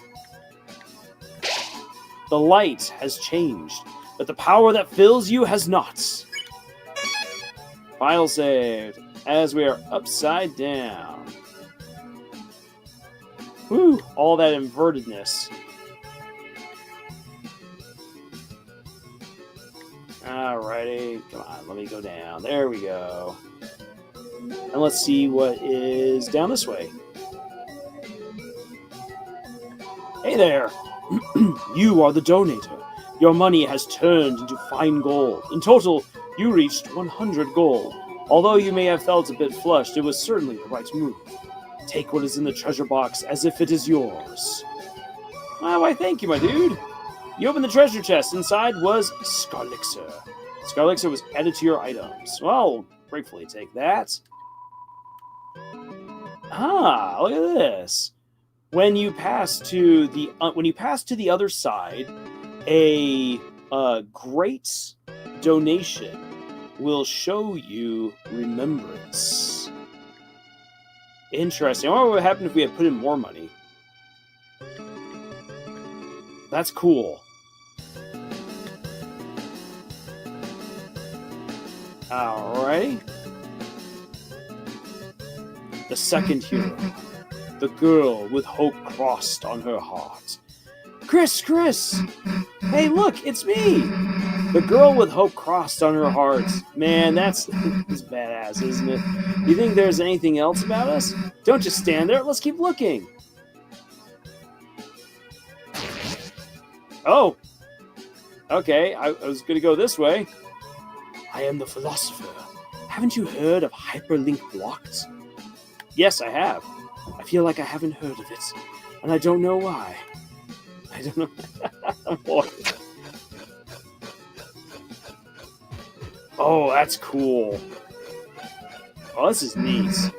The light has changed, but the power that fills you has not. File saved, as we are upside down. Whew, all that invertedness. Alrighty, come on, let me go down. There we go. And let's see what is down this way. Hey there! You are the donator. Your money has turned into fine gold. In total, you reached 100 gold. Although you may have felt a bit flushed, it was certainly the right move. Take what is in the treasure box as if it is yours. Why, thank you, my dude. You opened the treasure chest. Inside was Scarlixer. Scarlixer was added to your items. Well, gratefully take that. Ah, look at this. When you pass to the other side, a great donation will show you remembrance. Interesting. I wonder what would happen if we had put in more money. That's cool. Alright. The second hero. The girl with hope crossed on her heart. Chris! Hey, look, it's me! The girl with hope crossed on her heart. Man, that's badass, isn't it? You think there's anything else about us? Don't just stand there, let's keep looking. Oh! Okay, I was gonna go this way. I am the philosopher. Haven't you heard of hyperlink blocks? Yes, I have. I feel like I haven't heard of it, and I don't know why. I don't know. Oh, that's cool. Oh, this is neat.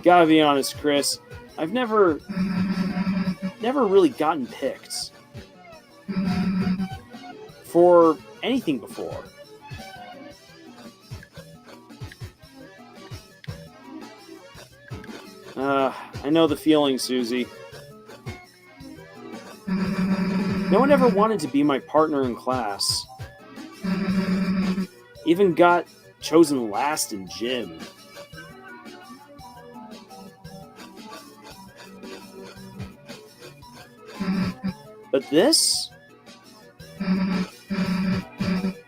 Gotta be honest, Chris. I've never really gotten picked for anything before. I know the feeling, Susie. No one ever wanted to be my partner in class. Even got chosen last in gym. But this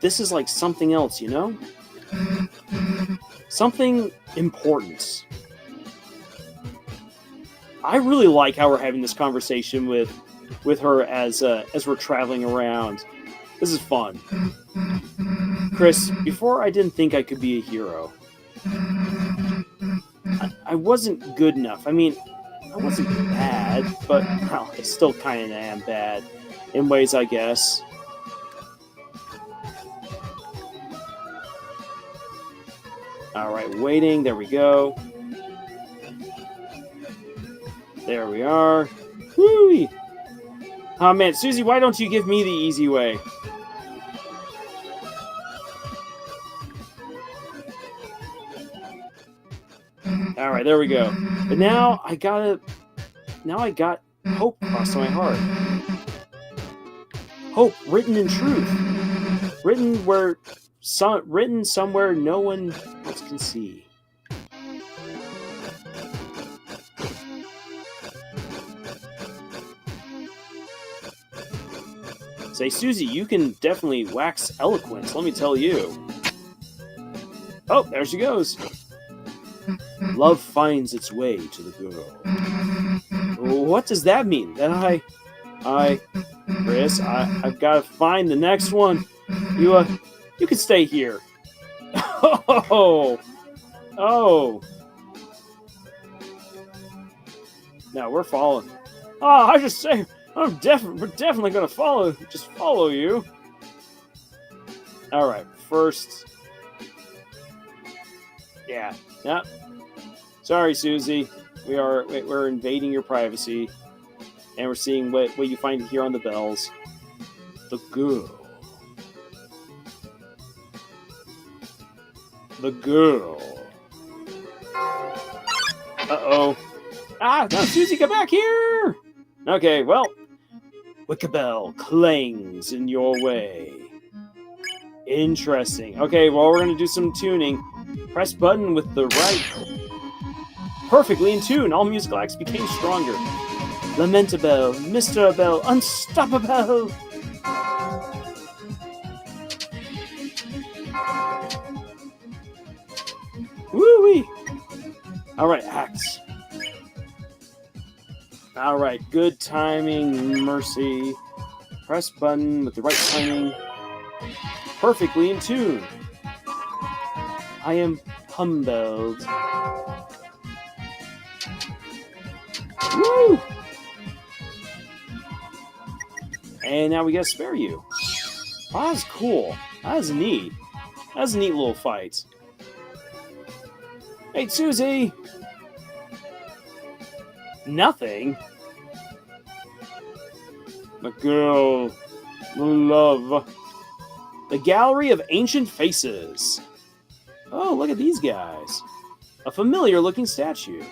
is like something else, you know? Something important. I really like how we're having this conversation with her as we're traveling around. This is fun. Chris, before I didn't think I could be a hero. I wasn't good enough. I mean, I wasn't bad, but well, I still kind of am bad in ways, I guess. Alright, waiting. There we go. There we are. Whoo! Oh man, Susie, why don't you give me the easy way? Alright, there we go. But now I got hope crossed my heart. Hope written in truth. Written somewhere no one else can see. Say, Susie, you can definitely wax eloquent, let me tell you. Oh, there she goes. Love finds its way to the girl. What does that mean? That Chris, I've got to find the next one. You can stay here. Oh. No, we're following. Oh, I just say, we're definitely gonna follow you. All right, first. Yeah. Sorry, Susie. We're invading your privacy, and we're seeing what you find here on the bells. The girl. Uh-oh. Ah, now Susie, come back here! Okay, well, Wickabell clangs in your way. Interesting. Okay, well, we're gonna do some tuning. Press button with the right. Perfectly in tune. All musical acts became stronger. Lamentabelle, Mr. Bell, Unstoppable. Woo-wee. All right, acts. All right, good timing, Mercy. Press button with the right timing. Perfectly in tune. I am humbled. Woo! And now we gotta spare you. Oh, that's cool. That's neat. That's a neat little fight. Hey, Susie! Nothing? The girl. The love. The Gallery of Ancient Faces. Oh, look at these guys. A familiar-looking statue.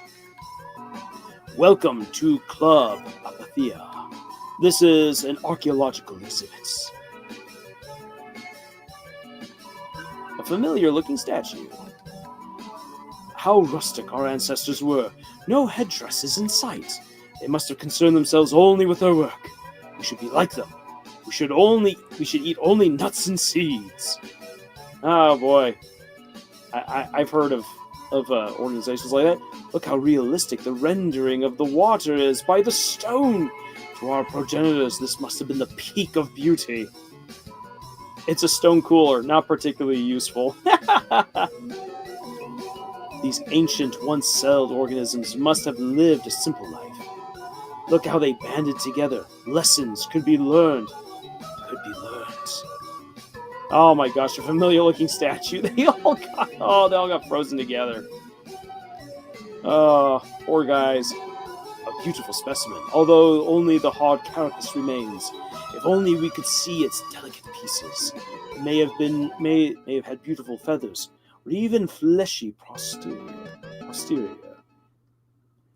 Welcome to Club Apathia. This is an archaeological exhibit. A familiar-looking statue. How rustic our ancestors were, No headdresses in sight. They must have concerned themselves only with their work. We should be like them. We should eat only nuts and seeds. Oh boy. I've heard of organizations like that. Look how realistic the rendering of the water is by the stone. To our progenitors, this must have been the peak of beauty. It's a stone cooler, not particularly useful. These ancient, once-celled organisms must have lived a simple life. Look how they banded together. Lessons could be learned. Oh my gosh, a familiar-looking statue. They all got frozen together. Oh, poor guys. A beautiful specimen, although only the hard carapace remains. If only we could see its delicate pieces. It may have had beautiful feathers, or even fleshy posterior.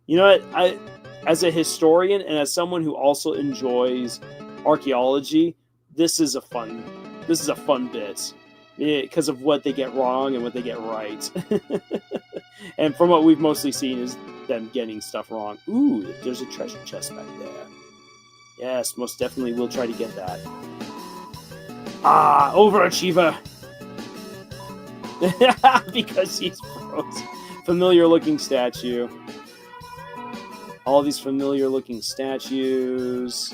You know what? As a historian and as someone who also enjoys archaeology, this is a fun bit because of what they get wrong and what they get right. And from what we've mostly seen is them getting stuff wrong. Ooh, there's a treasure chest back there. Yes, most definitely we'll try to get that. Ah, overachiever. Because he's frozen. Familiar looking statue. All these familiar looking statues.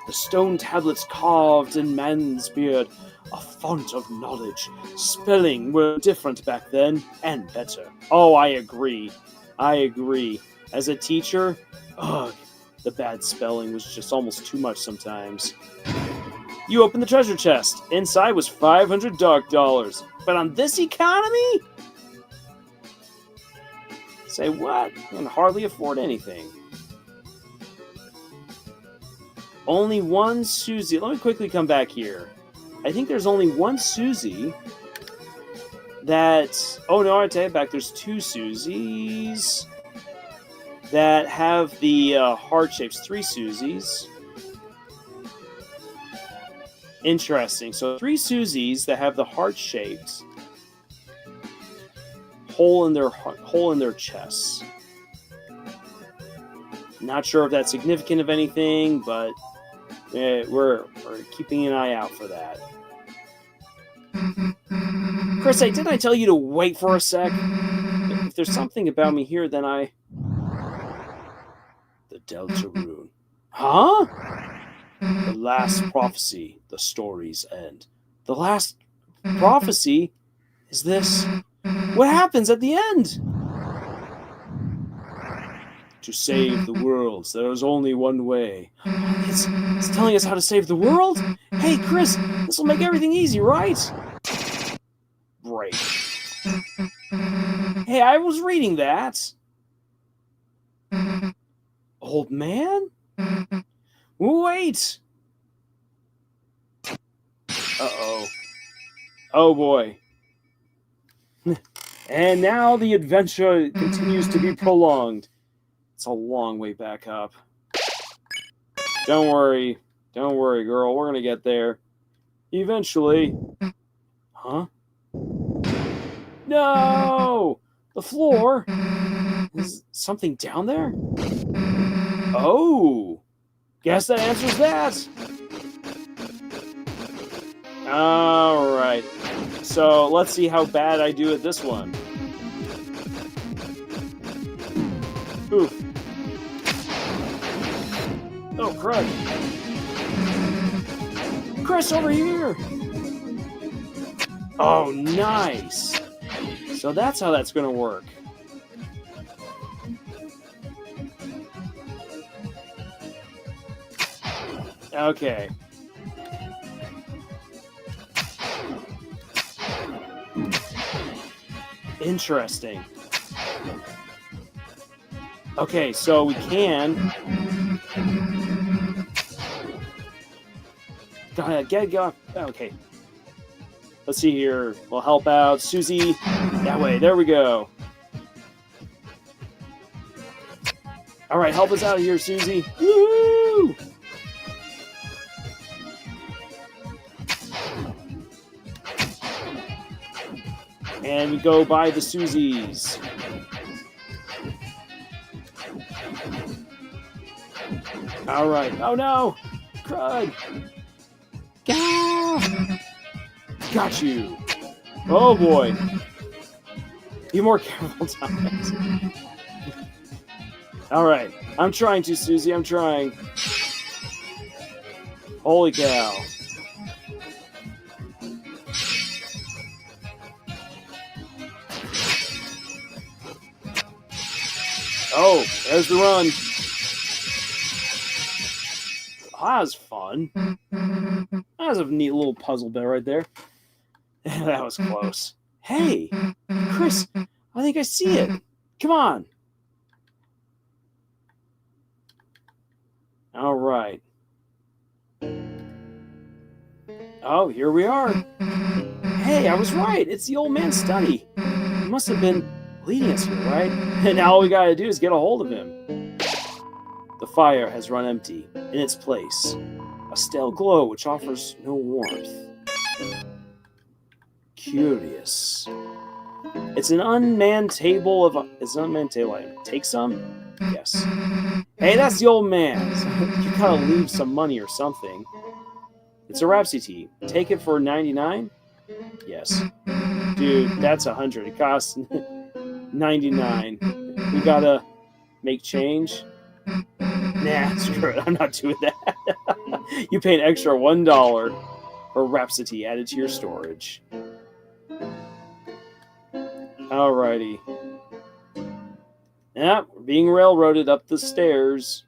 The stone tablets carved in man's beard, a font of knowledge. Spelling were different back then, and better. Oh, I agree. As a teacher, the bad spelling was just almost too much sometimes. You opened the treasure chest. Inside was 500 dark dollars. But on this economy? Say what? I can hardly afford anything. Only one Susie. Let me quickly come back here. I think there's only one Susie that... Oh, no, I take it back. There's two Susies that have the heart shapes. 3 Susies. Interesting. So 3 Susies that have the heart-shaped hole in their chests. Not sure if that's significant of anything, but we're keeping an eye out for that. Chris, didn't I tell you to wait for a sec? If there's something about me here, then I... The Deltarune. Huh? The last prophecy, the story's end. The last prophecy? Is this... What happens at the end? To save the world, there is only one way. It's telling us how to save the world? Hey, Chris, this will make everything easy, right? Great. Hey, I was reading that. Old man? Wait! Uh-oh. Oh, boy. And now the adventure continues to be prolonged. It's a long way back up. Don't worry, girl. We're gonna get there. Eventually. Huh? No! The floor? Is something down there? Oh! Guess that answers that! Alright. So, let's see how bad I do at this one. Oof. Oh, crud. Chris, over here! Oh, nice! So that's how that's gonna work. Okay. Interesting. Okay, so we can... Go ahead, get off. Okay. Let's see here. We'll help out Susie. That way, there we go. Alright, help us out here, Susie. Woo! And we go by the Susies. All right. Oh no! Crud! Ah! Got you! Oh boy! Be more careful, Thomas. All right. I'm trying to, Susie. I'm trying. Holy cow! Oh, there's the run. That was fun. That was a neat little puzzle bit right there. That was close. Hey, Chris, I think I see it. Come on. All right. Oh, here we are. Hey, I was right. It's the old man's study. He must have been leading us here, right? And now all we gotta do is get a hold of him. The fire has run empty. In its place, a stale glow which offers no warmth. Curious. It's an unmanned table of... It's an unmanned table item. Take some? Yes. Hey, that's the old man. You gotta leave some money or something. It's a Rhapsody. Take it for 99? Yes. Dude, that's 100. It costs 99. We gotta make change? Nah, screw it. I'm not doing that. You pay an extra $1 for Rhapsody added to your storage. Alrighty. Yep, we're being railroaded up the stairs.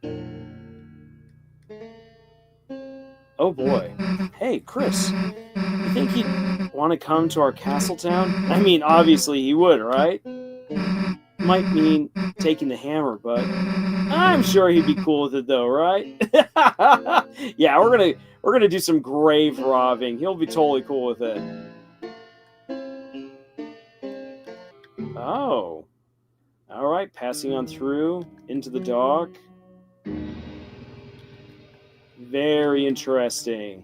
Oh boy. Hey, Chris. You think he'd want to come to our castle town? I mean, obviously he would, right? Might mean taking the hammer, but I'm sure he'd be cool with it though, right? Yeah, we're gonna do some grave robbing. He'll be totally cool with it. Oh. Alright, passing on through into the dock. Very interesting.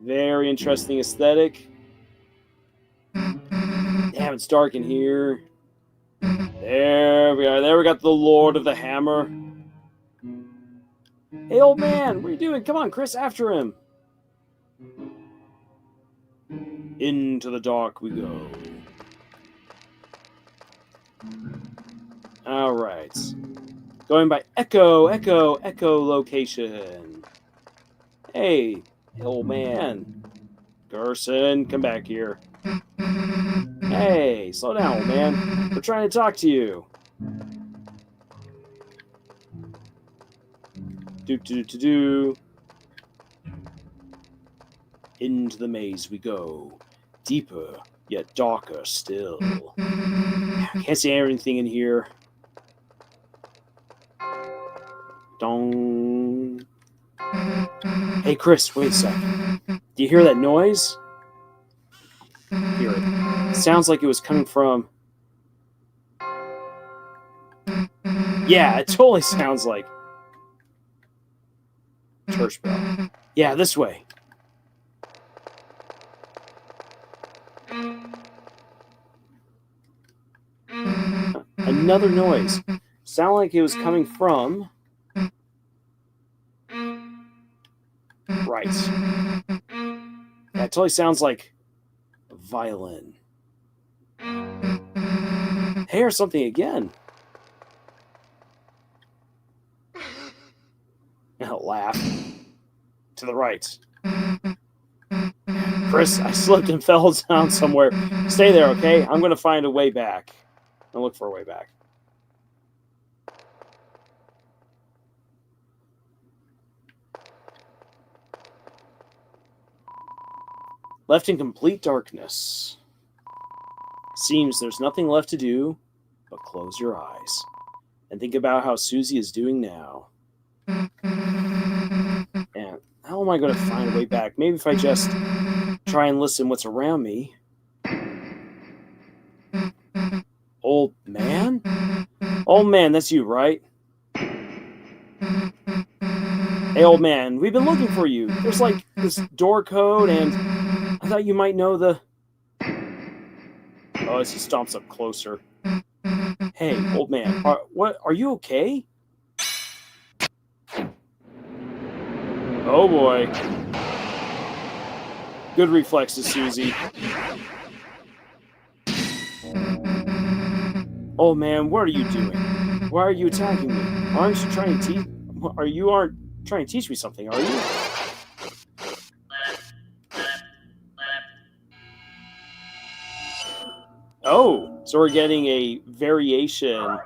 Very interesting aesthetic. Damn, it's dark in here. There we are. There we got the Lord of the Hammer. Hey, old man, what are you doing? Come on, Chris, after him. Into the dark we go. Alright. Going by echolocation. Hey, old man. Gerson, come back here. Hey, slow down, old man. We're trying to talk to you. Do. Into the maze we go. Deeper, yet darker still. Can't see anything in here. Dong. Hey, Chris, wait a sec. Do you hear that noise? Hear it. It sounds like it was coming from... Yeah, it totally sounds like... church bell. Yeah, this way. Another noise. Sound like it was coming from... Right. That totally sounds like a violin. Hey, or something again. Now laugh. To the right. Chris, I slipped and fell down somewhere. Stay there, okay? I'm going to find a way back. I'll look for a way back. Left in complete darkness. Seems there's nothing left to do but close your eyes and think about how Susie is doing now. And how am I going to find a way back? Maybe if I just try and listen what's around me. Old man? Old man, that's you, right? Hey, old man, we've been looking for you. There's like this door code, and I thought you might know the... Oh, as he stomps up closer. Hey, old man, are you okay? Oh boy. Good reflexes, Susie. Oh man, what are you doing? Why are you attacking me? Aren't you trying to teach? Aren't trying to teach me something, are you? Oh, so we're getting a variation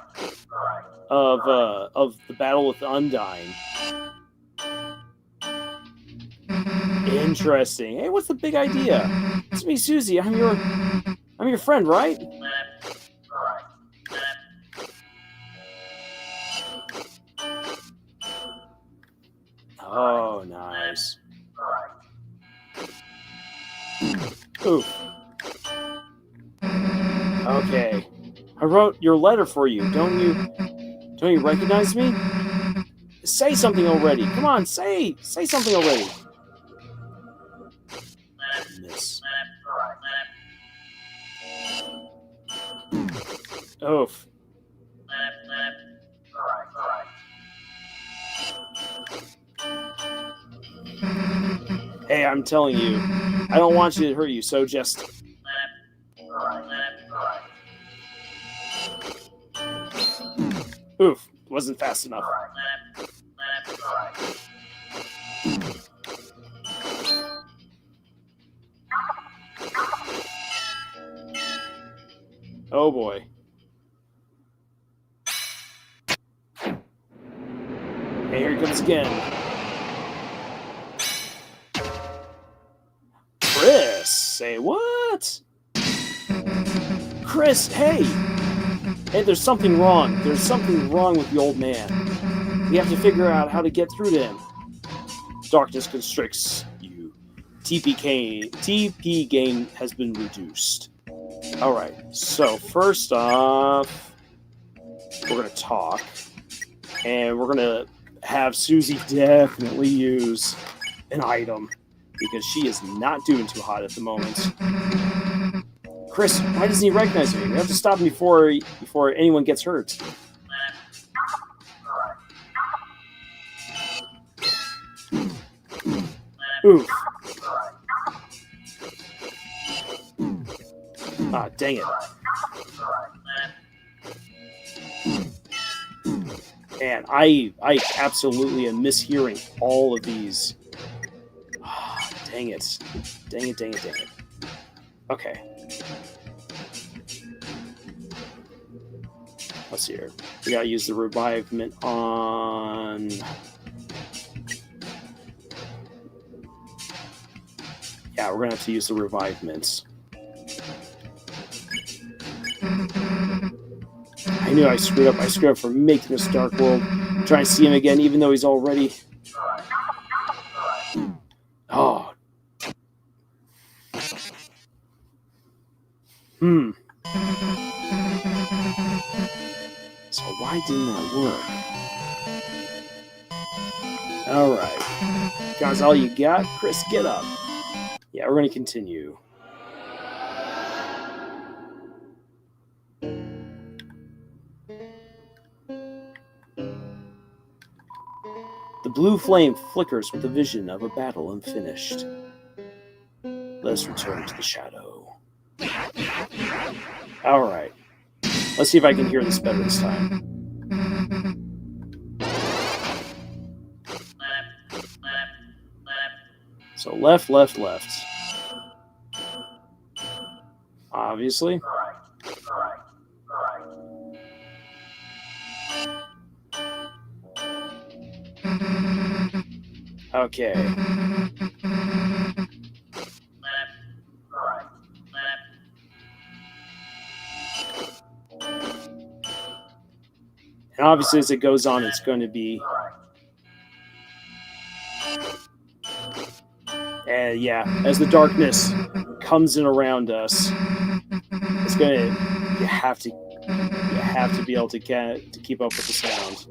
of the battle with Undyne. Interesting. Hey, what's the big idea? It's me, Susie. I'm your friend, right? Oh, nice. Oof. Okay. I wrote your letter for you. Don't you recognize me? Say something already. Come on, say something already. Miss. Oof. Hey, I'm telling you, I don't want you to hurt you, so just... Oof, wasn't fast enough. Oh boy. Hey, here he comes again. Chris, say what? Chris, hey! Hey, there's something wrong. There's something wrong with the old man. We have to figure out how to get through to him. Darkness constricts you. TP gain has been reduced. Alright, so first off, we're going to talk. And we're going to have Susie definitely use an item. Because she is not doing too hot at the moment. Chris, why doesn't he recognize me? We have to stop him before anyone gets hurt. Oof. Ah, dang it. And I absolutely am mishearing all of these. Dang it. Dang it, dang it, dang it. Okay. Let's see here. We gotta use the revivement on... Yeah, we're gonna have to use the revivements. I knew I screwed up. I screwed up for making this Dark World. I'm trying to see him again, even though he's already... Oh. So why didn't that work? Alright. Guys, all you got? Chris, get up. Yeah, we're going to continue. The blue flame flickers with the vision of a battle unfinished. Let us return to the shadow. Alright. Let's see if I can hear this better this time. So left, left, left. Obviously. Okay. And obviously, as it goes on, it's going to be... And yeah, as the darkness comes in around us, it's going to... You have to be able to keep up with the sound.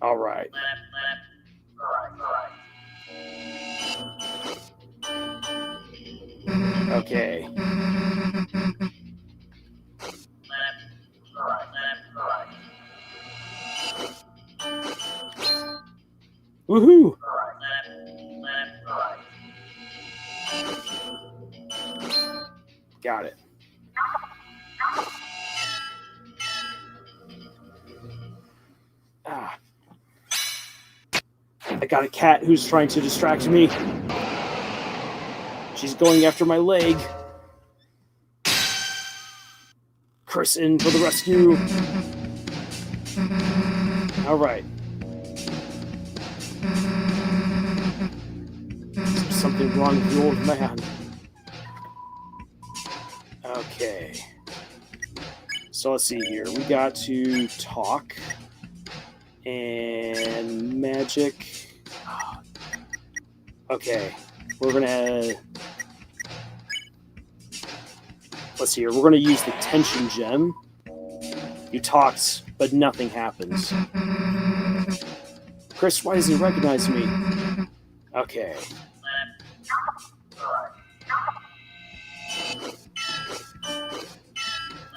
All right. Okay. Woohoo! Got it. Ah. I got a cat who's trying to distract me. She's going after my leg. Chris in for the rescue. All right. There's something wrong with the old man. Okay. So let's see here. We got to talk and magic. Okay. We're gonna. Let's see here. We're gonna use the tension gem. You talked, but nothing happens. Chris, why doesn't he recognize me? Okay.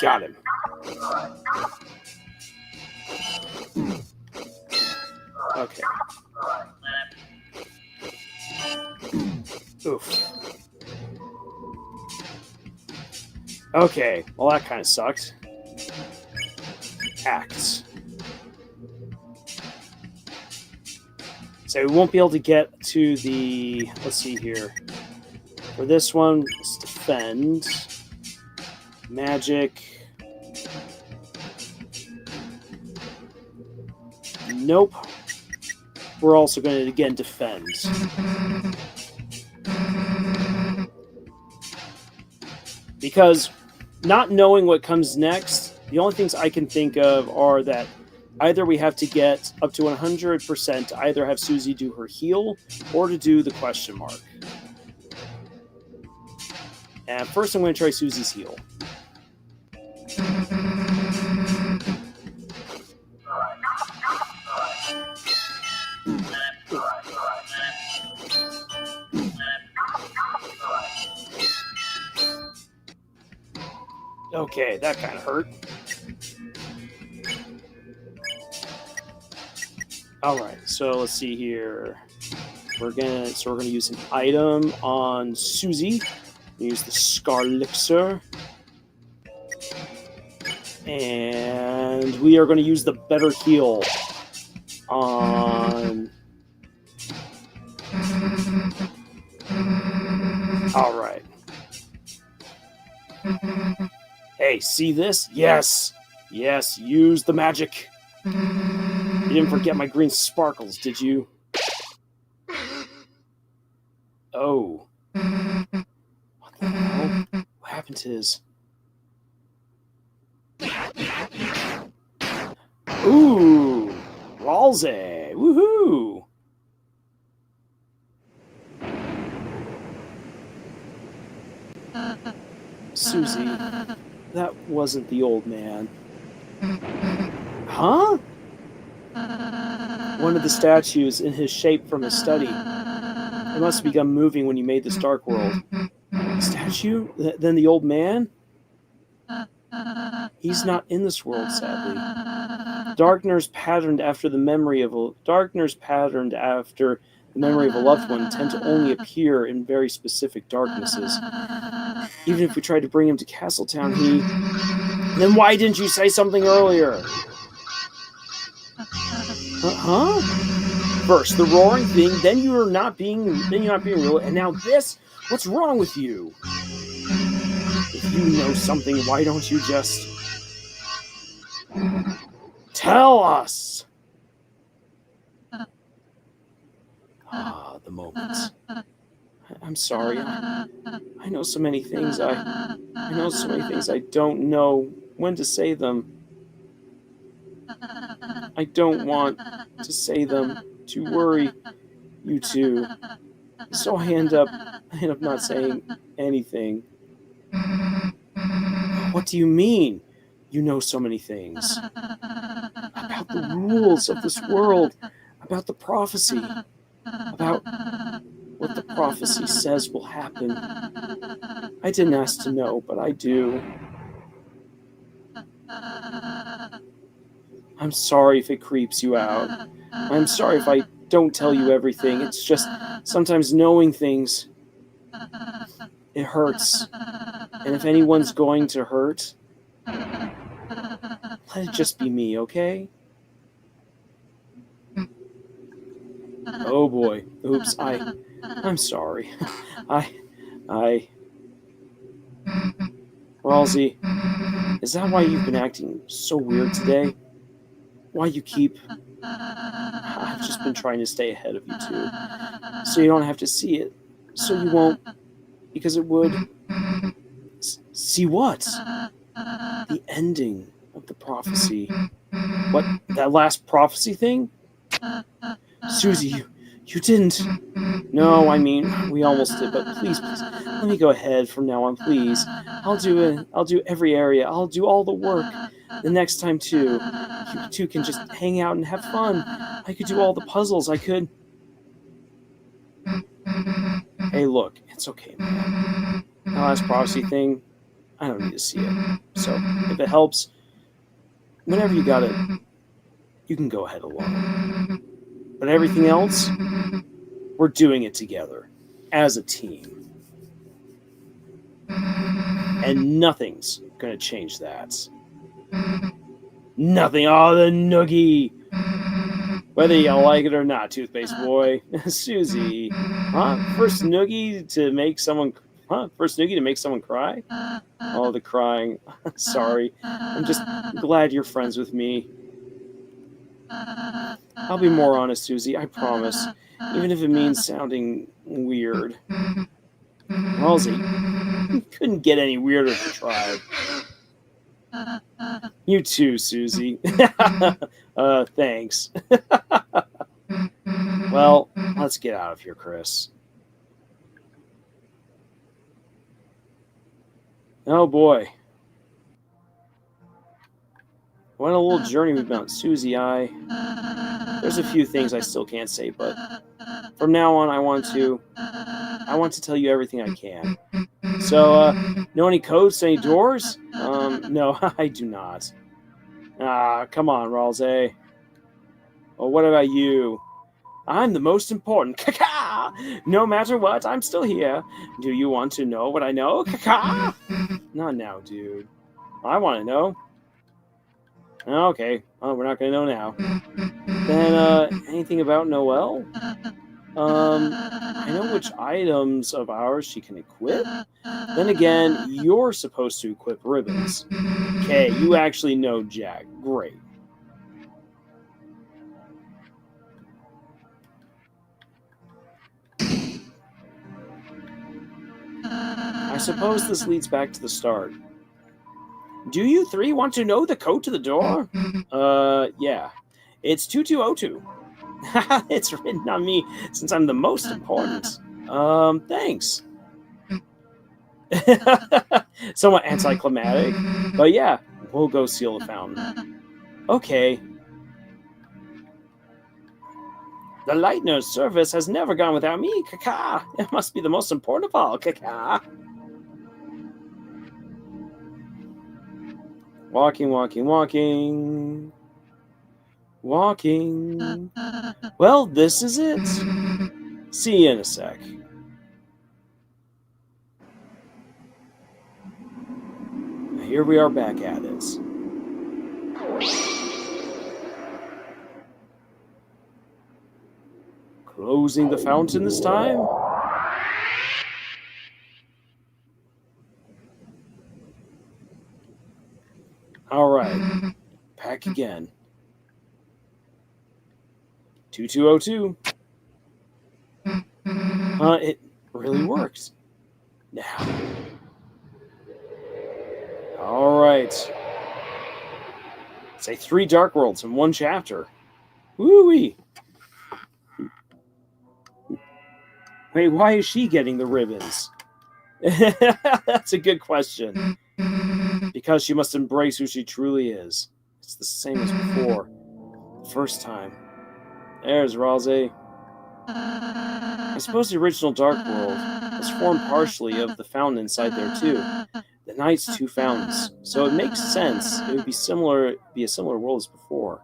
Got him. Okay. Oof. Okay, well that kind of sucked. Acts. So we won't be able to get to the... Let's see here. For this one, let's defend. Magic. Nope. We're also going to, again, defend. Because not knowing what comes next, the only things I can think of are that either we have to get up to 100% to either have Susie do her heal or to do the question mark. And first I'm going to try Susie's heal. Okay, that kind of hurt. All right, so let's see here. We're gonna use an item on Susie. Use the Scar Elixir, and we are going to use the Better Heal on. All right. Hey, see this? Yes, yes. Use the magic. You didn't forget my green sparkles, did you? Oh. What the hell? What happened to his... Ooh! Walsey! Woohoo! Susie, that wasn't the old man. Huh? One of the statues in his shape from his study. It must have begun moving when you made this dark world. Statue? Then the old man? He's not in this world, sadly. Darkness patterned after the memory of a loved one tend to only appear in very specific darknesses. Even if we tried to bring him to Castletown, Then why didn't you say something earlier? Huh? First, the roaring thing, then you're not being real, and now this? What's wrong with you? If you know something, why don't you just... tell us? Ah, the moments. I'm sorry. I know so many things. I know so many things. I don't know when to say them. I don't want to say them to worry you two. So I end up not saying anything. What do you mean? You know so many things. About the rules of this world. About the prophecy. About what the prophecy says will happen. I didn't ask to know, but I do. I'm sorry if it creeps you out. I'm sorry if I don't tell you everything. It's just sometimes knowing things, it hurts. And if anyone's going to hurt, let it just be me, okay? Oh boy. Oops, I'm sorry. Ralsei, is that why you've been acting so weird today? Why you keep... I've just been trying to stay ahead of you too. So you don't have to see it. So you won't... Because it would... See what? The ending of the prophecy. What? That last prophecy thing? Susie, you didn't. No, I mean, we almost did, but please, let me go ahead from now on, please. I'll do every area. I'll do all the work. The next time, too. You two can just hang out and have fun. I could do all the puzzles. I could... Hey, look, it's okay, man. That last prophecy thing, I don't need to see it. So, if it helps, whenever you got it, you can go ahead alone. But everything else, we're doing it together, as a team. And nothing's going to change that. Nothing. Oh, the noogie. Whether you like it or not, toothpaste boy. Susie. Huh? First noogie to make someone cry? Oh, the crying. Sorry. I'm just glad you're friends with me. I'll be more honest, Susie, I promise. Even if it means sounding weird. Ralsei, you couldn't get any weirder if you tried. You too, Susie. Thanks. Well, let's get out of here, Chris. Oh boy. What a little journey we've been on. Susie, there's a few things I still can't say, but from now on I want to tell you everything I can. So, know any codes to any doors? No, I do not. Come on, Ralsei. Well, what about you? I'm the most important. Kaka! No matter what, I'm still here. Do you want to know what I know? Kaka! Not now, dude. I want to know. Okay, well, we're not going to know now. Then, anything about Noelle? I know which items of ours she can equip. Then again, you're supposed to equip ribbons. Okay, you actually know Jack. Great. I suppose this leads back to the start. Do you three want to know the code to the door? Yeah. It's 2202. It's written on me since I'm the most important. Thanks. Somewhat anticlimactic. But yeah, we'll go seal the fountain. Okay. The Lightner's service has never gone without me, Kaka. It must be the most important of all, Kaka. Walking. Walking. Well, this is it. See you in a sec. Here we are back at it. Closing the fountain this time. All right. Back again. 2202. It really works. Now. All right. Say 3 Dark Worlds in 1 chapter. Woo-wee. Wait, why is she getting the ribbons? That's a good question. Because she must embrace who she truly is. It's the same as before. First time. There's Ralsei. I suppose the original Dark World was formed partially of the fountain inside there too. The Knight's 2 fountains. So it makes sense. It would be a similar world as before.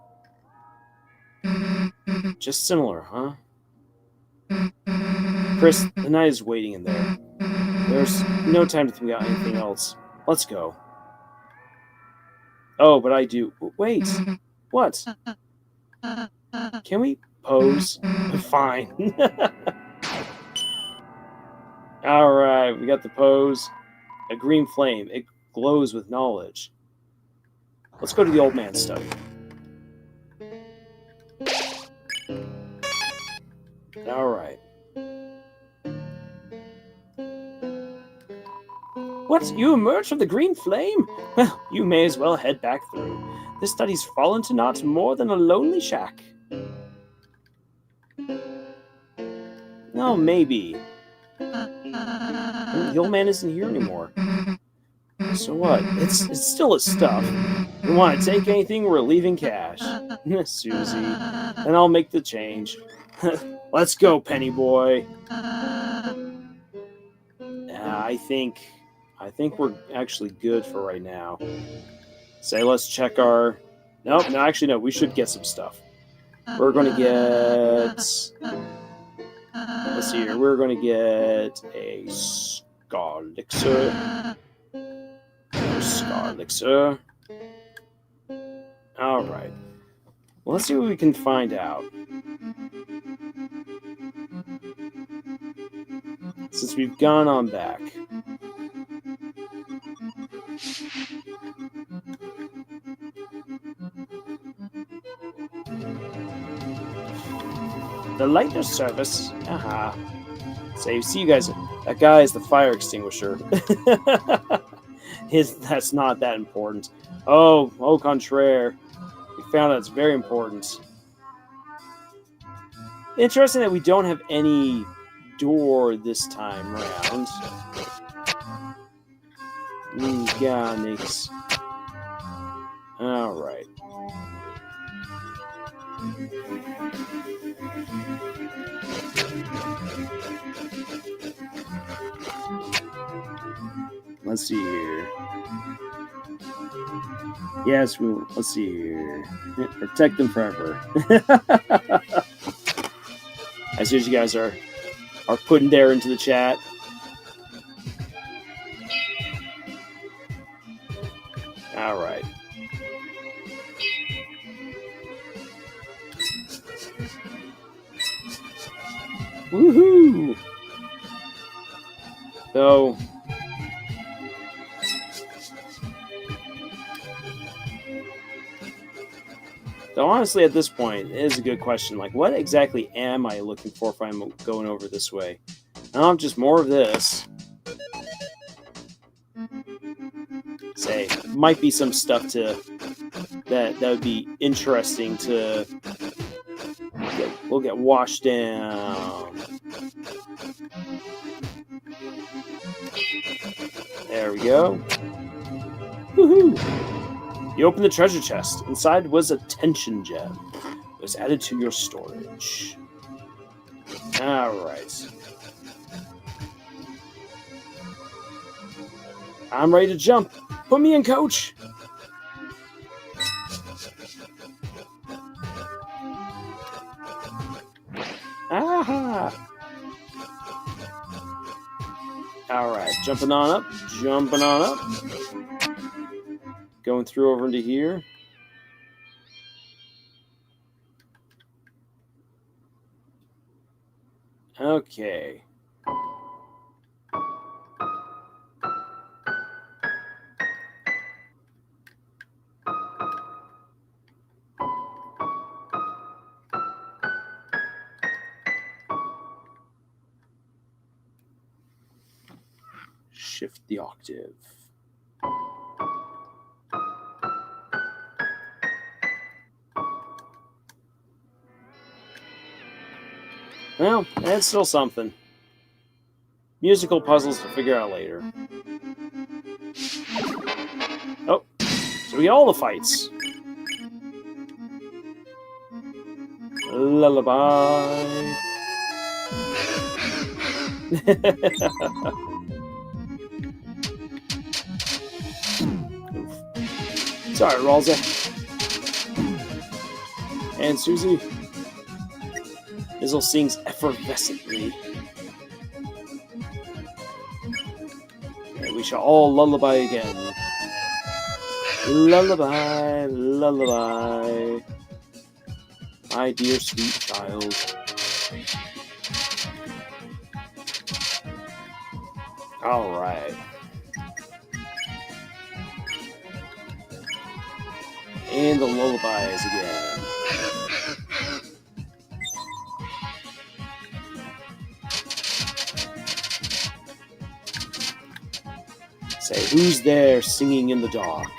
Just similar, huh? Chris, the night is waiting in there. There's no time to think about anything else. Let's go. Oh, but I do. Wait. What? Can we pose? Fine. Alright, we got the pose. A green flame. It glows with knowledge. Let's go to the old man's study. Alright. What? You emerged from the green flame? Well, you may as well head back through. This study's fallen to naught more than a lonely shack. No, maybe. The old man isn't here anymore. So what? It's still his stuff. If you want to take anything, we're leaving cash. Susie. And I'll make the change. Let's go, Penny Boy. I think we're actually good for right now. Say, let's check our... Nope, no, actually, no. We should get some stuff. We're going to get... Let's see here. We're going to get a Scar Elixir. Scar Elixir. Alright. Well, let's see what we can find out. Since we've gone on back. The lighter service. Aha. Say, see you guys. That guy is the fire extinguisher. That's not that important. Oh, au contraire. We found out it's very important. Interesting that we don't have any door this time around. Mechanics. Alright. Let's see here. Yes, let's see here. Protect them forever. As soon as you guys are putting there into the chat. All right. Woohoo! So, honestly, at this point, it is a good question. Like, what exactly am I looking for if I'm going over this way? Just more of this. Say, might be some stuff that would be interesting to we'll get washed down. There we go. Woohoo! You open the treasure chest. Inside was a tension gem. It was added to your storage. Alright. I'm ready to jump. Put me in, coach! Aha! Alright, jumping on up. Jumping on up. Going through over into here. Okay. Shift the octave. Well, that's still something. Musical puzzles to figure out later. Oh, so we get all the fights. Lullaby. Sorry, Rolza. And Susie. Izzle sings effervescently. And we shall all lullaby again. Lullaby, lullaby. My dear sweet child. Alright. And the lullabies again. Say, who's there singing in the dark?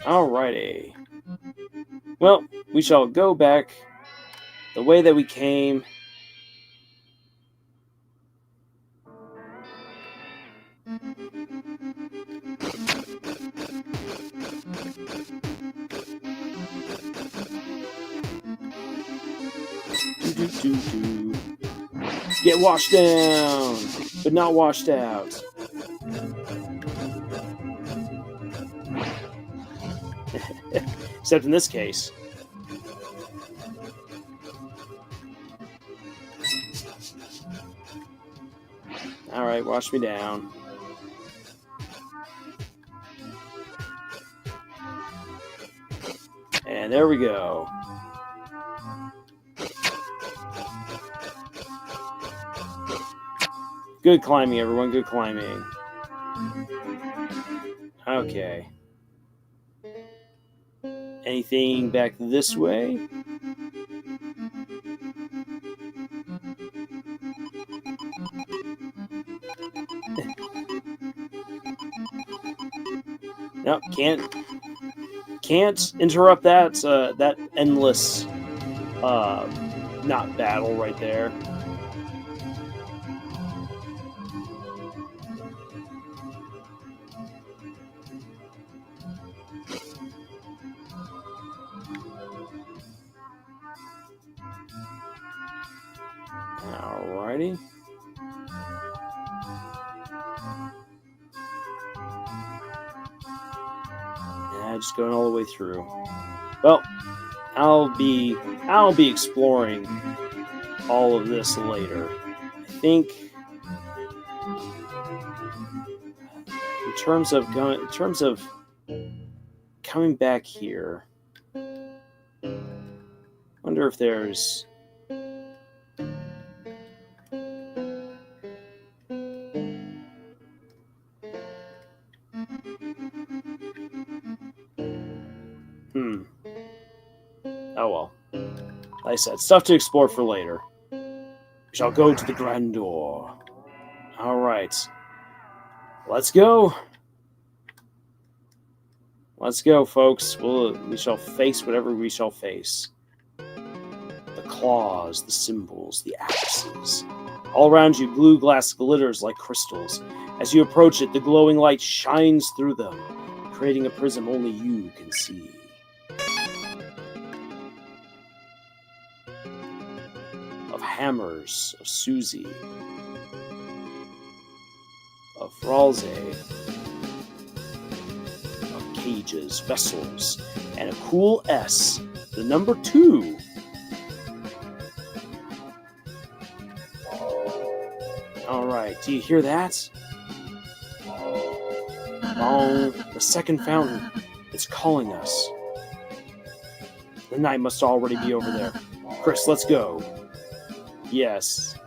Alrighty. Well, we shall go back the way that we came. Do-do-do-do. Get washed down, but not washed out. Except in this case. Alright, wash me down. And there we go. Good climbing, everyone. Good climbing. Okay. Anything back this way? No, can't interrupt that that endless not battle right there. Alrighty. Yeah, just going all the way through. Well, I'll be exploring all of this later. I think in terms of coming back here, wonder if there's oh well. Like I said, stuff to explore for later. We shall go to the grand door. Alright. Let's go. Let's go, folks. We shall face whatever we shall face. The claws, the symbols, the axes. All around you, blue glass glitters like crystals. As you approach it, the glowing light shines through them, creating a prism only you can see. Of hammers, of Susie, of Fralze, of cages, vessels, and a cool S, the number 2. Alright, do you hear that? Oh, the second fountain. It's calling us. The night must already be over there. Chris, let's go. Yes.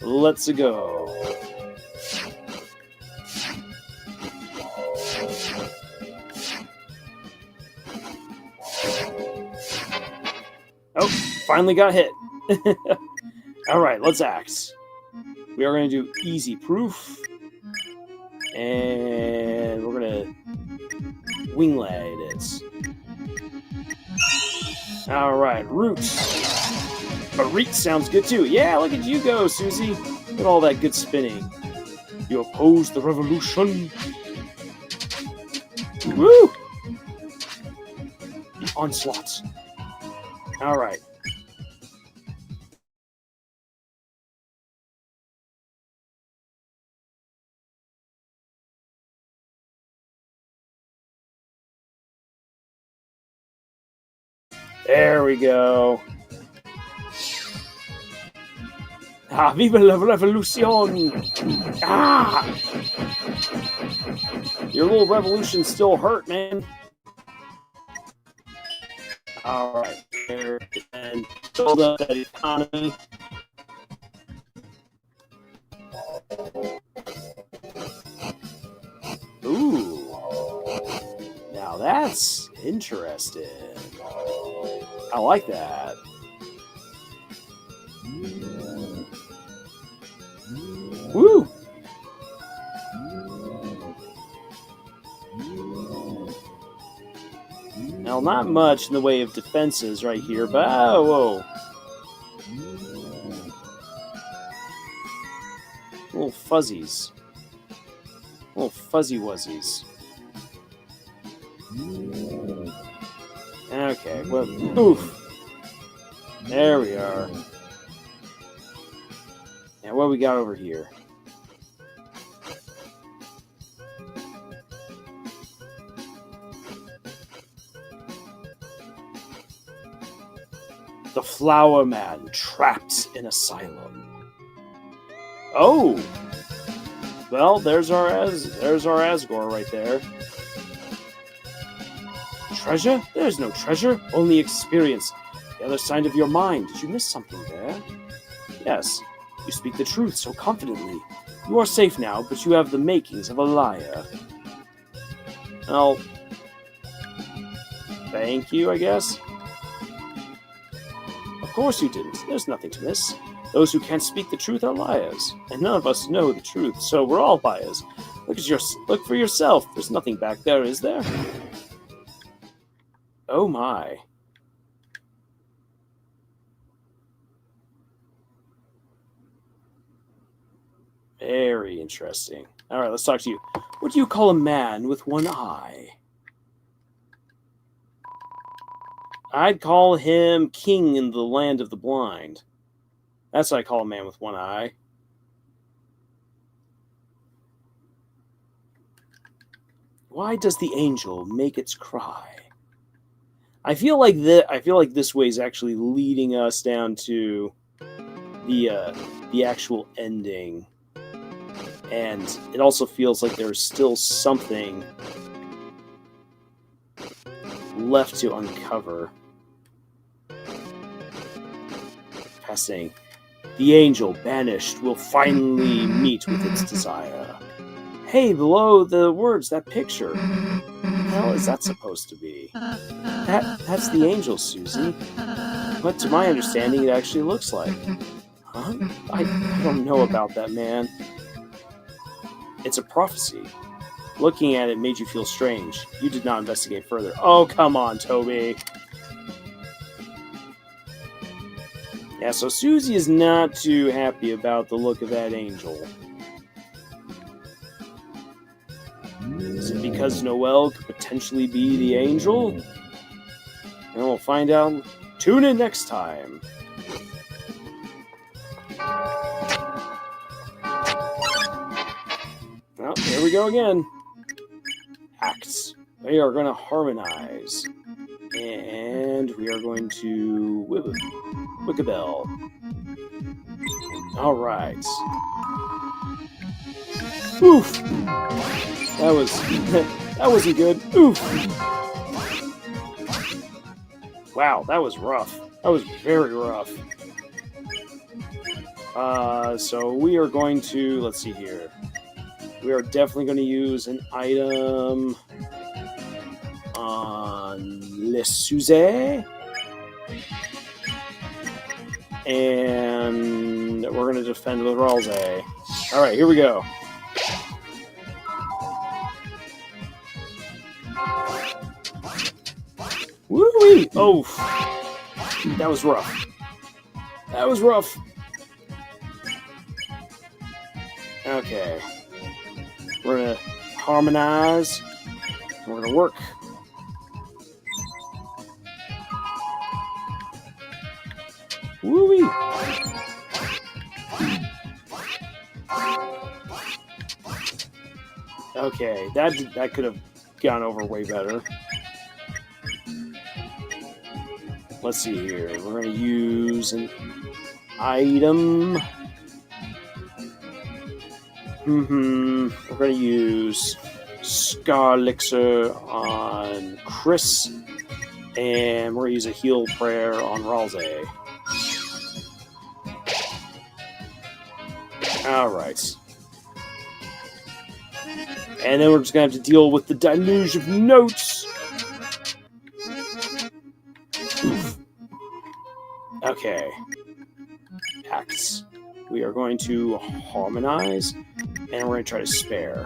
Let's go. Oh, finally got hit. Alright, let's act. We are going to do easy proof. And we're going to winglide it. Alright, roots. But reach sounds good too. Yeah, look at you go, Susie. Look at all that good spinning. You oppose the revolution. Woo! The onslaught. Alright. There we go. Ah, viva la revolution! Ah! Your little revolution still hurt, man. Alright, there, and build up that economy. Ooh. Now that's interesting. I like that. Woo! Now, not much in the way of defenses right here, but whoa. Little fuzzies. Little fuzzy wuzzies. Okay, well, oof. There we are. Now, what we got over here? The Flower Man trapped in asylum. Oh, well, there's our Asgore right there. Treasure? There's no treasure, only experience. The other side of your mind. Did you miss something there? Yes, you speak the truth so confidently. You are safe now, but you have the makings of a liar. Well, thank you, I guess. Of course you didn't. There's nothing to miss. Those who can't speak the truth are liars, and none of us know the truth, so we're all liars. Look for yourself. There's nothing back there, is there? Oh my. Very interesting. All right, let's talk to you. What do you call a man with one eye? I'd call him king in the land of the blind. That's what I call a man with one eye. Why does the angel make its cry? I feel like this way is actually leading us down to the actual ending. And it also feels like there's still something left to uncover. Passing. The angel banished will finally meet with its desire. Hey, below the words, that picture. What the hell is that supposed to be? That's the angel, Susie. But to my understanding, it actually looks like. Huh? I don't know about that, man. It's a prophecy. Looking at it made you feel strange. You did not investigate further. Oh, come on, Toby. Yeah, so Susie is not too happy about the look of that angel. Is it because Noelle could potentially be the angel? And we'll find out. Tune in next time. Well, here we go again. Acts. We are going to harmonize. And we are going to Wickabell. Alright. Oof! That wasn't good. Oof! Wow, that was rough. That was very rough. So we are going to, let's see here. We are definitely going to use an item on Le Suze. And we're going to defend with Ralze. Alright, here we go. Woo-wee! Oh, that was rough. That was rough. Okay. We're going to harmonize. We're going to work. Woo-wee! Okay, that could have gone over way better. let's see here. We're going to use an item. We're going to use Scar Elixir on Chris. And we're going to use a heal prayer on Ralze. Alright. And then we're just going to have to deal with the deluge of notes. Okay. Acts. We are going to harmonize, and we're going to try to spare.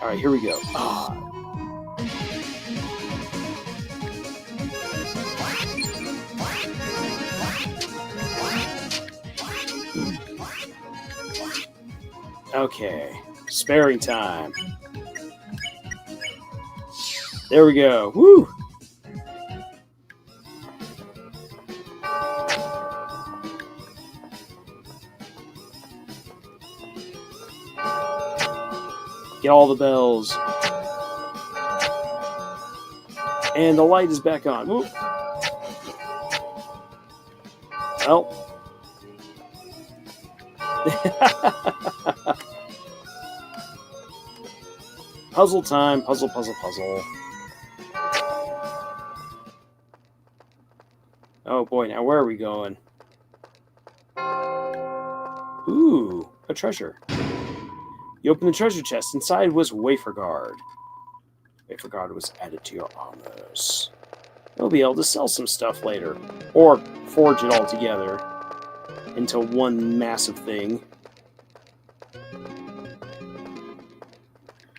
Alright, here we go. Okay. Sparing time. There we go. Woo! Get all the bells. And the light is back on. Whoop. Well. Puzzle time. Puzzle, puzzle, puzzle. Oh boy, now where are we going? Ooh, a treasure. You open the treasure chest. Inside was Wafer Guard. Wafer Guard was added to your armors. You'll be able to sell some stuff later. Or forge it all together into one massive thing.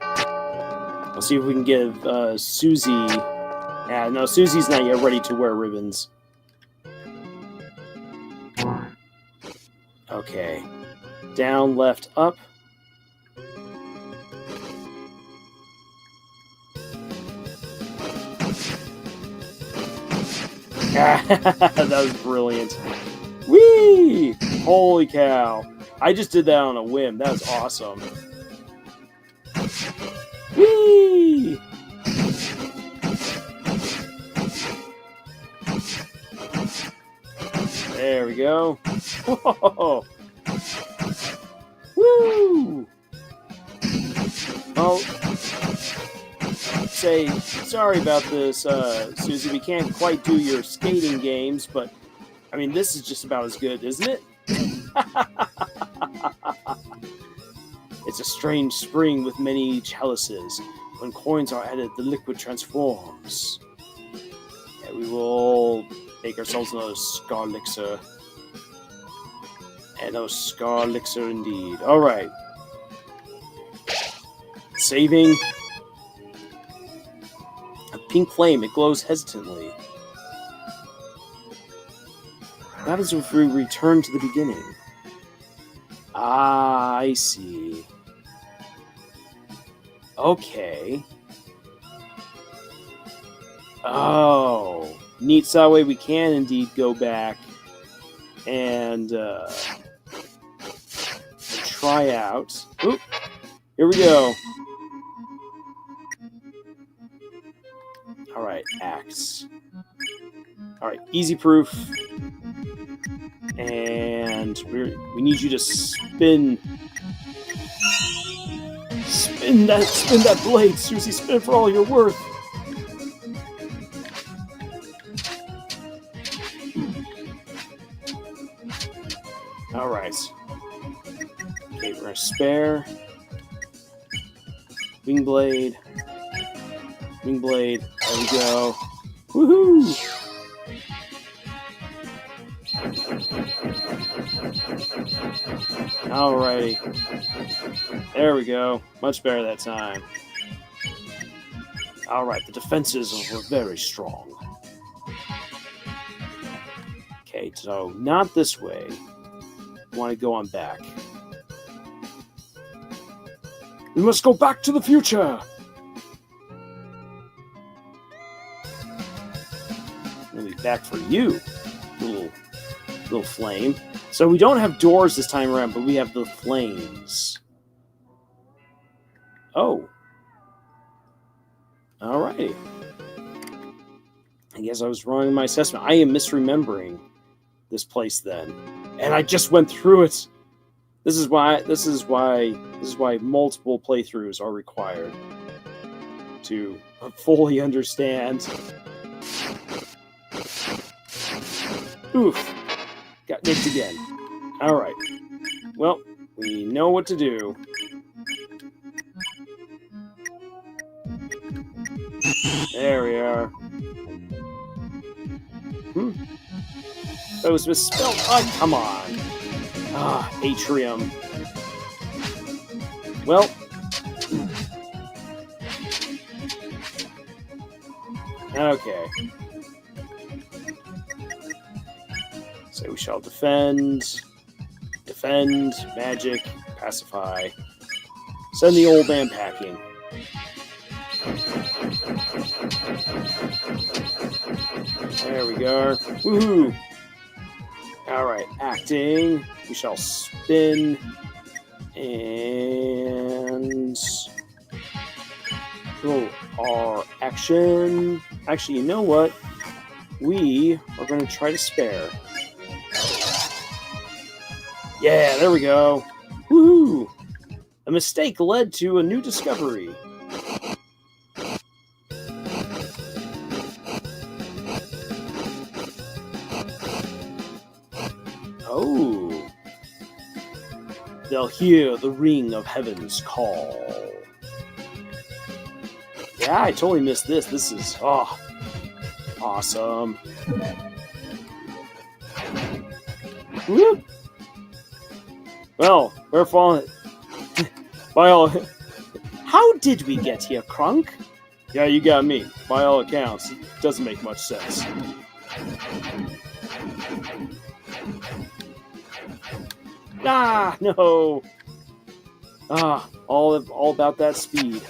We'll see if we can give Susie... Yeah, no, Susie's not yet ready to wear ribbons. Okay. Down, left, up. That was brilliant. Whee! Holy cow. I just did that on a whim. That was awesome. Whee! There we go. Whoa! Woo! Well, say sorry about this, Susie. We can't quite do your skating games, but I mean, this is just about as good, isn't it? It's a strange spring with many chalices. When coins are added, the liquid transforms. Yeah, we will make ourselves another Scar Elixir. And another Scar Elixir indeed. Alright. Saving. A pink flame. It glows hesitantly. What happens if we return to the beginning? Ah, I see. Okay. Oh. Neat. So that way we can indeed go back and try out. Oop. Here we go. Alright, axe. Alright, easy proof. And we need you to spin that blade, Susie. Spin it for all you're worth. All right. Okay, we're gonna spare wing blade. Wing blade. There we go. Woohoo! Alrighty. There we go. Much better that time. Alright, the defenses were very strong. Okay, so not this way. I want to go on back. We must go back to the future! We'll be back for you, little flame. So we don't have doors this time around, but we have the flames. Oh. Alrighty. I guess I was wrong in my assessment. I am misremembering this place then. And I just went through it. This is why multiple playthroughs are required to fully understand. Oof. Got nicked again. Alright. Well, we know what to do. There we are. That was misspelled. Oh, come on. Atrium. Well. Okay. So we shall defend, magic, pacify. Send the old man packing. There we go. Woohoo! Alright, acting. We shall spin. And roll our action. Actually, you know what? We are going to try to spare. Yeah, there we go. Woohoo! A mistake led to a new discovery. Oh. They'll hear the ring of heaven's call. Yeah, I totally missed this. This is, awesome. Whoop. Well, we're falling. By all, how did we get here, Crunk? Yeah, you got me. By all accounts, it doesn't make much sense. Ah, no. All about that speed.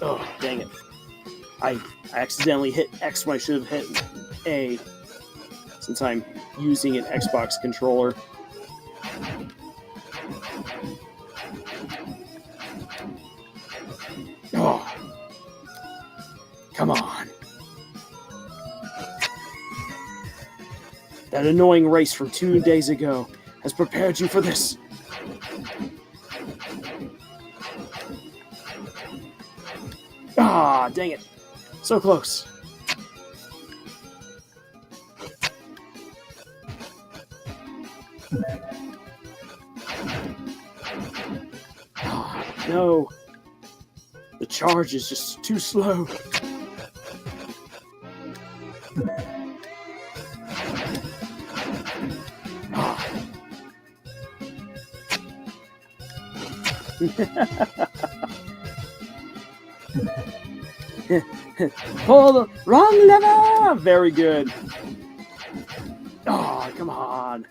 Oh, dang it. I accidentally hit X when I should have hit A, since I'm using an Xbox controller. Oh. Come on. That annoying race from 2 days ago has prepared you for this. Ah, dang it. So close. Ah, no. The charge is just too slow. Pull the wrong lever! Very good. Oh, come on.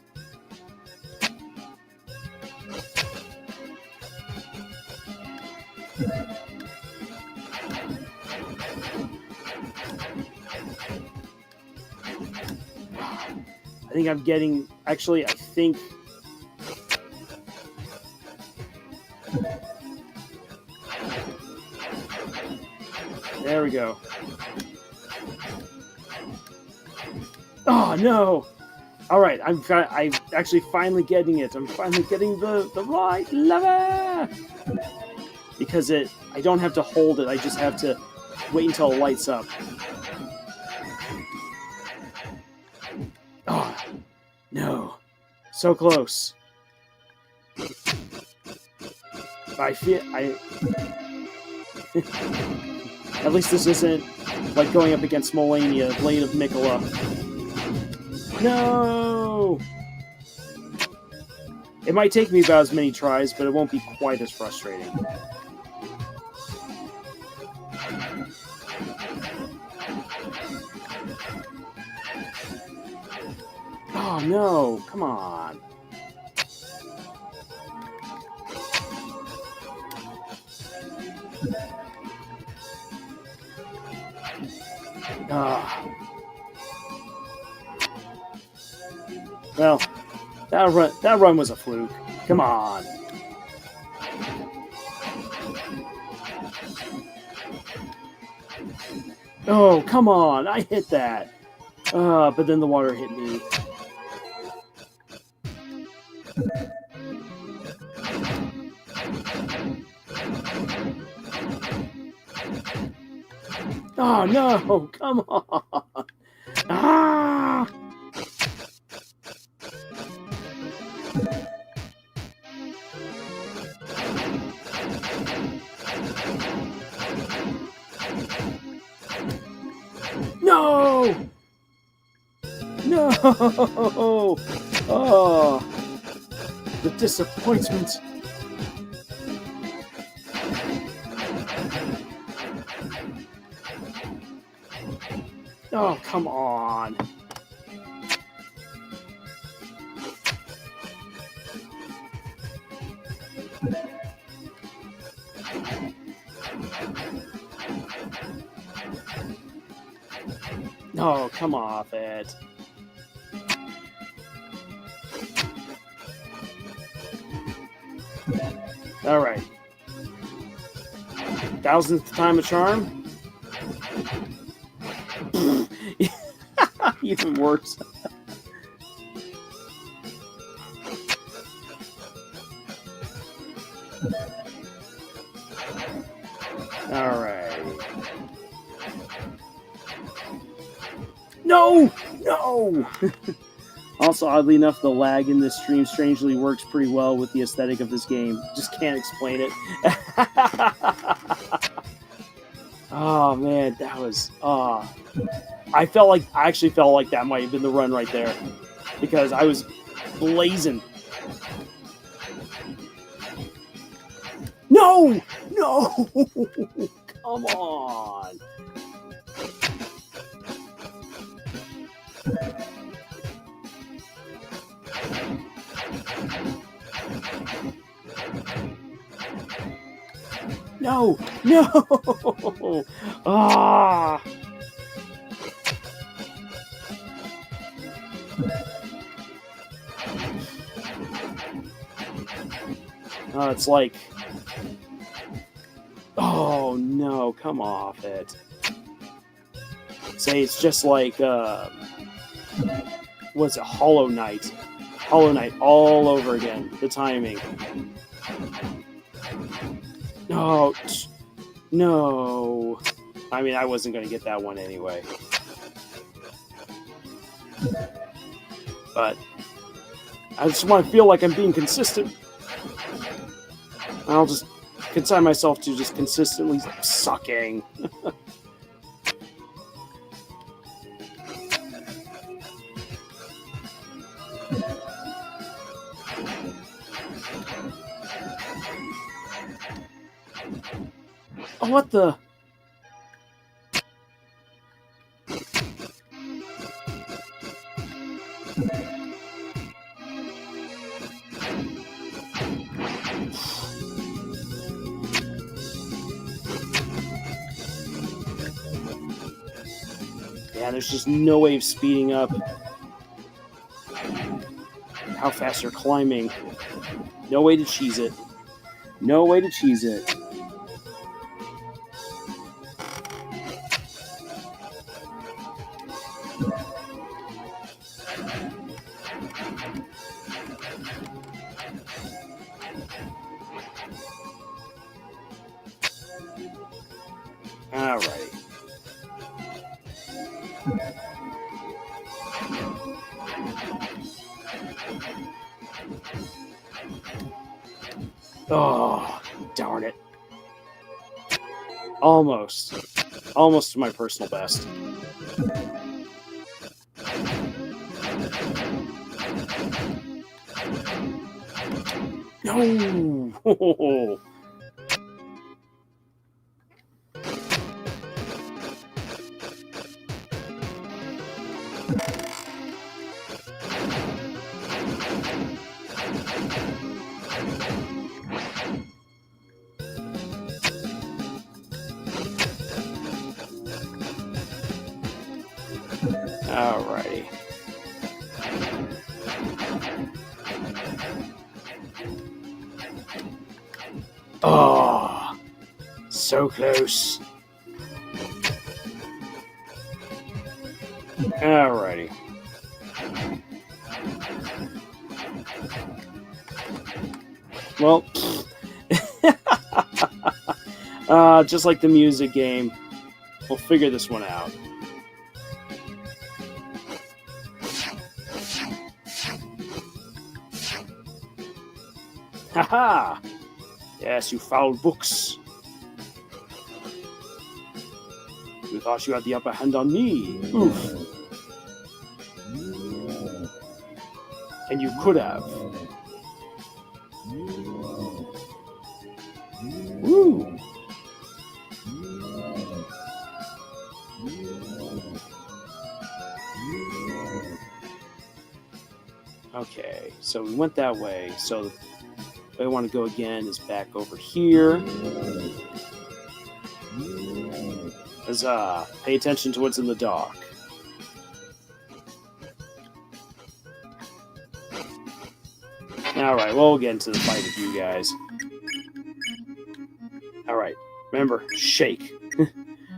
I think I'm getting... Actually, I think... There we go. Oh, no! Alright, I'm actually finally getting it. I'm finally getting the right lever! Because I don't have to hold it, I just have to wait until it lights up. Oh, no. So close. I feel... At least this isn't like going up against Molania, Blade of Mikola. No! It might take me about as many tries, but it won't be quite as frustrating. Oh no, come on. Well, that run was a fluke. Come on. Oh, come on! I hit that! But then the water hit me. Oh, no! Come on! Ah! No! No! Oh, the disappointment. Oh, come on. Oh, come off it. All right. 1000th time a charm? Even worse. All right. No! No! Also, oddly enough, the lag in this stream strangely works pretty well with the aesthetic of this game. Just can't explain it. Oh, man, that was... I actually felt like that might have been the run right there. Because I was blazing. No! No! Come on! No! No! Ah! Oh, it's like... Oh, no, come off it. Say it's just like, what's it, Hollow Knight. Hollow Knight all over again. The timing. No. No. I mean, I wasn't going to get that one anyway. But I just want to feel like I'm being consistent. I'll just consign myself to just consistently sucking. Oh, what the? Yeah, there's just no way of speeding up how fast you're climbing. No way to cheese it. No way to cheese it. Alrighty. Oh, darn it. Almost. Almost to my personal best. No! Alrighty. Oh, so close. Alrighty. Well, just like the music game, we'll figure this one out. Haha! Yes, you foul books. You thought you had the upper hand on me. Oof. And you could have. Woo! Okay, so we went that way. So the way I want to go again is back over here. Huzzah! Pay attention to what's in the dock. Alright, well, we'll get into the fight with you guys. Alright, remember, shake.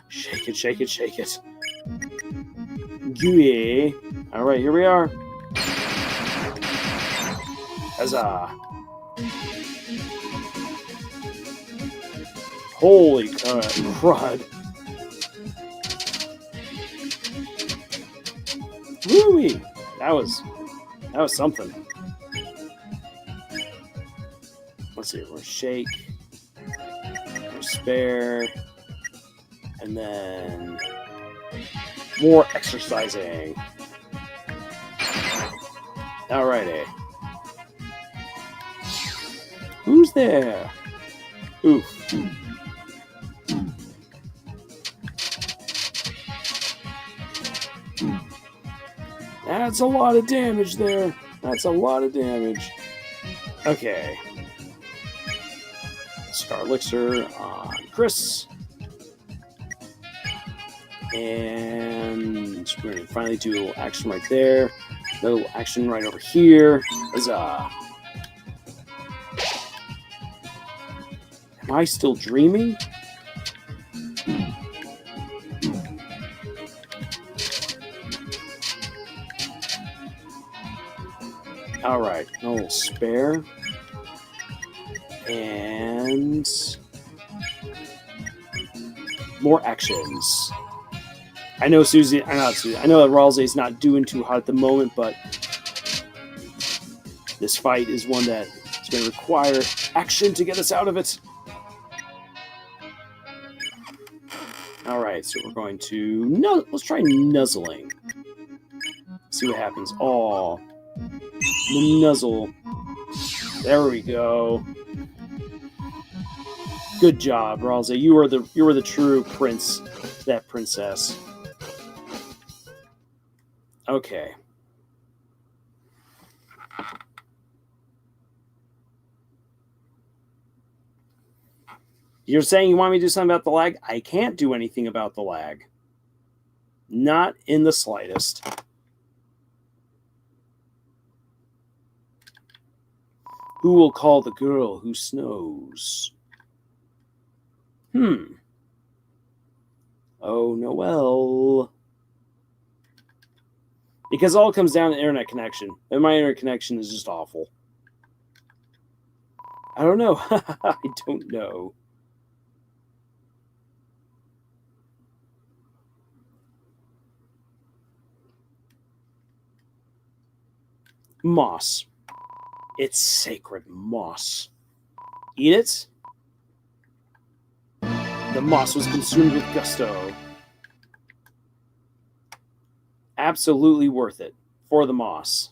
Shake it, shake it, shake it. Gooey. Alright, here we are. Huzzah. Holy crud. Woo-wee. That was something. Let's see, we're shake, we're spare, and then more exercising. Alrighty. Who's there? Oof. That's a lot of damage there. That's a lot of damage. Okay. Star Elixir on Chris. And we're going to finally do a little action right there. A little action right over here. Huzzah. Am I still dreaming? Alright, a little spare. And more actions. I know Susie. I know that Ralsei's not doing too hot at the moment, but this fight is one that is going to require action to get us out of it. All right, so we're going to let's try nuzzling. See what happens. Oh, the nuzzle. There we go. Good job, Ralsei. You were the true prince to that princess. Okay. You're saying you want me to do something about the lag? I can't do anything about the lag. Not in the slightest. Who will call the girl who snows? Oh, Noelle. Because all comes down to internet connection. And my internet connection is just awful. I don't know. I don't know. Moss. It's sacred moss. Eat it. The moss was consumed with gusto. Absolutely worth it for the moss.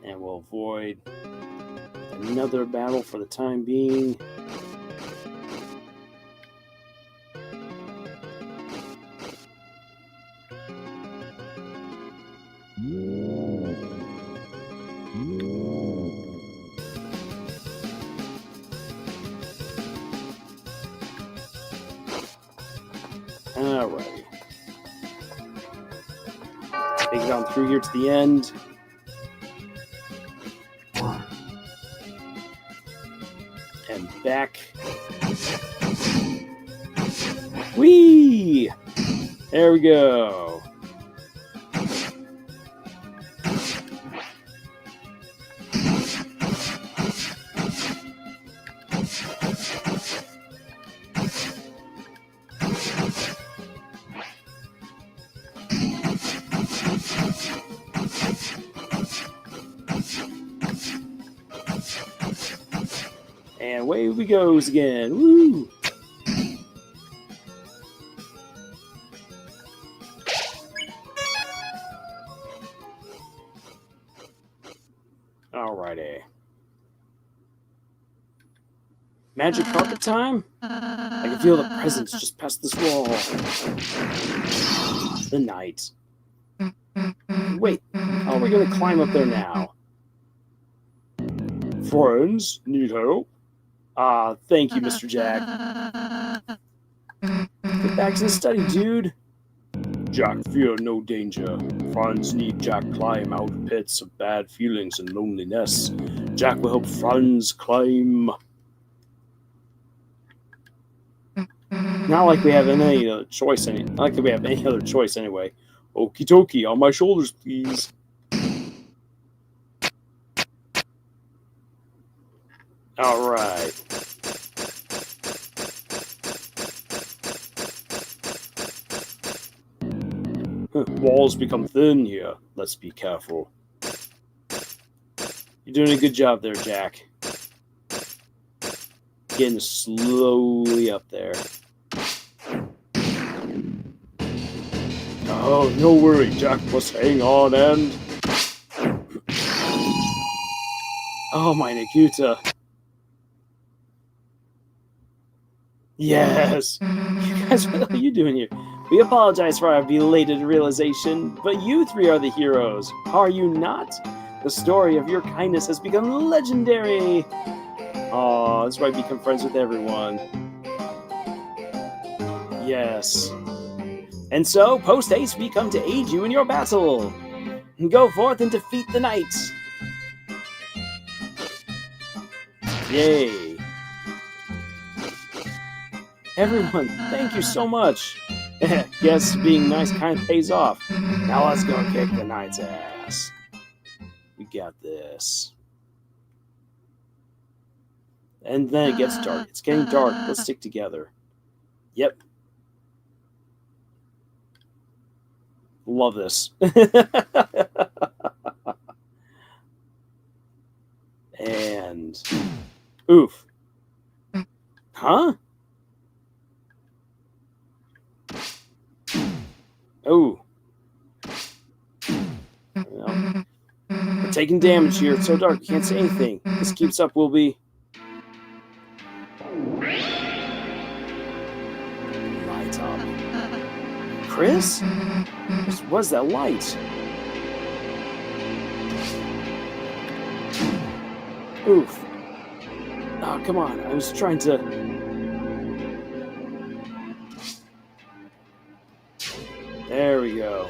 And we'll avoid another battle for the time being. Alrighty. Take it on through here to the end. And back. Whee! There we go. And away we goes again. Woo! Alrighty. Magic carpet time? I can feel the presence just past this wall. The night. Wait, how are we going to climb up there now? Friends, need help? Thank you, Mr. Jack. Get back to the study, dude. Jack fear no danger. Franz need Jack climb out of pits of bad feelings and loneliness. Jack will help Franz climb. Not like we have any other choice. Not like we have any other choice anyway. Okie dokie, on my shoulders, please. All right. Walls become thin here. Let's be careful. You're doing a good job there, Jack. Getting slowly up there. Oh, no worry, Jack must hang on and... Oh, my Nakuta. Yes! You guys, what are you doing here? We apologize for our belated realization, but you three are the heroes, are you not? The story of your kindness has become legendary! Aw, that's why I become friends with everyone. Yes. And so, post-haste, we come to aid you in your battle! Go forth and defeat the knights! Yay! Everyone, thank you so much! Guess being nice kind of pays off. Now let's go kick the knight's ass. We got this. And then it gets dark. It's getting dark. Let's stick together. Yep. Love this. And... Oof. Huh? Oh. Well, we're taking damage here. It's so dark, we can't say anything. If this keeps up, we'll be... Light up. Chris? What was that light? Oof. Oh, come on. I was trying to... There we go.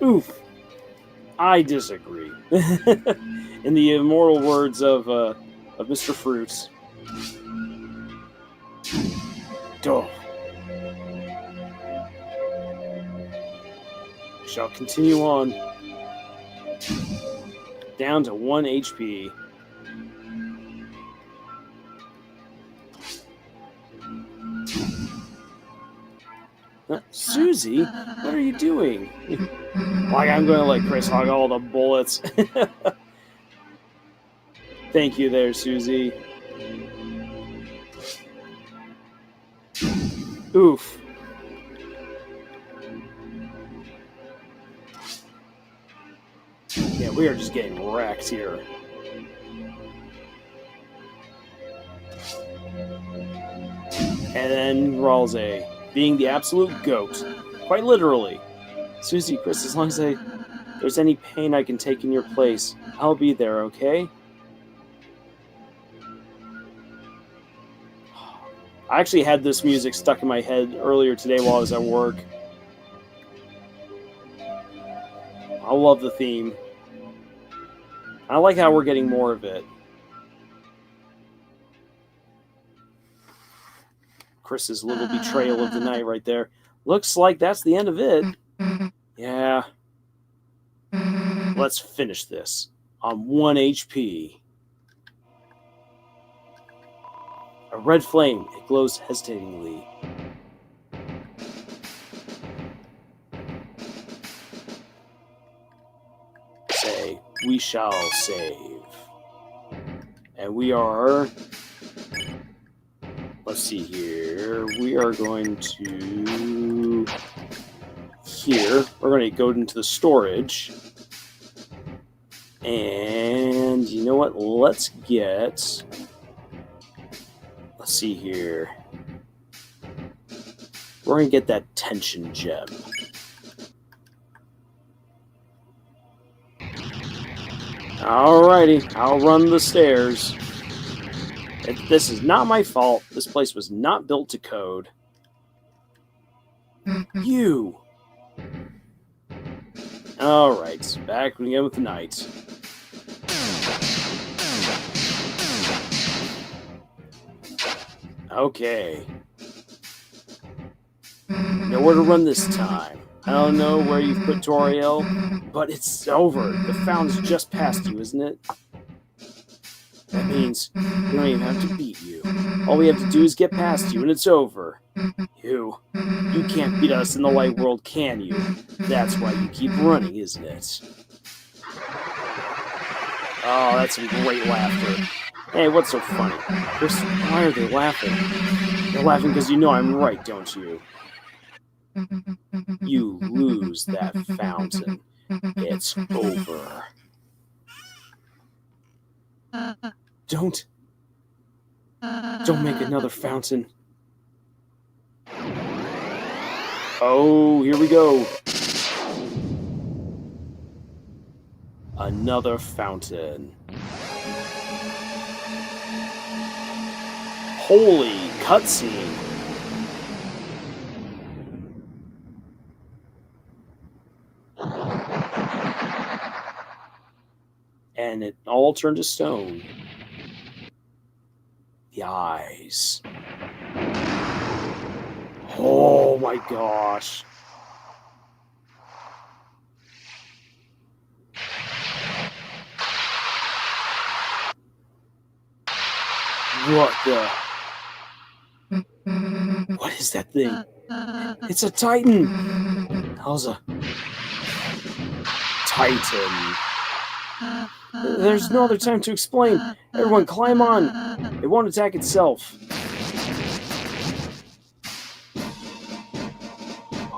Oof. I disagree. In the immortal words of Mr. Fruits. Oh. Shall continue on. Down to 1 HP. Susie, what are you doing? Like I'm going to let Chris hog all the bullets. Thank you there, Susie. Oof. Yeah, we are just getting wrecked here. And then Ralze, being the absolute goat. Quite literally. Susie, Chris, as long as there's any pain I can take in your place, I'll be there, okay? I actually had this music stuck in my head earlier today while I was at work. I love the theme. I like how we're getting more of it. Chris's little betrayal of the night right there. Looks like that's the end of it. Yeah. Let's finish this on 1 HP. A red flame. It glows hesitatingly. Say, we shall save. And we are... Let's see here. We are going to... Here. We're going to go into the storage. And you know what? Let's get... Let's see here. We're going to get that tension gem. Alrighty, I'll run the stairs. This is not my fault. This place was not built to code. You! Alright, back again with the night. Okay. Nowhere to run this time. I don't know where you've put Toriel, but it's over. The fountain's just past you, isn't it? That means we don't even have to beat you. All we have to do is get past you, and it's over. You can't beat us in the light world, can you? That's why you keep running, isn't it? Oh, that's some great laughter. Hey, what's so funny? Chris, why are they laughing? They're laughing because you know I'm right, don't you? You lose that fountain. It's over. Don't make another fountain. Oh, here we go. Another fountain. Holy cutscene. And it all turned to stone. The eyes. Oh my gosh. What the? What is that thing? It's a Titan. How's a Titan? There's no other time to explain. Everyone climb on. It won't attack itself.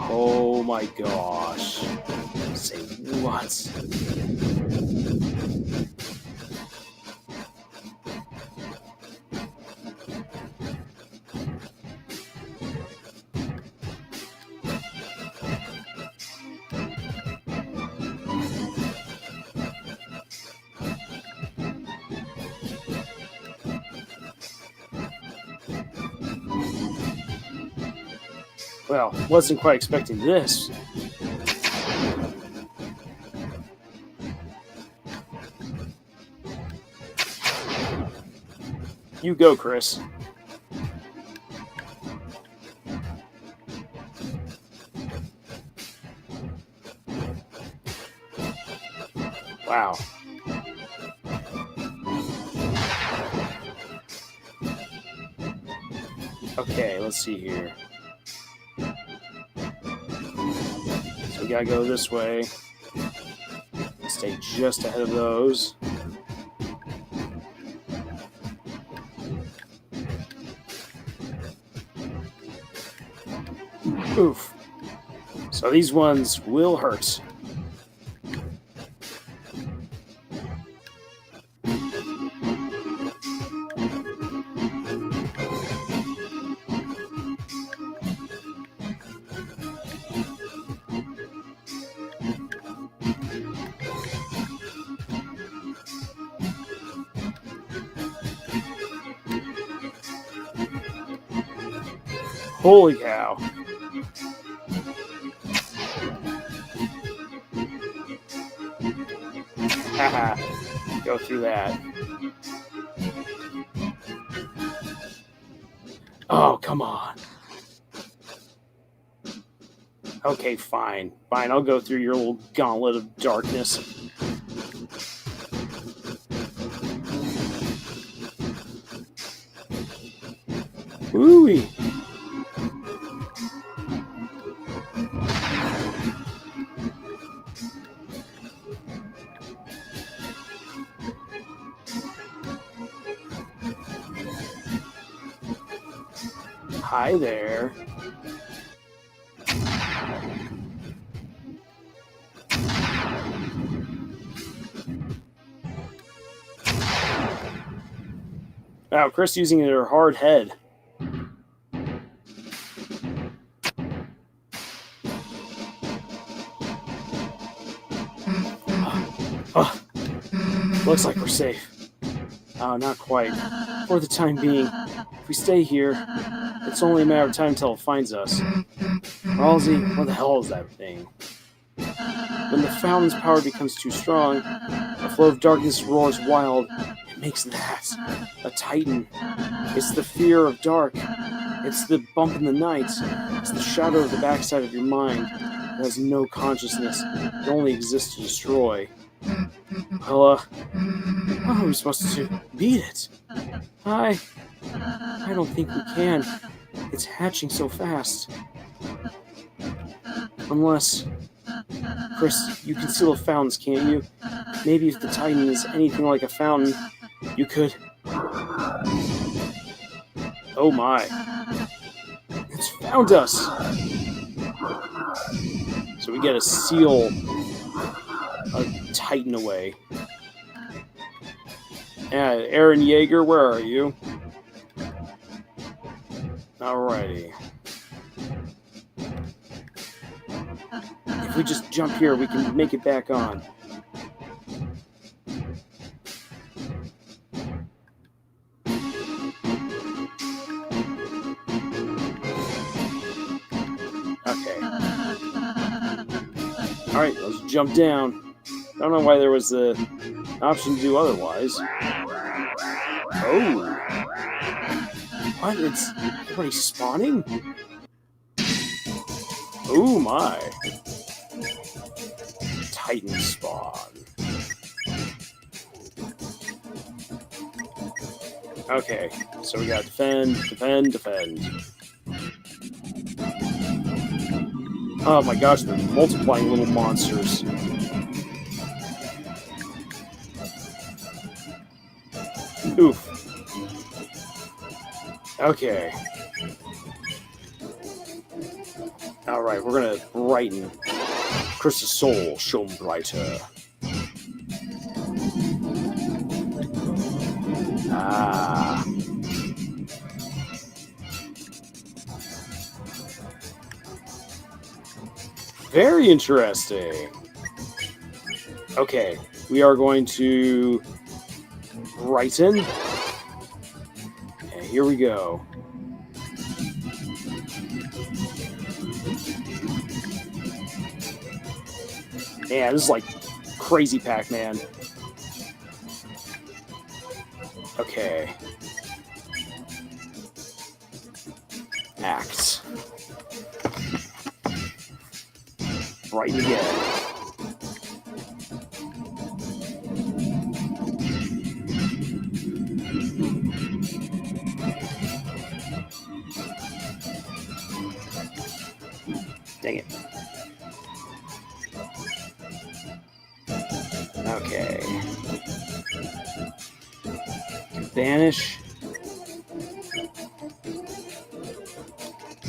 Oh my gosh. Say what? Well, wasn't quite expecting this. You go, Chris. Wow. Okay, let's see here. So we gotta go this way. Stay just ahead of those. Oof. So these ones will hurt. Holy cow. Haha. Go through that. Oh, come on. Okay, fine. Fine, I'll go through your little gauntlet of darkness. Ooh-wee. Hi there. Wow, Chris using her hard head. Oh, looks like we're safe. Oh, not quite. For the time being, if we stay here, it's only a matter of time until it finds us. Halsey, what the hell is that thing? When the fountain's power becomes too strong, the flow of darkness roars wild. It makes that a titan. It's the fear of dark. It's the bump in the night. It's the shadow of the backside of your mind. It has no consciousness. It only exists to destroy. Well, how are we supposed to beat it? I don't think we can. It's hatching so fast. Unless... Chris, you can seal the fountains, can't you? Maybe if the Titan is anything like a fountain, you could... Oh my. It's found us! So we gotta seal a Titan away. Yeah, Aaron Yeager, where are you? Alrighty. If we just jump here, we can make it back on. Okay. Alright, let's jump down. I don't know why there was the option to do otherwise. Oh! What? It's already spawning? Oh my! Titan spawn. Okay, so we got defend, defend, defend. Oh my gosh, they're multiplying little monsters. Oof. Okay. Alright, we're gonna brighten Chris's soul, show him brighter. Ah. Very interesting. Okay, we are going to brighten. And here we go. Yeah, this is like crazy Pac-Man. Okay. Act. Brighten again. Dang it. Okay. Banish.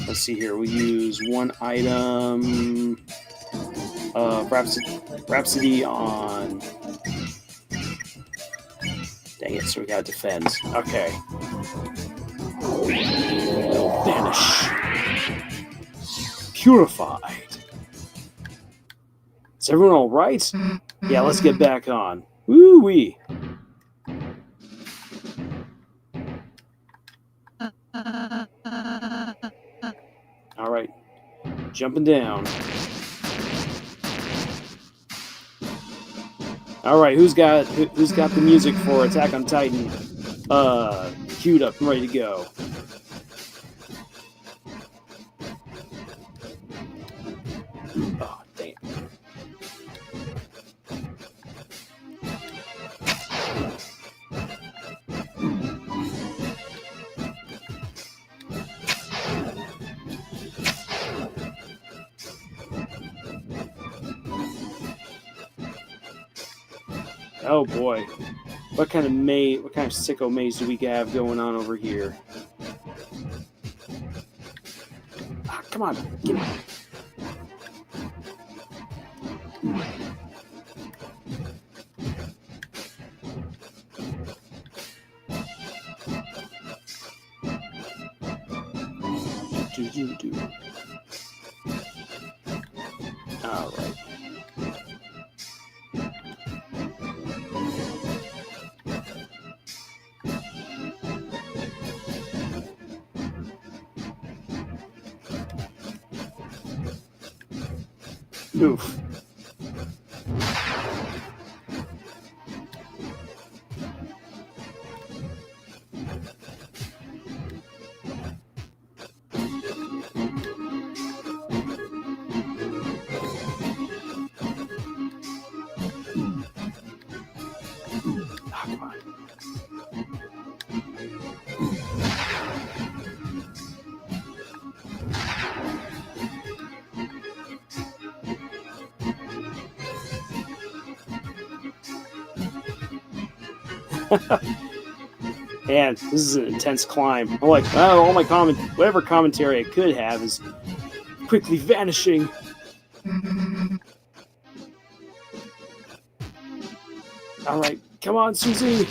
Let's see here. We use one item. Rhapsody on. Dang it, so we gotta defend. Okay. Banish. Purified. Is everyone alright? Yeah, let's get back on. Woo-wee. Alright. Jumping down. All right, who's got the music for Attack on Titan? Queued up and ready to go. Oh, damn. Oh boy. What kind of sicko maze do we have going on over here? Ah, come on, get it. Do. All right. Oof. Man, this is an intense climb. I'm like, oh, all my whatever commentary I could have is quickly vanishing. All right, come on, Susie.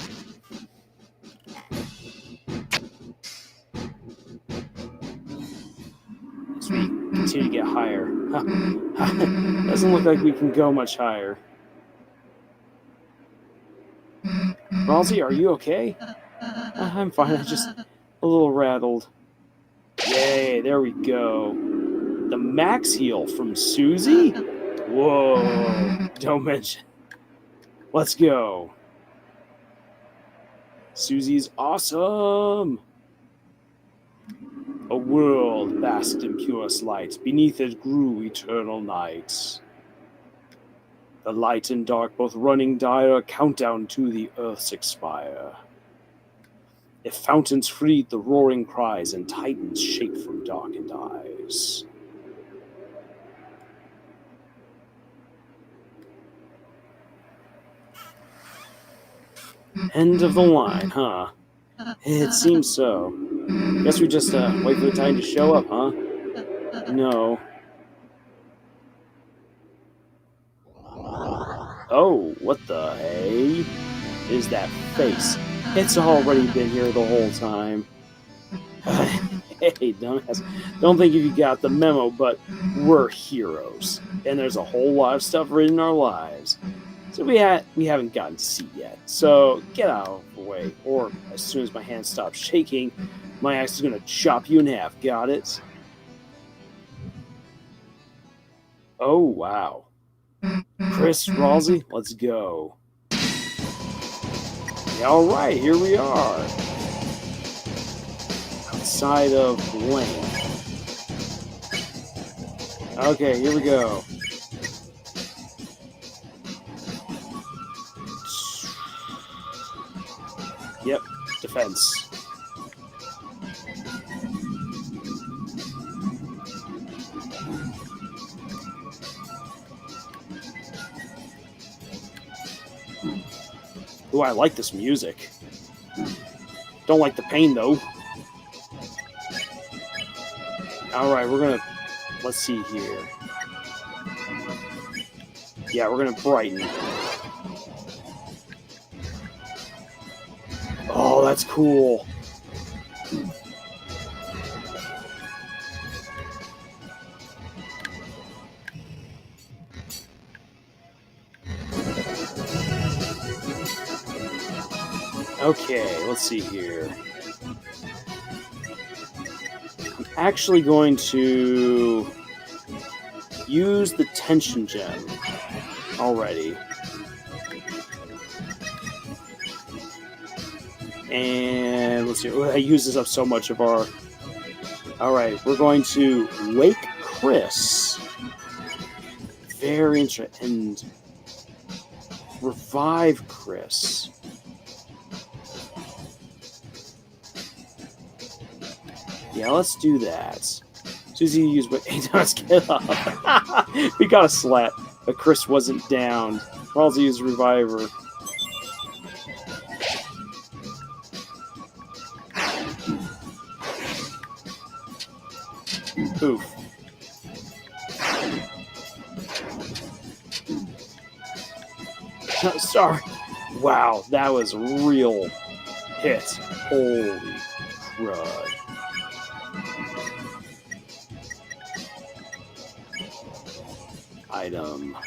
As we continue to get higher. Doesn't look like we can go much higher. Rosie, are you okay? I'm fine, I'm just a little rattled. Yay, there we go. The max heal from Susie? Whoa, don't mention. Let's go. Susie's awesome. A world basked in purest light. Beneath it grew eternal night. The light and dark both running dire, countdown to the earth's expire. If fountains freed the roaring cries, and titans shake from darkened eyes. End of the line, huh? It seems so. Guess we just wait for the Titan to show up, huh? No. Oh, what the hey? Is that face? It's already been here the whole time. Hey, dumbass. Don't think you got the memo, but we're heroes. And there's a whole lot of stuff written in our lives. So we haven't gotten to see yet. So get out of the way. Or as soon as my hand stops shaking, my axe is going to chop you in half. Got it? Oh, wow. Chris, Rosie, let's go. Yeah, all right, here we are. Outside of blank. Okay, here we go. Yep, defense. Ooh, I like this music. Don't like the pain, though. Alright, let's see here. Yeah, we're gonna brighten. Oh, that's cool. Okay, let's see here. I'm actually going to use the tension gem already. And let's see. I use this up so much of our. All right, we're going to wake Chris. Very interesting. And revive Chris. Yeah, let's do that. Susie used what 8 times get up. We got a slap, but Chris wasn't down. Ralsei used reviver. Oof. Sorry. Wow, that was a real hit. Holy crud. Item.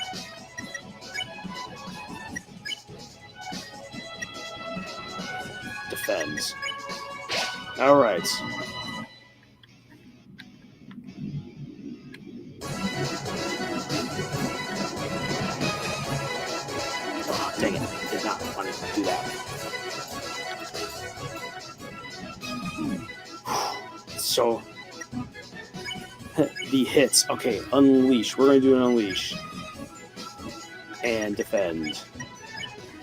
Defend. Alright. Oh, dang it. Did not want to do that. So, the hits. Okay, unleash. We're going to do an unleash. And defend.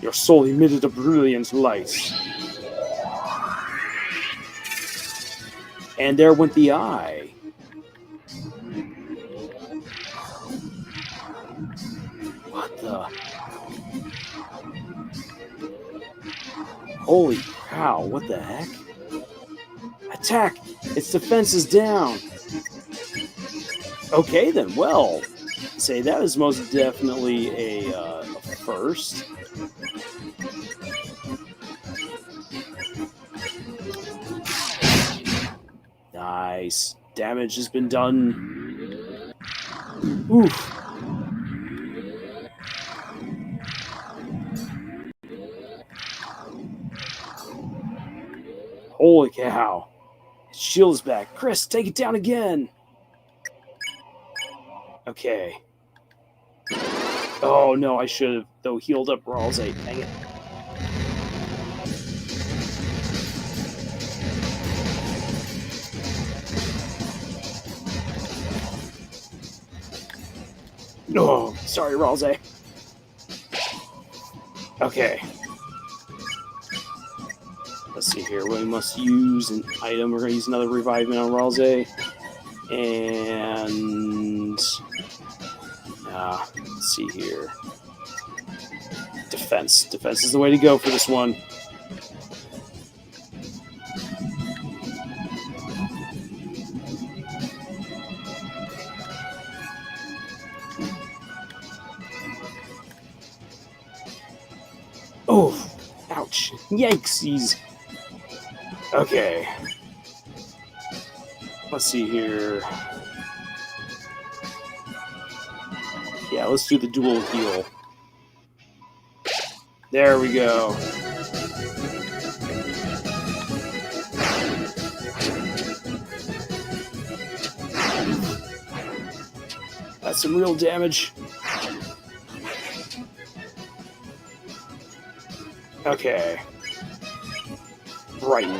Your soul emitted a brilliant light. And there went the eye. What the? Holy cow, what the heck? Attack! Its defense is down! Okay then, well, say that is most definitely a first. Nice. Damage has been done. Oof. Holy cow. Its shield is back. Chris, take it down again. Okay. Oh no, I should have, though, healed up Ralsei. Dang it. Oh, sorry, Ralsei. Okay. Let's see here. We must use an item. We're going to use another revivement on Ralsei. And... let's see here. Defense. Defense is the way to go for this one. Oh, ouch. Yikesies. Okay. Let's see here. Yeah, let's do the dual heal. There we go. That's some real damage. Okay. Brighten.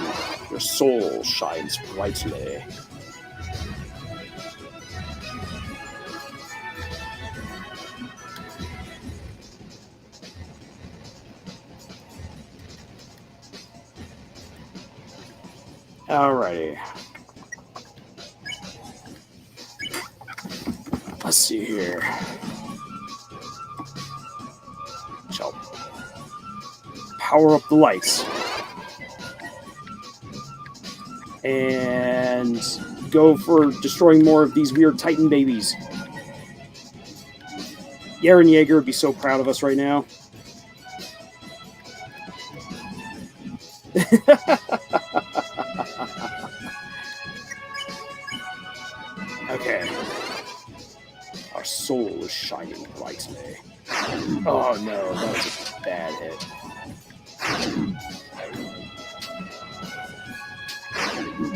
Your soul shines brightly. Alrighty. Let's see here. Shall power up the lights. And go for destroying more of these weird Titan babies. Yaren Yeager would be so proud of us right now. Okay. Our soul is shining brightly. Oh no, that was a bad hit.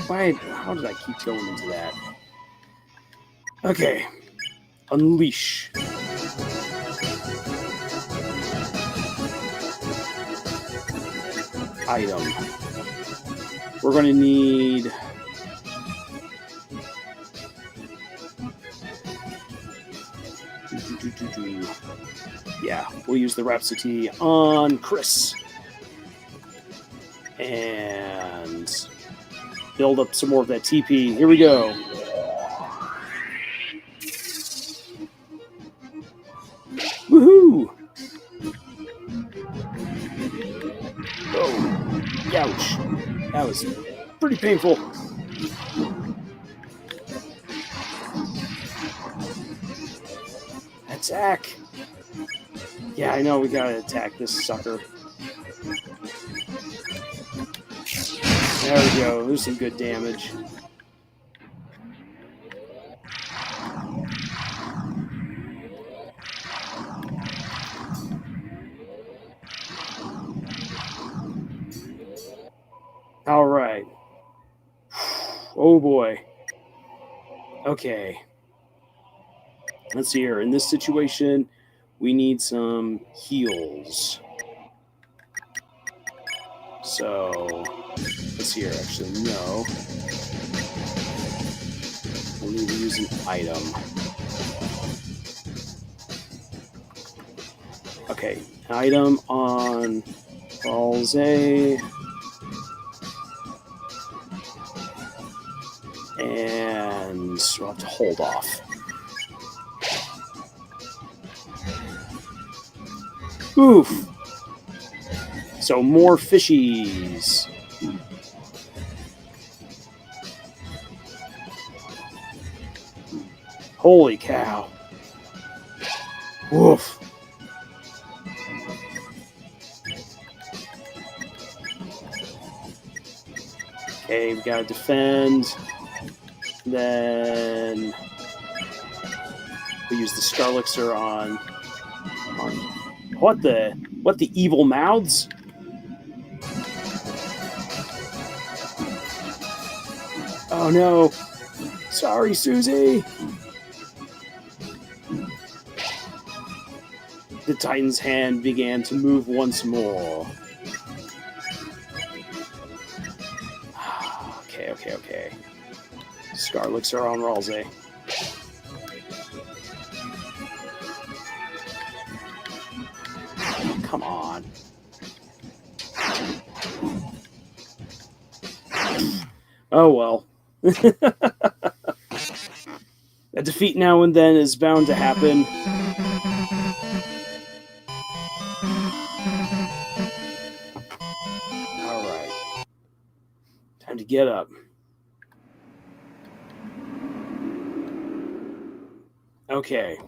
Why? How did I keep going into that? Okay. Unleash. Item. We're going to need... Yeah, we'll use the Rhapsody on Chris. And build up some more of that TP. Here we go. Woohoo! Oh, ouch. That was pretty painful. Attack! Yeah, I know we gotta attack this sucker. There we go. There's some good damage. All right. Oh boy. Okay. Let's see here. In this situation, we need some heals. So, let's see here. Actually, no. We'll need to use an item. Okay. Item on Balze. And we'll have to hold off. Oof. So more fishies. Holy cow. Woof. Okay, we gotta defend. Then we use the Scarlixer on what the evil mouths? Oh no. Sorry, Susie. The Titan's hand began to move once more. Okay. Scarlixer on Ralze. Come on. Oh well. A defeat now and then is bound to happen. Alright. Time to get up. Okay.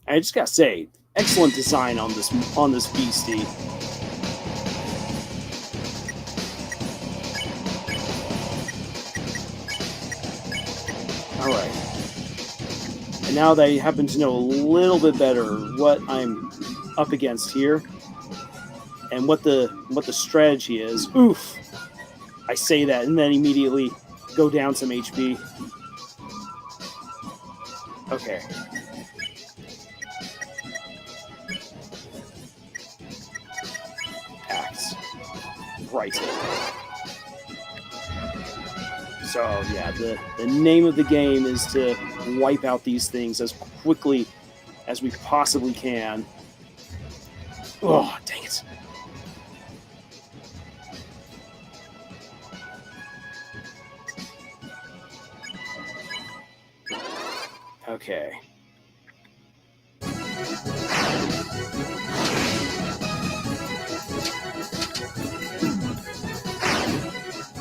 I just gotta say, excellent design on this beastie. All right. And now that I happen to know a little bit better what I'm up against here and what the strategy is, oof. I say that and then immediately go down some HP. Okay. Axe. Right. So, yeah, the name of the game is to wipe out these things as quickly as we possibly can. Oh, dang it. Okay.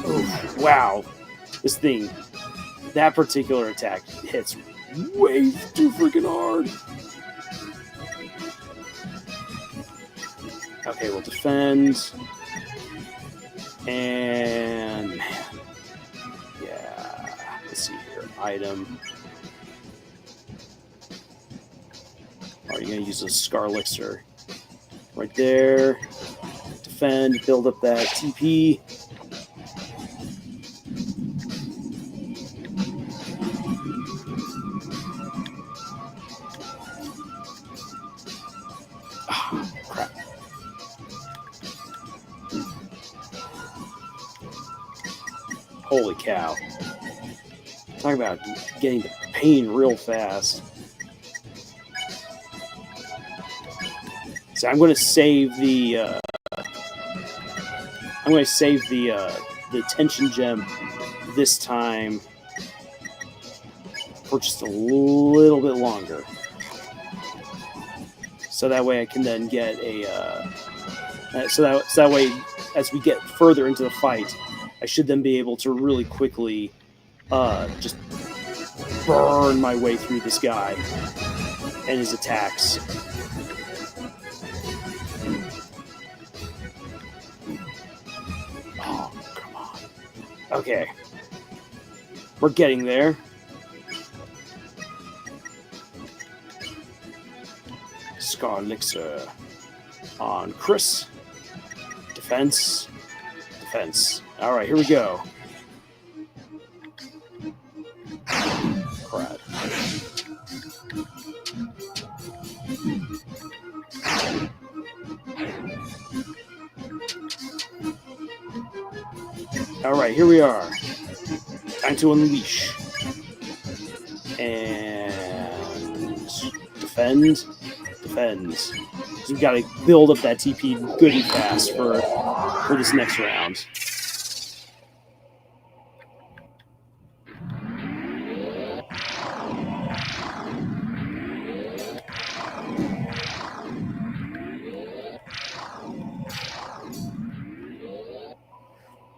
Oh, wow. This thing, that particular attack hits way too freaking hard. Okay, we'll defend. And, man. Yeah. Let's see here. Item. Oh, you're going to use a Scarlixer. Right there. Defend, build up that TP. Oh, crap. Holy cow. Talk about getting the pain real fast. So I'm going to save the the tension gem this time for just a little bit longer. So that way I can then get a so that way as we get further into the fight, I should then be able to really quickly just burn my way through this guy and his attacks. Oh, come on. Okay. We're getting there. Scar Elixir on Chris. Defense. Defense. Alright, here we go. Crud. Alright, here we are. Time to unleash. And defend. Defend. So we've got to build up that TP good and fast for this next round.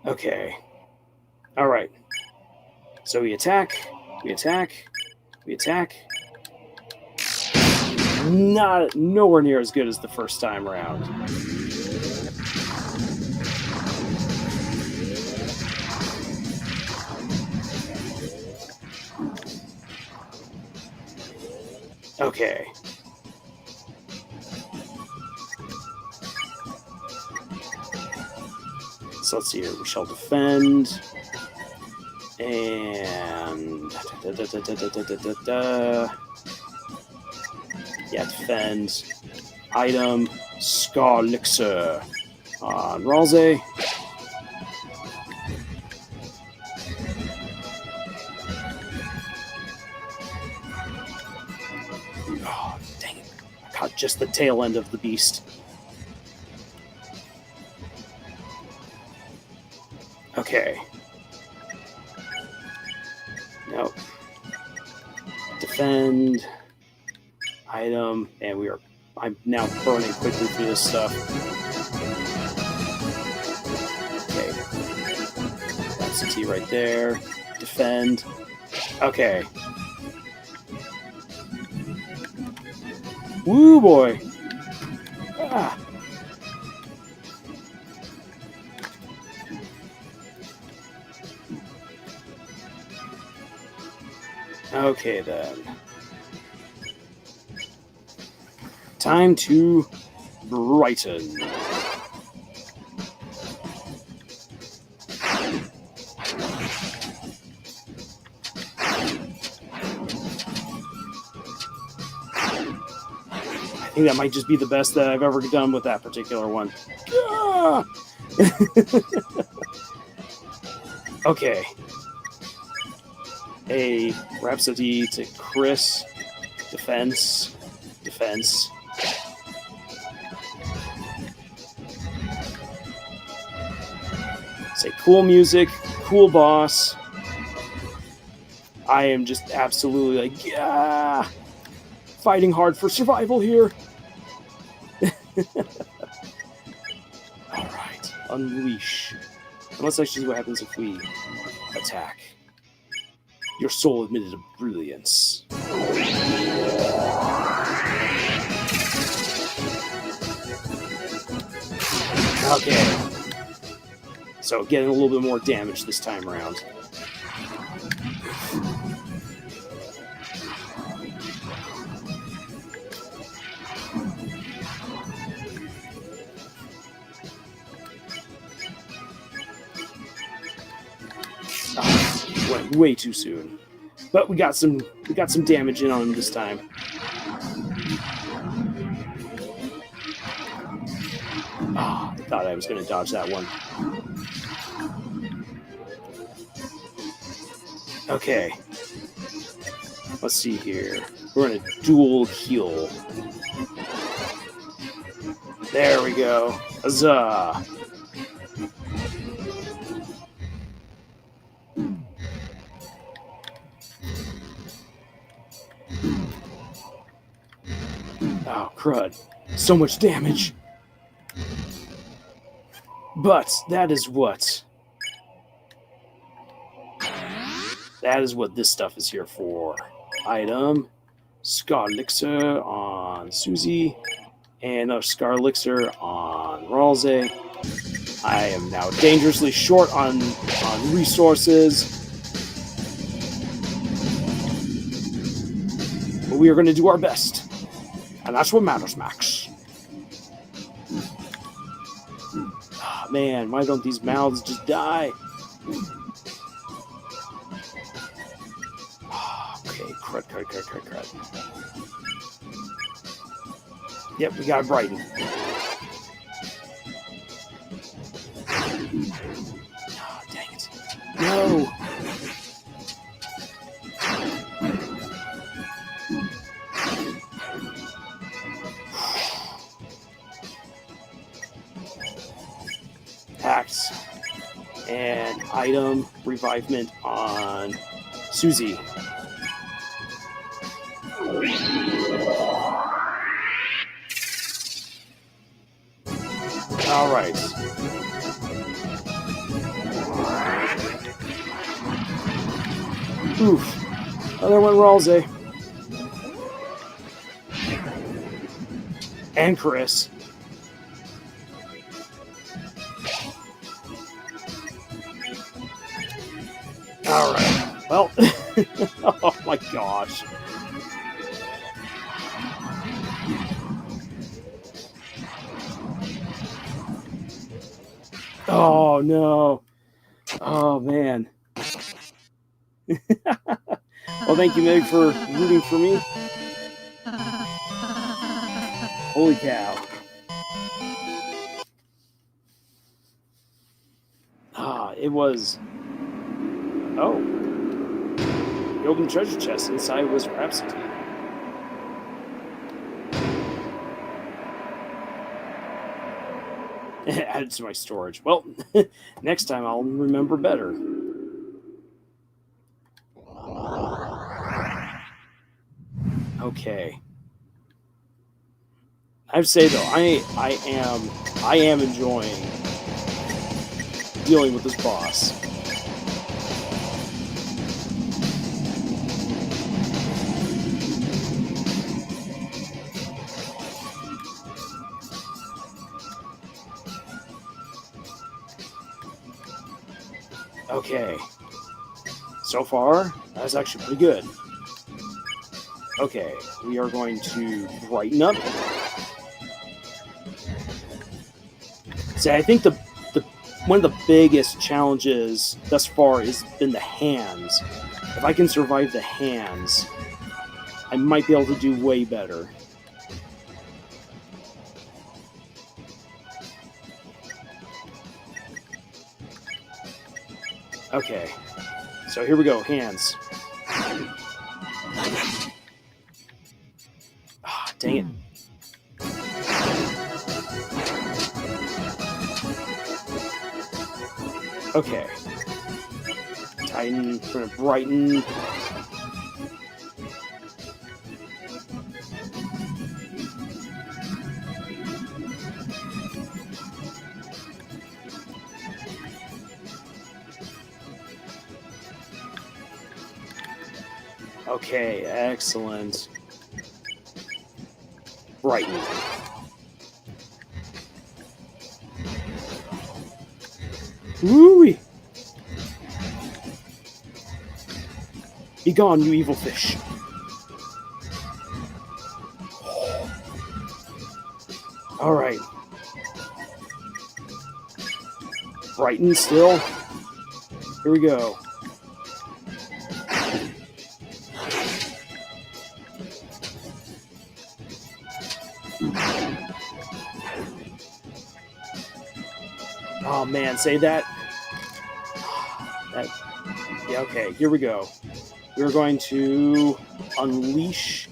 Okay. Alright. So we attack. We attack. We attack. Nowhere near as good as the first time around. Okay. So let's see here. We shall defend. And yeah, defend. Item. Scar Elixir on Ralze. Oh, dang it. I caught just the tail end of the beast. Okay. Nope. Defend. Item. And I'm now burning quickly through this stuff. Okay. That's the T right there. Defend. Okay. Woo boy. Ah. Okay then. Time to brighten. I think that might just be the best that I've ever done with that particular one. Ah! Okay. A Rhapsody to Chris. Defense. Defense. Say cool music, cool boss. I am just absolutely like, yeah, fighting hard for survival here. Alright, unleash. And let's actually see what happens if we attack. Your soul admitted a brilliance. Okay. So getting a little bit more damage this time around. Went way too soon. But we got some damage in on him this time. Ah, I thought I was going to dodge that one. Okay. Let's see here. We're going to dual heal. There we go. Huzzah! Oh, crud. So much damage. But that is what this stuff is here for. Item. Scar Elixir on Susie. And a Scar Elixir on Ralze. I am now dangerously short on resources. But we are going to do our best. And that's what matters, Max. Oh, man, why don't these mouths just die? Okay, crud. Yep, we got to brighten. Oh, dang it. No! Axe. And item revivement on Susie. All right. Oof. Another one, Ralze. And Chris. All right. Well, oh my gosh. Oh no. Oh man. Well, thank you, Meg, for rooting for me. Holy cow. It was... Oh. The open treasure chest inside was Rhapsody. Added to my storage. Well, next time I'll remember better. Okay. I have to say though, I am enjoying dealing with this boss. Okay. So far, that's actually pretty good. Okay, we are going to brighten up. See, I think the one of the biggest challenges thus far has been the hands. If I can survive the hands, I might be able to do way better. Okay, so here we go, hands. Ah, dang it. Okay. Tighten, gonna brighten. Okay, excellent. Brighten. Woo-wee! Be gone, you evil fish. All right. Brighten still. Here we go. Oh man, say that. Yeah, okay, here we go. we're going to unleash.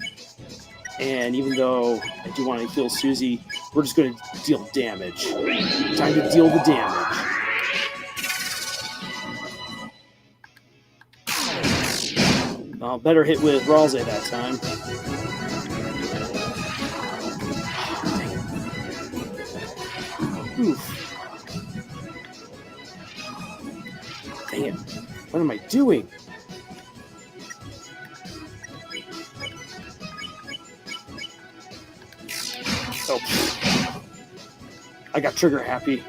And even though I do want to heal Susie, we're just going to deal damage. Time to deal the damage. Well, better hit with Ralze that time. Oof. Dang it. What am I doing? Oh. I got trigger happy.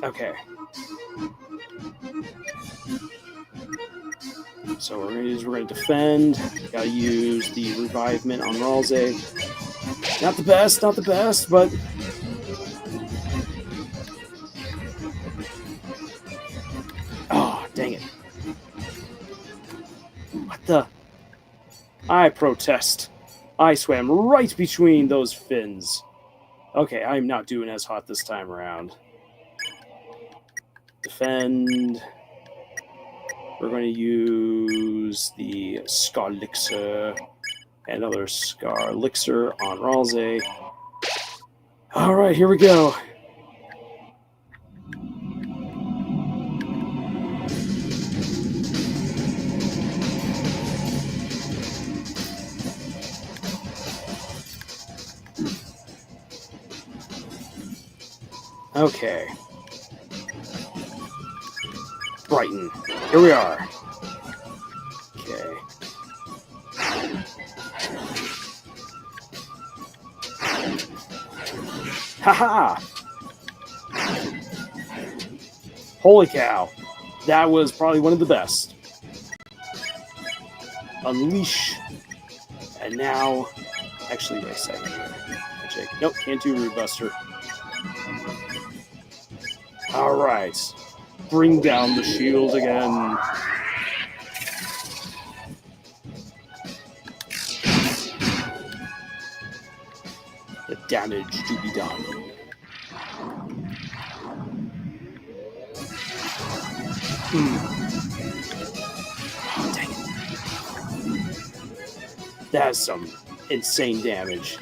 Okay. So we're going to defend. Gotta use the revivement on Ralze. Not the best, but oh, dang it. What the? I protest. I swam right between those fins. Okay, I'm not doing as hot this time around. Defend. We're going to use the Scar Elixir. Another Scar Elixir on Ralze. Alright, here we go. Okay. Brighton. Here we are. Okay. Haha! Holy cow. That was probably one of the best. Unleash. And now... Actually, wait a second here. Check. Nope, can't do Root Buster. Alright. Bring down the shield again. The damage to be done. Oh, dang it. That is some insane damage.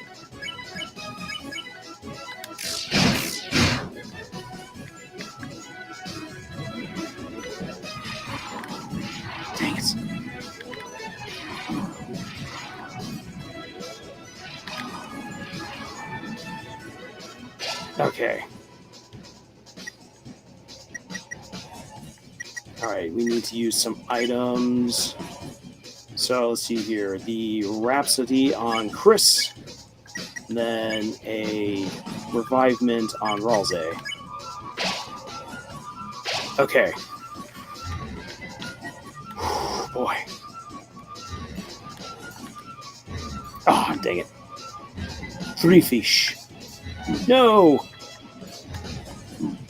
Dang it. Okay. Alright, we need to use some items. So let's see here. The Rhapsody on Chris. Then a Revivement on Ralze. Okay. Boy. Ah, oh, dang it. 3 fish. No!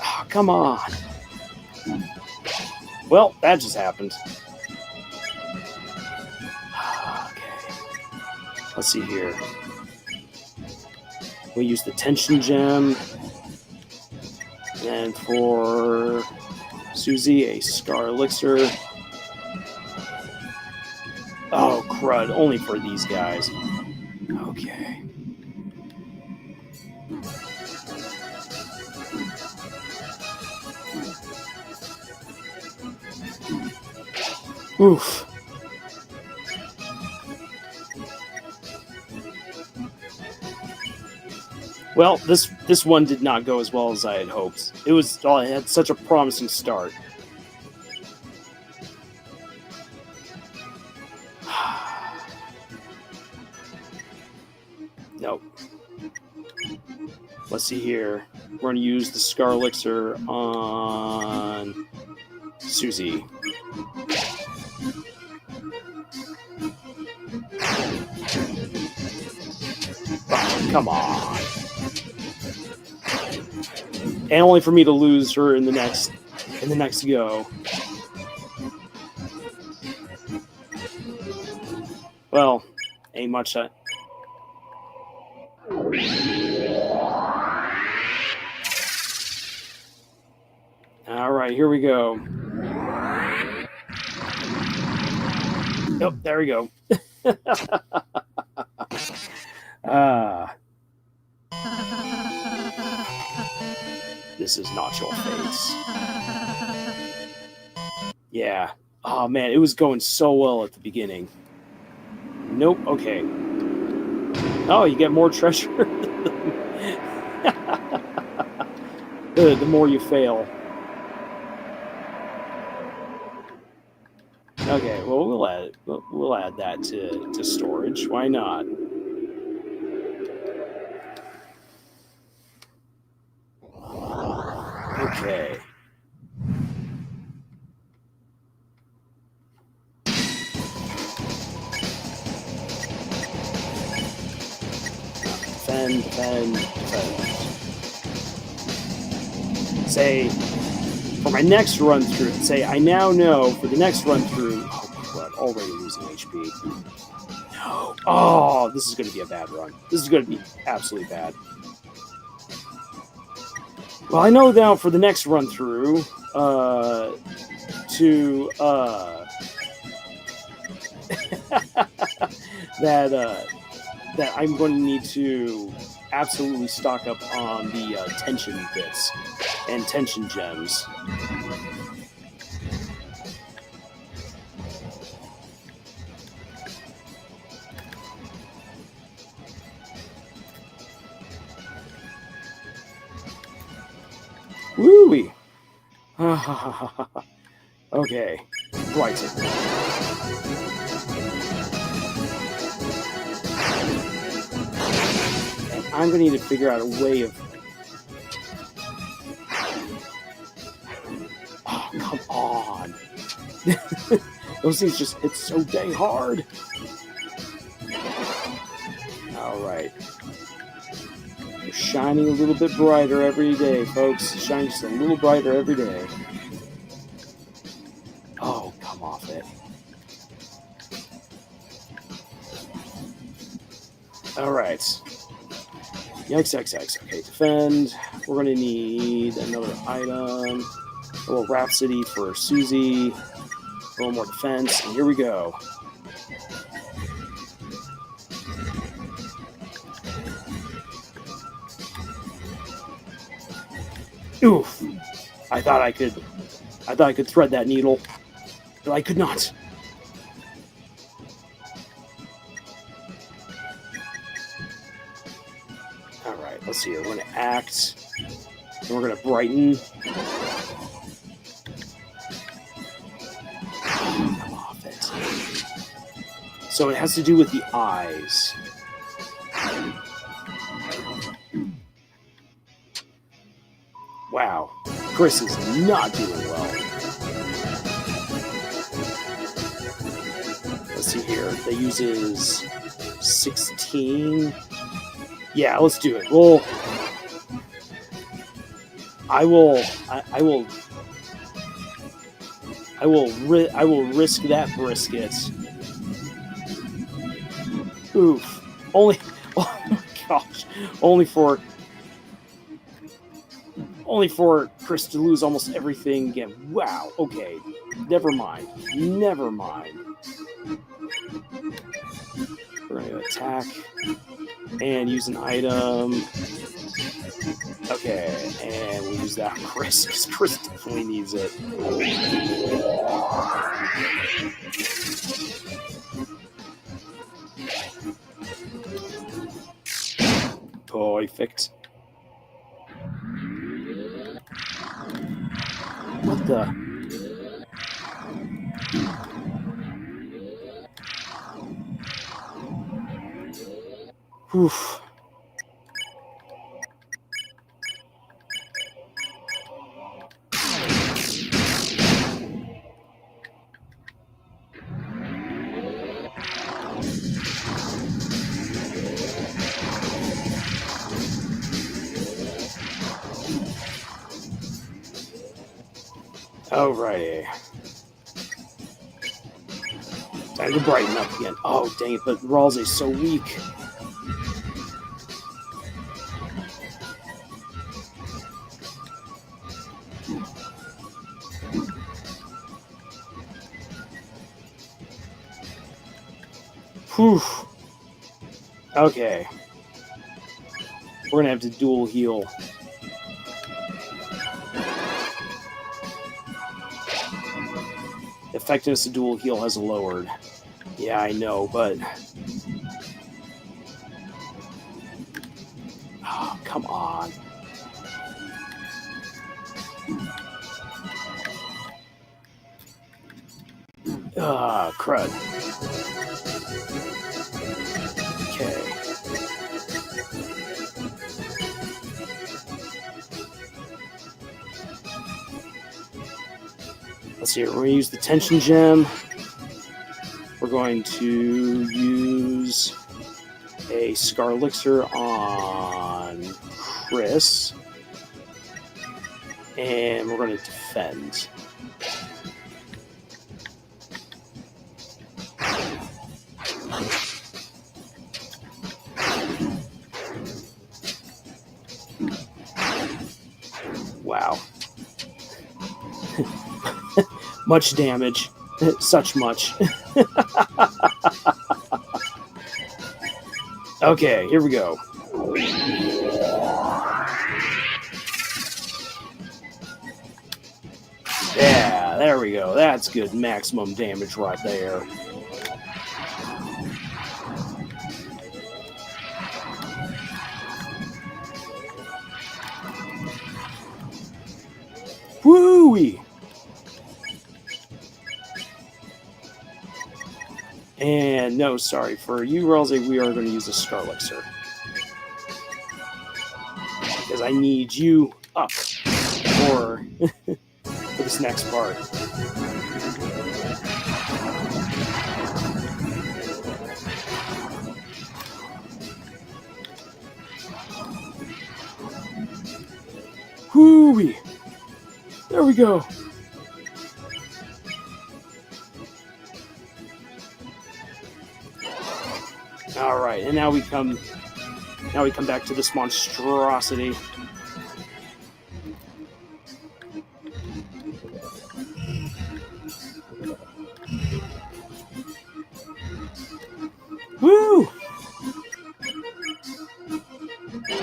Oh, come on. Well, that just happened. Okay. Let's see here. We use the Tension Gem. And for Susie, a Scar Elixir. Oh, crud. Only for these guys. Okay. Oof. Well, this one did not go as well as I had hoped. It had such a promising start. Nope. Let's see here. We're going to use the Scar Elixir on Susie. Oh, come on. And only for me to lose her in the next go. Well, ain't much that. All right, here we go. Oh, there we go. This is not your face. Yeah. Oh, man, it was going so well at the beginning. Nope, okay. Oh, you get more treasure. The more you fail. Okay, well we'll add that to storage. Why not? Okay. Defend. Say, for my next run through, say I now know for the next run through. Oh crap! Already losing HP. No. Oh, this is going to be a bad run. This is going to be absolutely bad. Well, I know now for the next run through that I'm going to need to absolutely stock up on the tension bits and tension gems. Woo-wee. Okay, right. And I'm going to need to figure out a way of... Oh, come on. Those things just hit so dang hard. All right. We're shining a little bit brighter every day, folks. Shining just a little brighter every day. Oh, come off it. All right. Yikes. Okay, defend. We're going to need another item. A little Rhapsody for Susie. A little more defense. And here we go. Oof. I thought I could thread that needle, but I could not. All right, let's see here. We're going to act, and we're going to brighten. Come off it. So it has to do with the eyes. Wow, Chris is not doing well. Let's see here. That uses 16. Yeah, let's do it. Well, I will risk that brisket. Oof. Oh my gosh. Only for Chris to lose almost everything again. Wow. Okay. Never mind. We're going to attack and use an item. Okay. And we'll use that on Chris, because Chris definitely needs it. Perfect. What the? Oof. Alrighty. Time to brighten up again. Oh, dang it, but Ralsei's so weak. Whew. Okay. We're gonna have to dual heal. The effectiveness of dual heal has lowered. Yeah, I know, but... Oh, come on. Ah, crud. Okay. Let's see, we're going to use the tension gem. We're going to use a Scar Elixir on Chris. And we're going to defend. Wow. Much damage. Such much. Okay, here we go. Yeah, there we go. That's good maximum damage right there. Woo-wee! And no, sorry, for you, Ralsei, we are going to use a Scar Elixir. Because I need you up for, for this next part. Whoo-wee! There we go. All right, and now we come back to this monstrosity. Woo!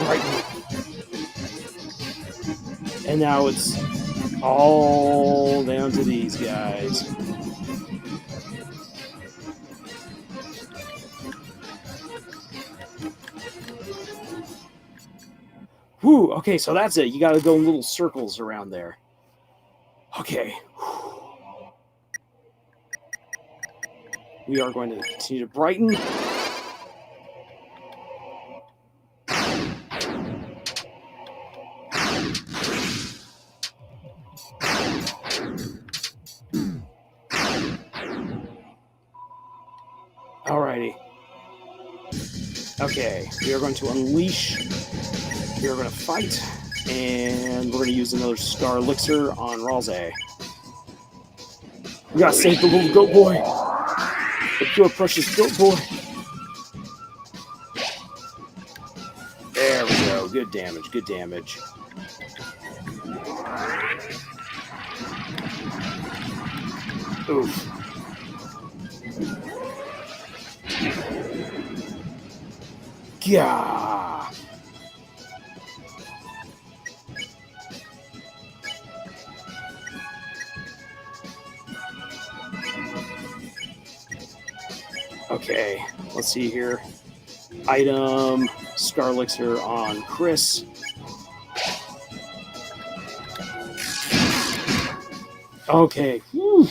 Right. And now it's all down to these guys. Whew, okay, so that's it. You gotta go in little circles around there. Okay. We are going to continue to brighten. Alrighty. Okay, we are going to unleash. We are going to fight, and we're going to use another Scar Elixir on Ralsei. We gotta save the little goat boy. The pure precious goat boy. There we go. Good damage, good damage. Oof. Gah! Okay, let's see here. Item, Scar Elixir on Chris. Okay. Whew.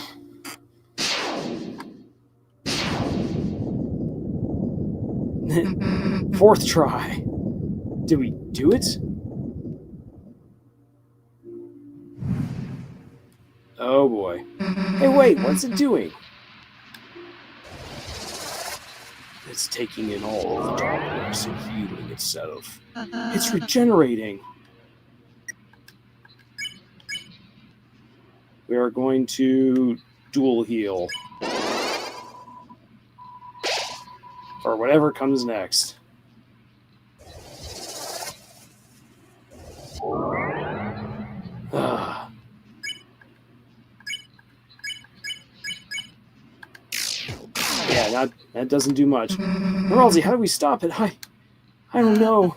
Fourth try. Did we do it? Oh boy. Hey, wait, what's it doing? It's taking in all the darkness and healing itself. It's regenerating. We are going to dual heal. Or whatever comes next. Yeah, that doesn't do much. Maralzi, how do we stop it? I don't know.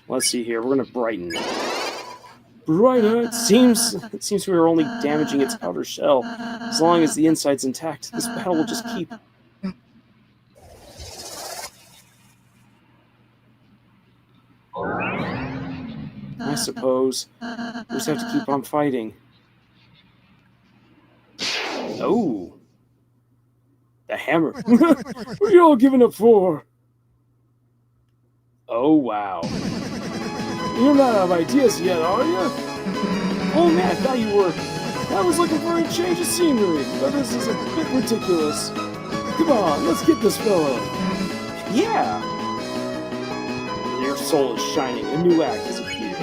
Let's see here. We're gonna brighten it. Brighter. It seems we are only damaging its outer shell. As long as the inside's intact, this battle will just keep. I suppose we just have to keep on fighting. Oh, the hammer. What are you all giving up for? Oh, wow. You're not out of ideas yet, are you? Oh man, I thought you were. I was looking for a change of scenery, but this is a bit ridiculous. Come on, let's get this fellow. Yeah! Your soul is shining. A new act has appeared.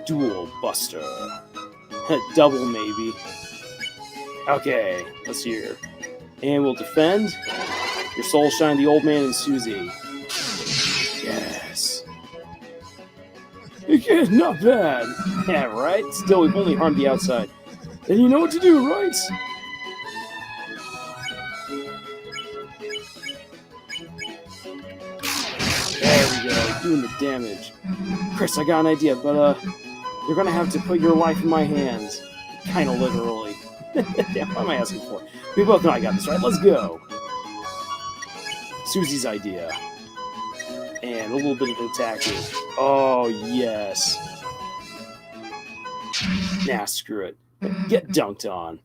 Dual Buster. Double, maybe. Okay, let's hear. And we'll defend. Your soul shine, the old man and Susie. Yes. Yeah, not bad. Yeah, right? Still, we've only harmed the outside. Then you know what to do, right? There we go, doing the damage. Chris, I got an idea, but you're gonna have to put your life in my hands. Kinda literally. Damn, what am I asking for? We both know I got this, right? Let's go. Susie's idea. And a little bit of attacking. Oh, yes. Nah, screw it. Get dunked on.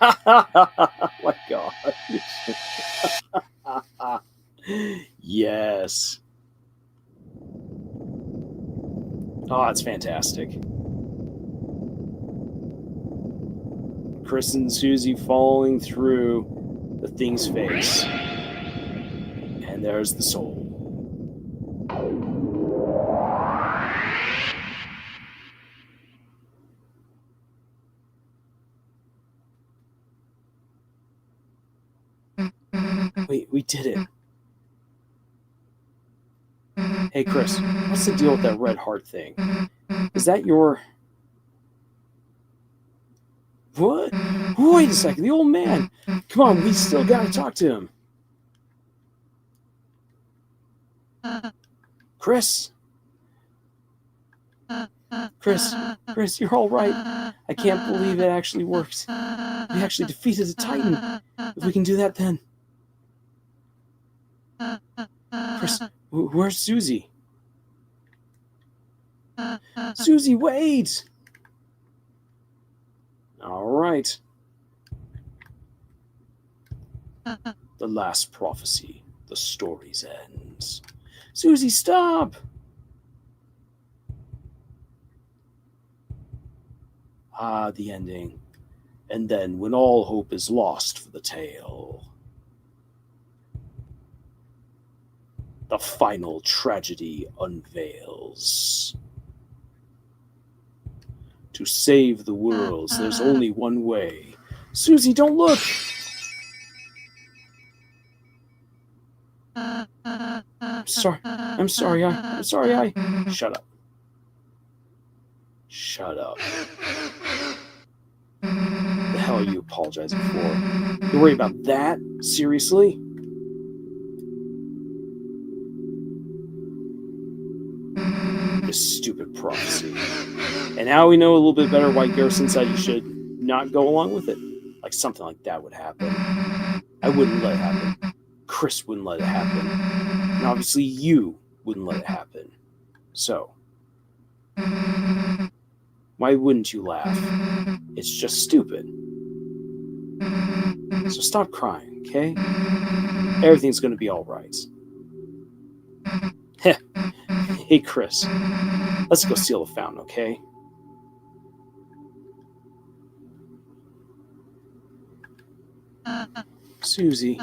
Oh my god. Yes. Oh, it's fantastic. Chris and Susie falling through the thing's face. And there's the soul. We did it. Hey, Chris, what's the deal with that red heart thing? Is that your... What? Wait a second, the old man. Come on, we still gotta talk to him. Chris? Chris, you're all right. I can't believe it actually worked. We actually defeated a Titan. If we can do that, then... Chris, where's Susie? Susie, wait! All right. The last prophecy. The story's ends. Susie, stop! Ah, the ending. And then, when all hope is lost for the tale, the final tragedy unveils. To save the worlds, there's only one way. Susie, don't look! I'm sorry, I... Shut up. Shut up. The hell are you apologizing for? You worry about that? Seriously? This stupid prophecy. And now we know a little bit better why Garrison said you should not go along with it. Like something like that would happen. I wouldn't let it happen. Chris wouldn't let it happen. And obviously you wouldn't let it happen. So, why wouldn't you laugh? It's just stupid. So stop crying, okay? Everything's gonna be alright. Hey, Chris. Let's go steal the fountain, okay? Susie.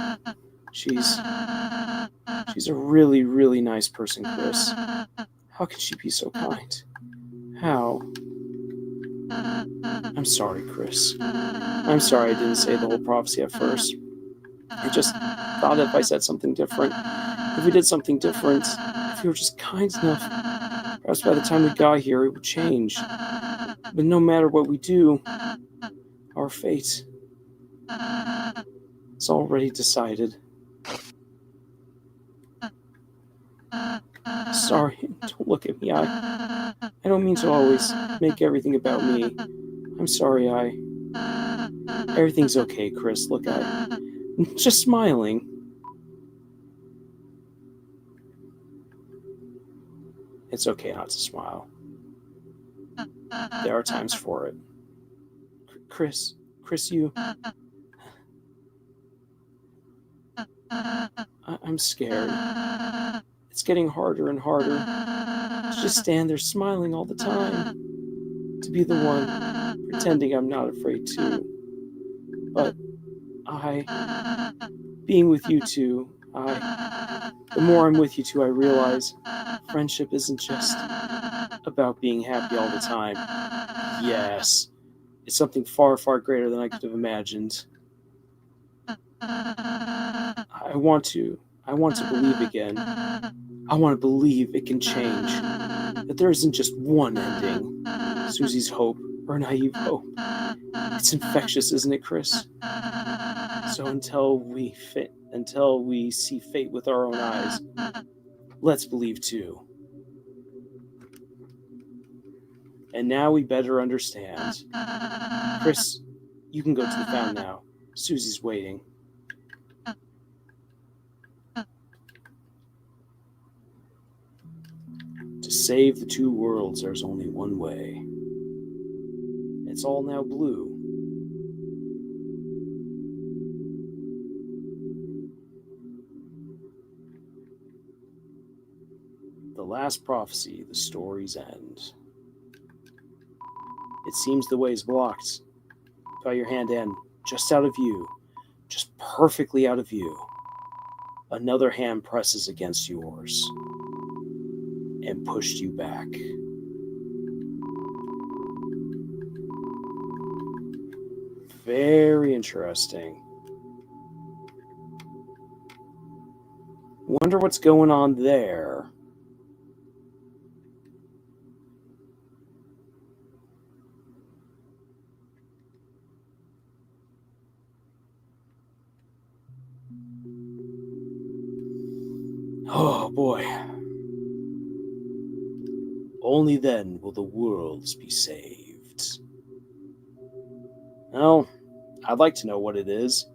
She's a really, really nice person, Chris. How can she be so kind? How? I'm sorry, Chris. I'm sorry I didn't say the whole prophecy at first. I just thought if I said something different, if we did something different, if you were just kind enough, perhaps by the time we got here, it would change. But no matter what we do, our fate is already decided. Sorry, don't look at me. I don't mean to always make everything about me. I'm sorry, Everything's okay, Chris. Look, I'm just smiling. It's okay not to smile. There are times for it. Chris, you... I'm scared. It's getting harder and harder to just stand there smiling all the time. To be the one pretending I'm not afraid too. But being with you two, the more I'm with you two, I realize friendship isn't just about being happy all the time. Yes, it's something far, far greater than I could have imagined. I want to believe again. I want to believe it can change. That there isn't just one ending. Susie's hope, or naive hope. It's infectious, isn't it, Chris? So until we see fate with our own eyes, let's believe too. And now we better understand. Chris, you can go to the fountain now. Susie's waiting. To save the two worlds, there's only one way. It's all now blue. The last prophecy, the story's end. It seems the way is blocked. Put your hand in, just out of view, just perfectly out of view. Another hand presses against yours and pushed you back. Very interesting. Wonder what's going on there. Oh boy. Only then will the worlds be saved. Well, I'd like to know what it is.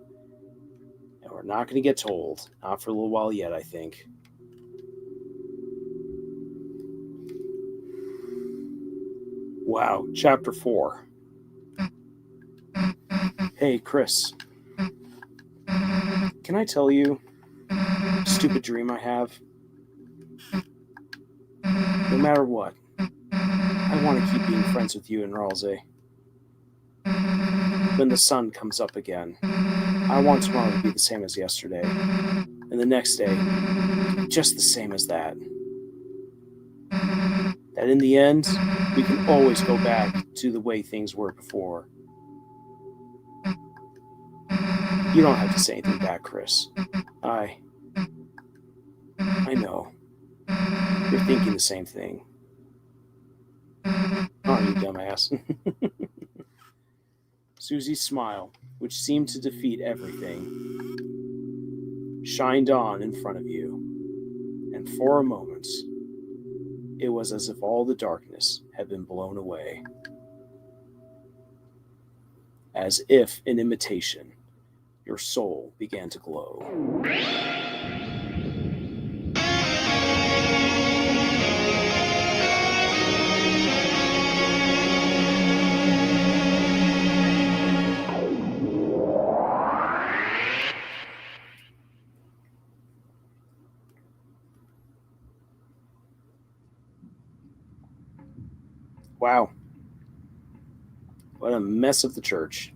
And we're not going to get told. Not for a little while yet, I think. Wow, Chapter 4. Hey, Chris. Can I tell you a stupid dream I have? No matter what, I want to keep being friends with you and Ralsei. When the sun comes up again, I want tomorrow to be the same as yesterday, and the next day, just the same as that. That in the end, we can always go back to the way things were before. You don't have to say anything back, Chris. I know. You're thinking the same thing. Aren't you, dumbass? Susie's smile, which seemed to defeat everything, shined on in front of you, and for a moment, it was as if all the darkness had been blown away. As if in imitation, your soul began to glow. Wow. What a mess of the church.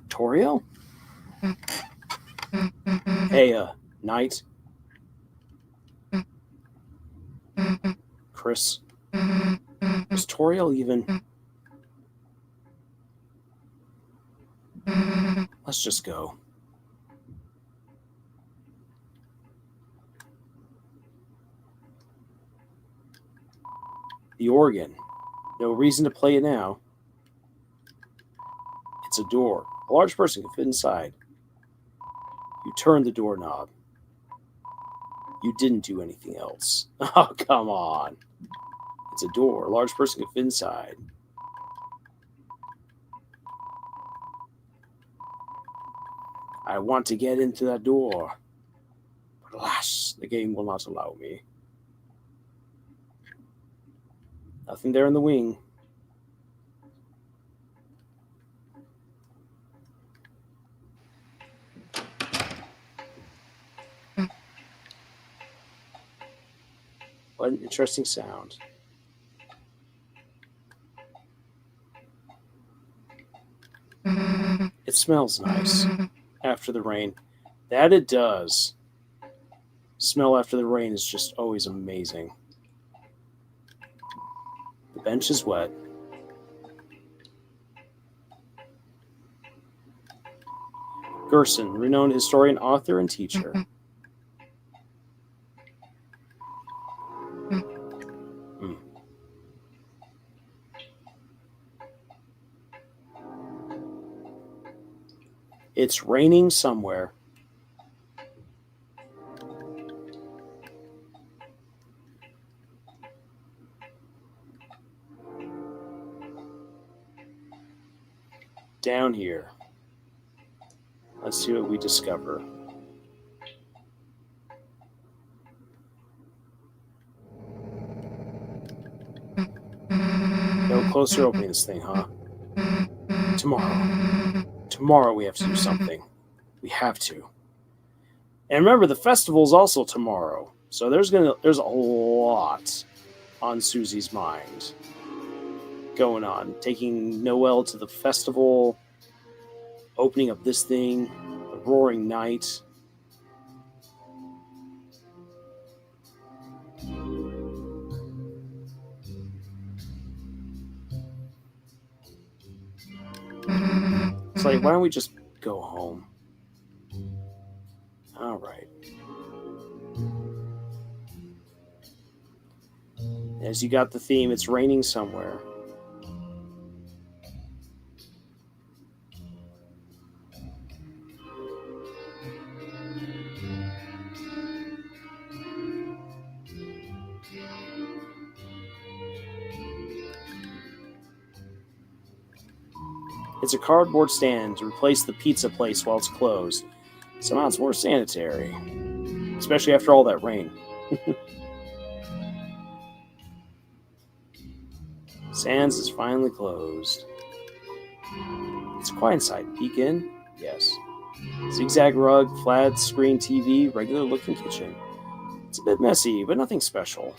Toriel? Hey, Knight? Chris? Was Toriel even... Let's just go. The organ. No reason to play it now. It's a door. A large person can fit inside. You turn the doorknob. You didn't do anything else. Oh, come on. It's a door. A large person can fit inside. I want to get into that door. But alas, the game will not allow me. Nothing there in the wing. What an interesting sound. It smells nice after the rain. That it does. Smell after the rain is just always amazing. The bench is wet. Gerson, renowned historian, author, and teacher. It's raining somewhere. Down here. Let's see what we discover. No closer opening this thing, huh? Tomorrow we have to do something. We have to. And remember, the festival's also tomorrow. So there's a lot on Susie's mind going on. Taking Noelle to the festival, opening up this thing, the roaring night. It's like, why don't we just go home? All right. As you got the theme, it's raining somewhere. It's a cardboard stand to replace the pizza place while it's closed. Somehow it's more sanitary, especially after all that rain. Sands is finally closed. It's quiet inside. Peek in? Yes. Zigzag rug, flat screen TV, regular looking kitchen. It's a bit messy, but nothing special.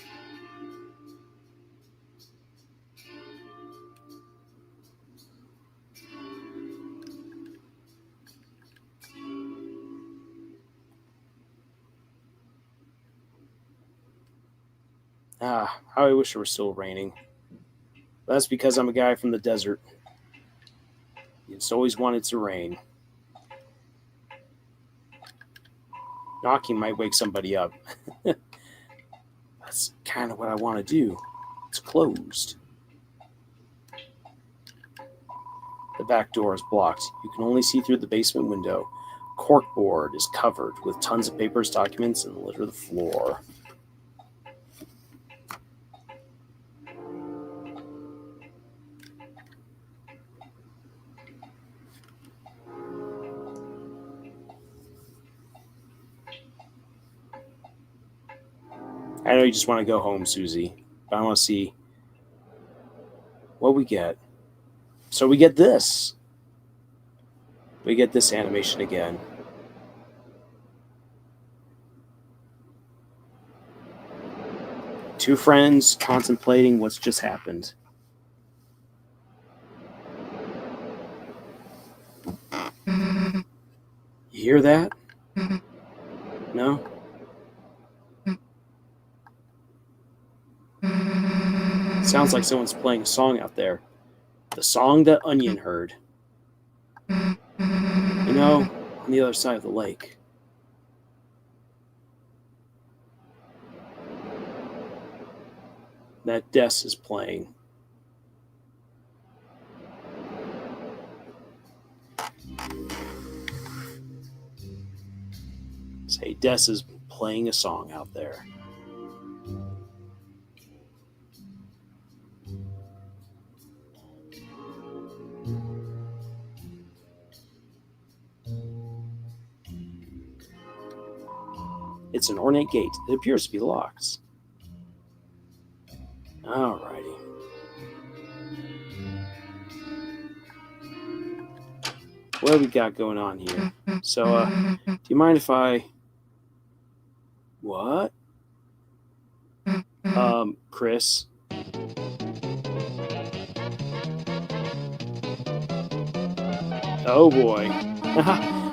Ah, how I wish it were still raining. That's because I'm a guy from the desert. It's always wanted to rain. Knocking might wake somebody up. That's kind of what I want to do. It's closed. The back door is blocked. You can only see through the basement window. Corkboard is covered with tons of papers, documents, and litter the floor. I know you just want to go home, Susie, but I want to see what we get. So we get this. We get this animation again. Two friends contemplating what's just happened. You hear that? No? Sounds like someone's playing a song out there. The song that Onion heard. You know, on the other side of the lake. That Des is playing. Say, Des is playing a song out there. It's an ornate gate. It appears to be locked. Alrighty. What do we got going on here? So, do you mind if I... What? Chris? Oh boy.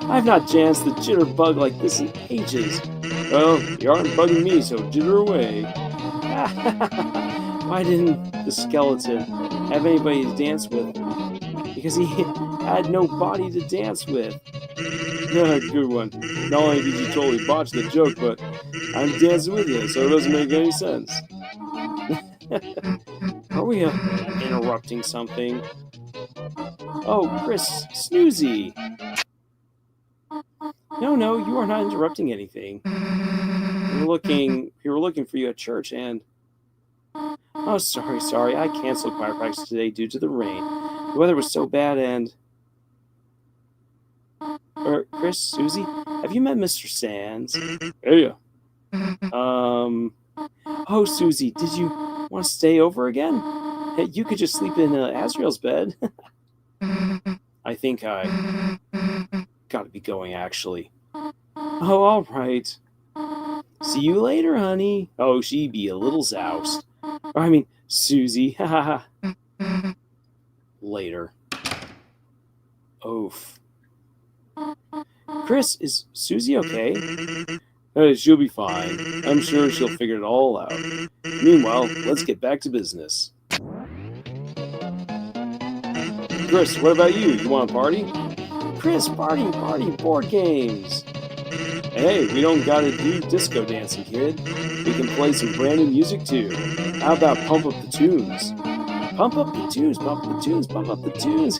I've not danced the jitterbug like this in ages. Well, you aren't bugging me, so jitter away. Why didn't the skeleton have anybody to dance with? Because he had no body to dance with. Good one. Not only did you totally botch the joke, but I'm dancing with you, so it doesn't make any sense. Are we interrupting something? Oh, Chris, Snoozy! No, you are not interrupting anything. We were looking for you at church, and... Oh, sorry, I canceled choir practice today due to the rain. The weather was so bad, and... Chris, Susie, have you met Mr. Sands? Yeah. Oh, Susie, did you want to stay over again? Hey, you could just sleep in Azrael's bed. I think I gotta be going, actually. Oh, all right. See you later, honey. Oh, she be a little zoused. I mean, Susie. Later. Oof. Chris, is Susie okay? She'll be fine. I'm sure she'll figure it all out. Meanwhile, let's get back to business. Chris, what about you? You want a party? Chris, party, board games. Hey, we don't gotta do disco dancing, kid. We can play some brand new music too. How about pump up the tunes? Pump up the tunes, pump up the tunes, pump up the tunes.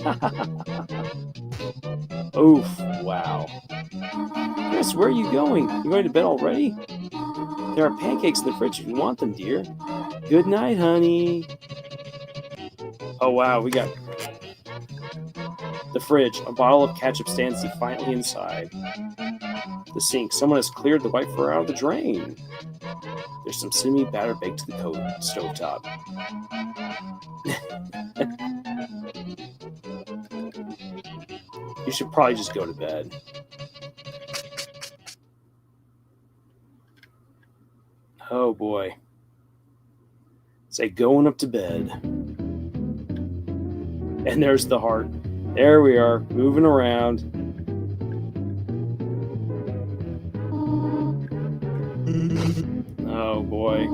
Oof, wow. Chris, where are you going? You going to bed already? There are pancakes in the fridge if you want them, dear. Good night, honey. Oh, wow, we got the fridge. A bottle of ketchup stands defiantly inside. The sink. Someone has cleared the white fur out of the drain. There's some cinnamon batter baked to the stovetop. You should probably just go to bed. Oh boy. Say going up to bed. And there's the heart. There we are, moving around. Oh boy.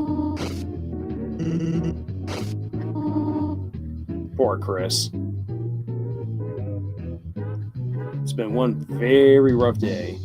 Poor Chris. It's been one very rough day.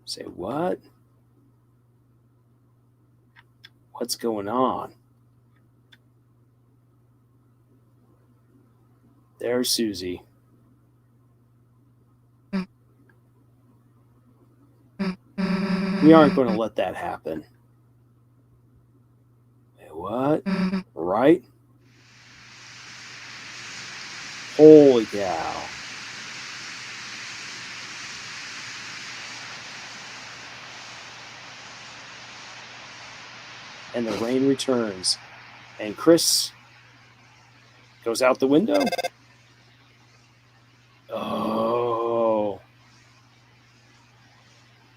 Say what? What's going on? There's Susie. We aren't going to let that happen. Hey, what? Right? Holy cow. And the rain returns. And Chris goes out the window. Oh.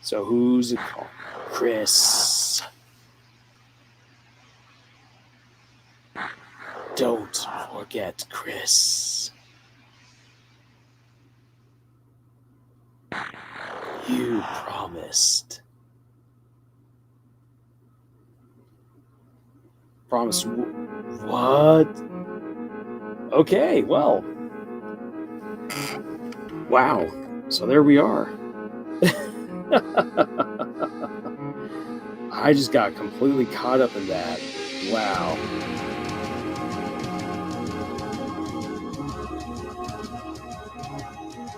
So who's it called? Chris. Don't forget Chris. You promised. Promise. What? Okay, well. Wow. So there we are. I just got completely caught up in that. Wow.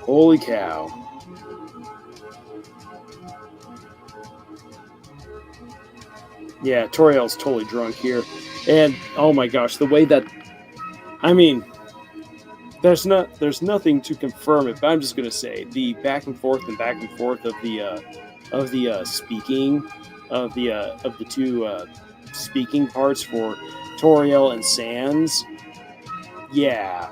Holy cow. Yeah, Toriel's totally drunk here. And oh my gosh, the way that, I mean, there's nothing to confirm it, but I'm just gonna say the back and forth of the speaking of the two speaking parts for Toriel and Sans. Yeah,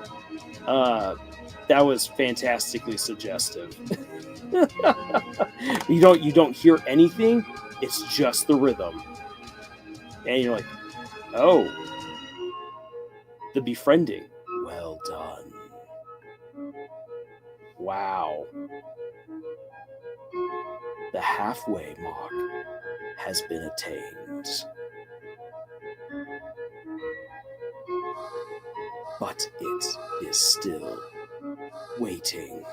that was fantastically suggestive. you don't hear anything; it's just the rhythm, and you're like, oh, the befriending. Well done. Wow. The halfway mark has been attained. But it is still waiting.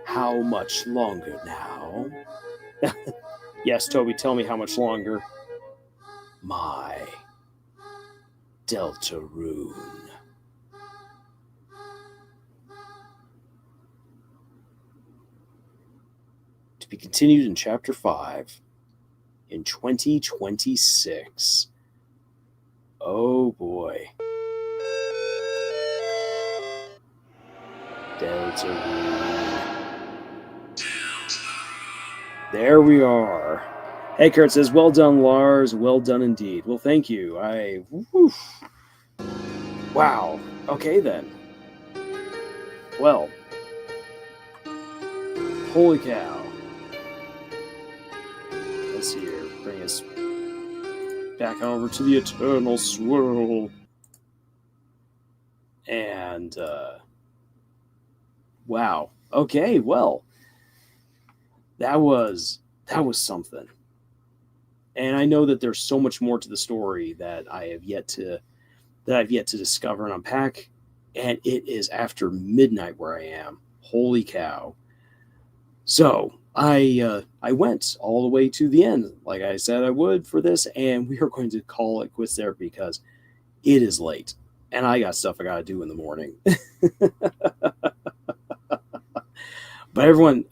How much longer now? Yes, Toby, tell me how much longer. My Deltarune. To be continued in Chapter 5 in 2026. Oh boy. Deltarune. There we are. Hey, Kurt says, well done, Lars. Well done indeed. Well, thank you. Wow. Okay, then. Well. Holy cow. Let's see here. Bring us back over to the Eternal Swirl. And, wow. Okay, well. That was something. And I know that there's so much more to the story that I've yet to discover and unpack. And it is after midnight where I am. Holy cow. So I went all the way to the end, like I said I would for this, and we are going to call it quits there because it is late. And I got stuff I gotta do in the morning. But everyone,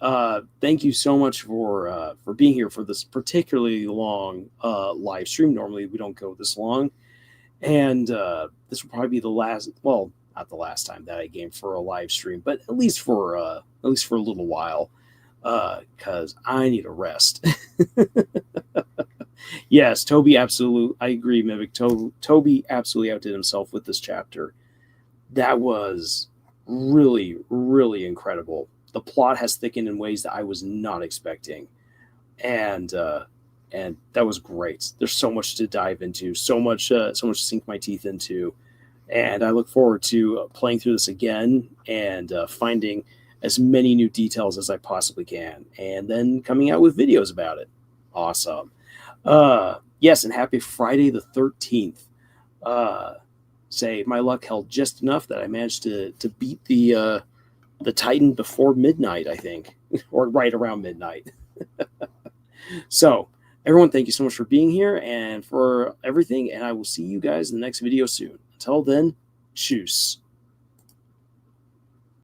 thank you so much for being here for this particularly long live stream. Normally we don't go this long, and this will probably be the last. Well, not the last time that I game for a live stream, but at least for a little while, because I need a rest. Yes, Toby, absolutely. I agree, Mimic. Toby absolutely outdid himself with this chapter. That was really, really incredible. The plot has thickened in ways that I was not expecting, and that was great. There's so much to dive into, so much to sink my teeth into, and I look forward to playing through this again and finding as many new details as I possibly can, and then coming out with videos about it. Awesome. Yes, and happy Friday the 13th. Say my luck held just enough that I managed to beat the Titan before midnight, I think, or right around midnight. So, everyone, thank you so much for being here and for everything, and I will see you guys in the next video soon. Until then, tschüss.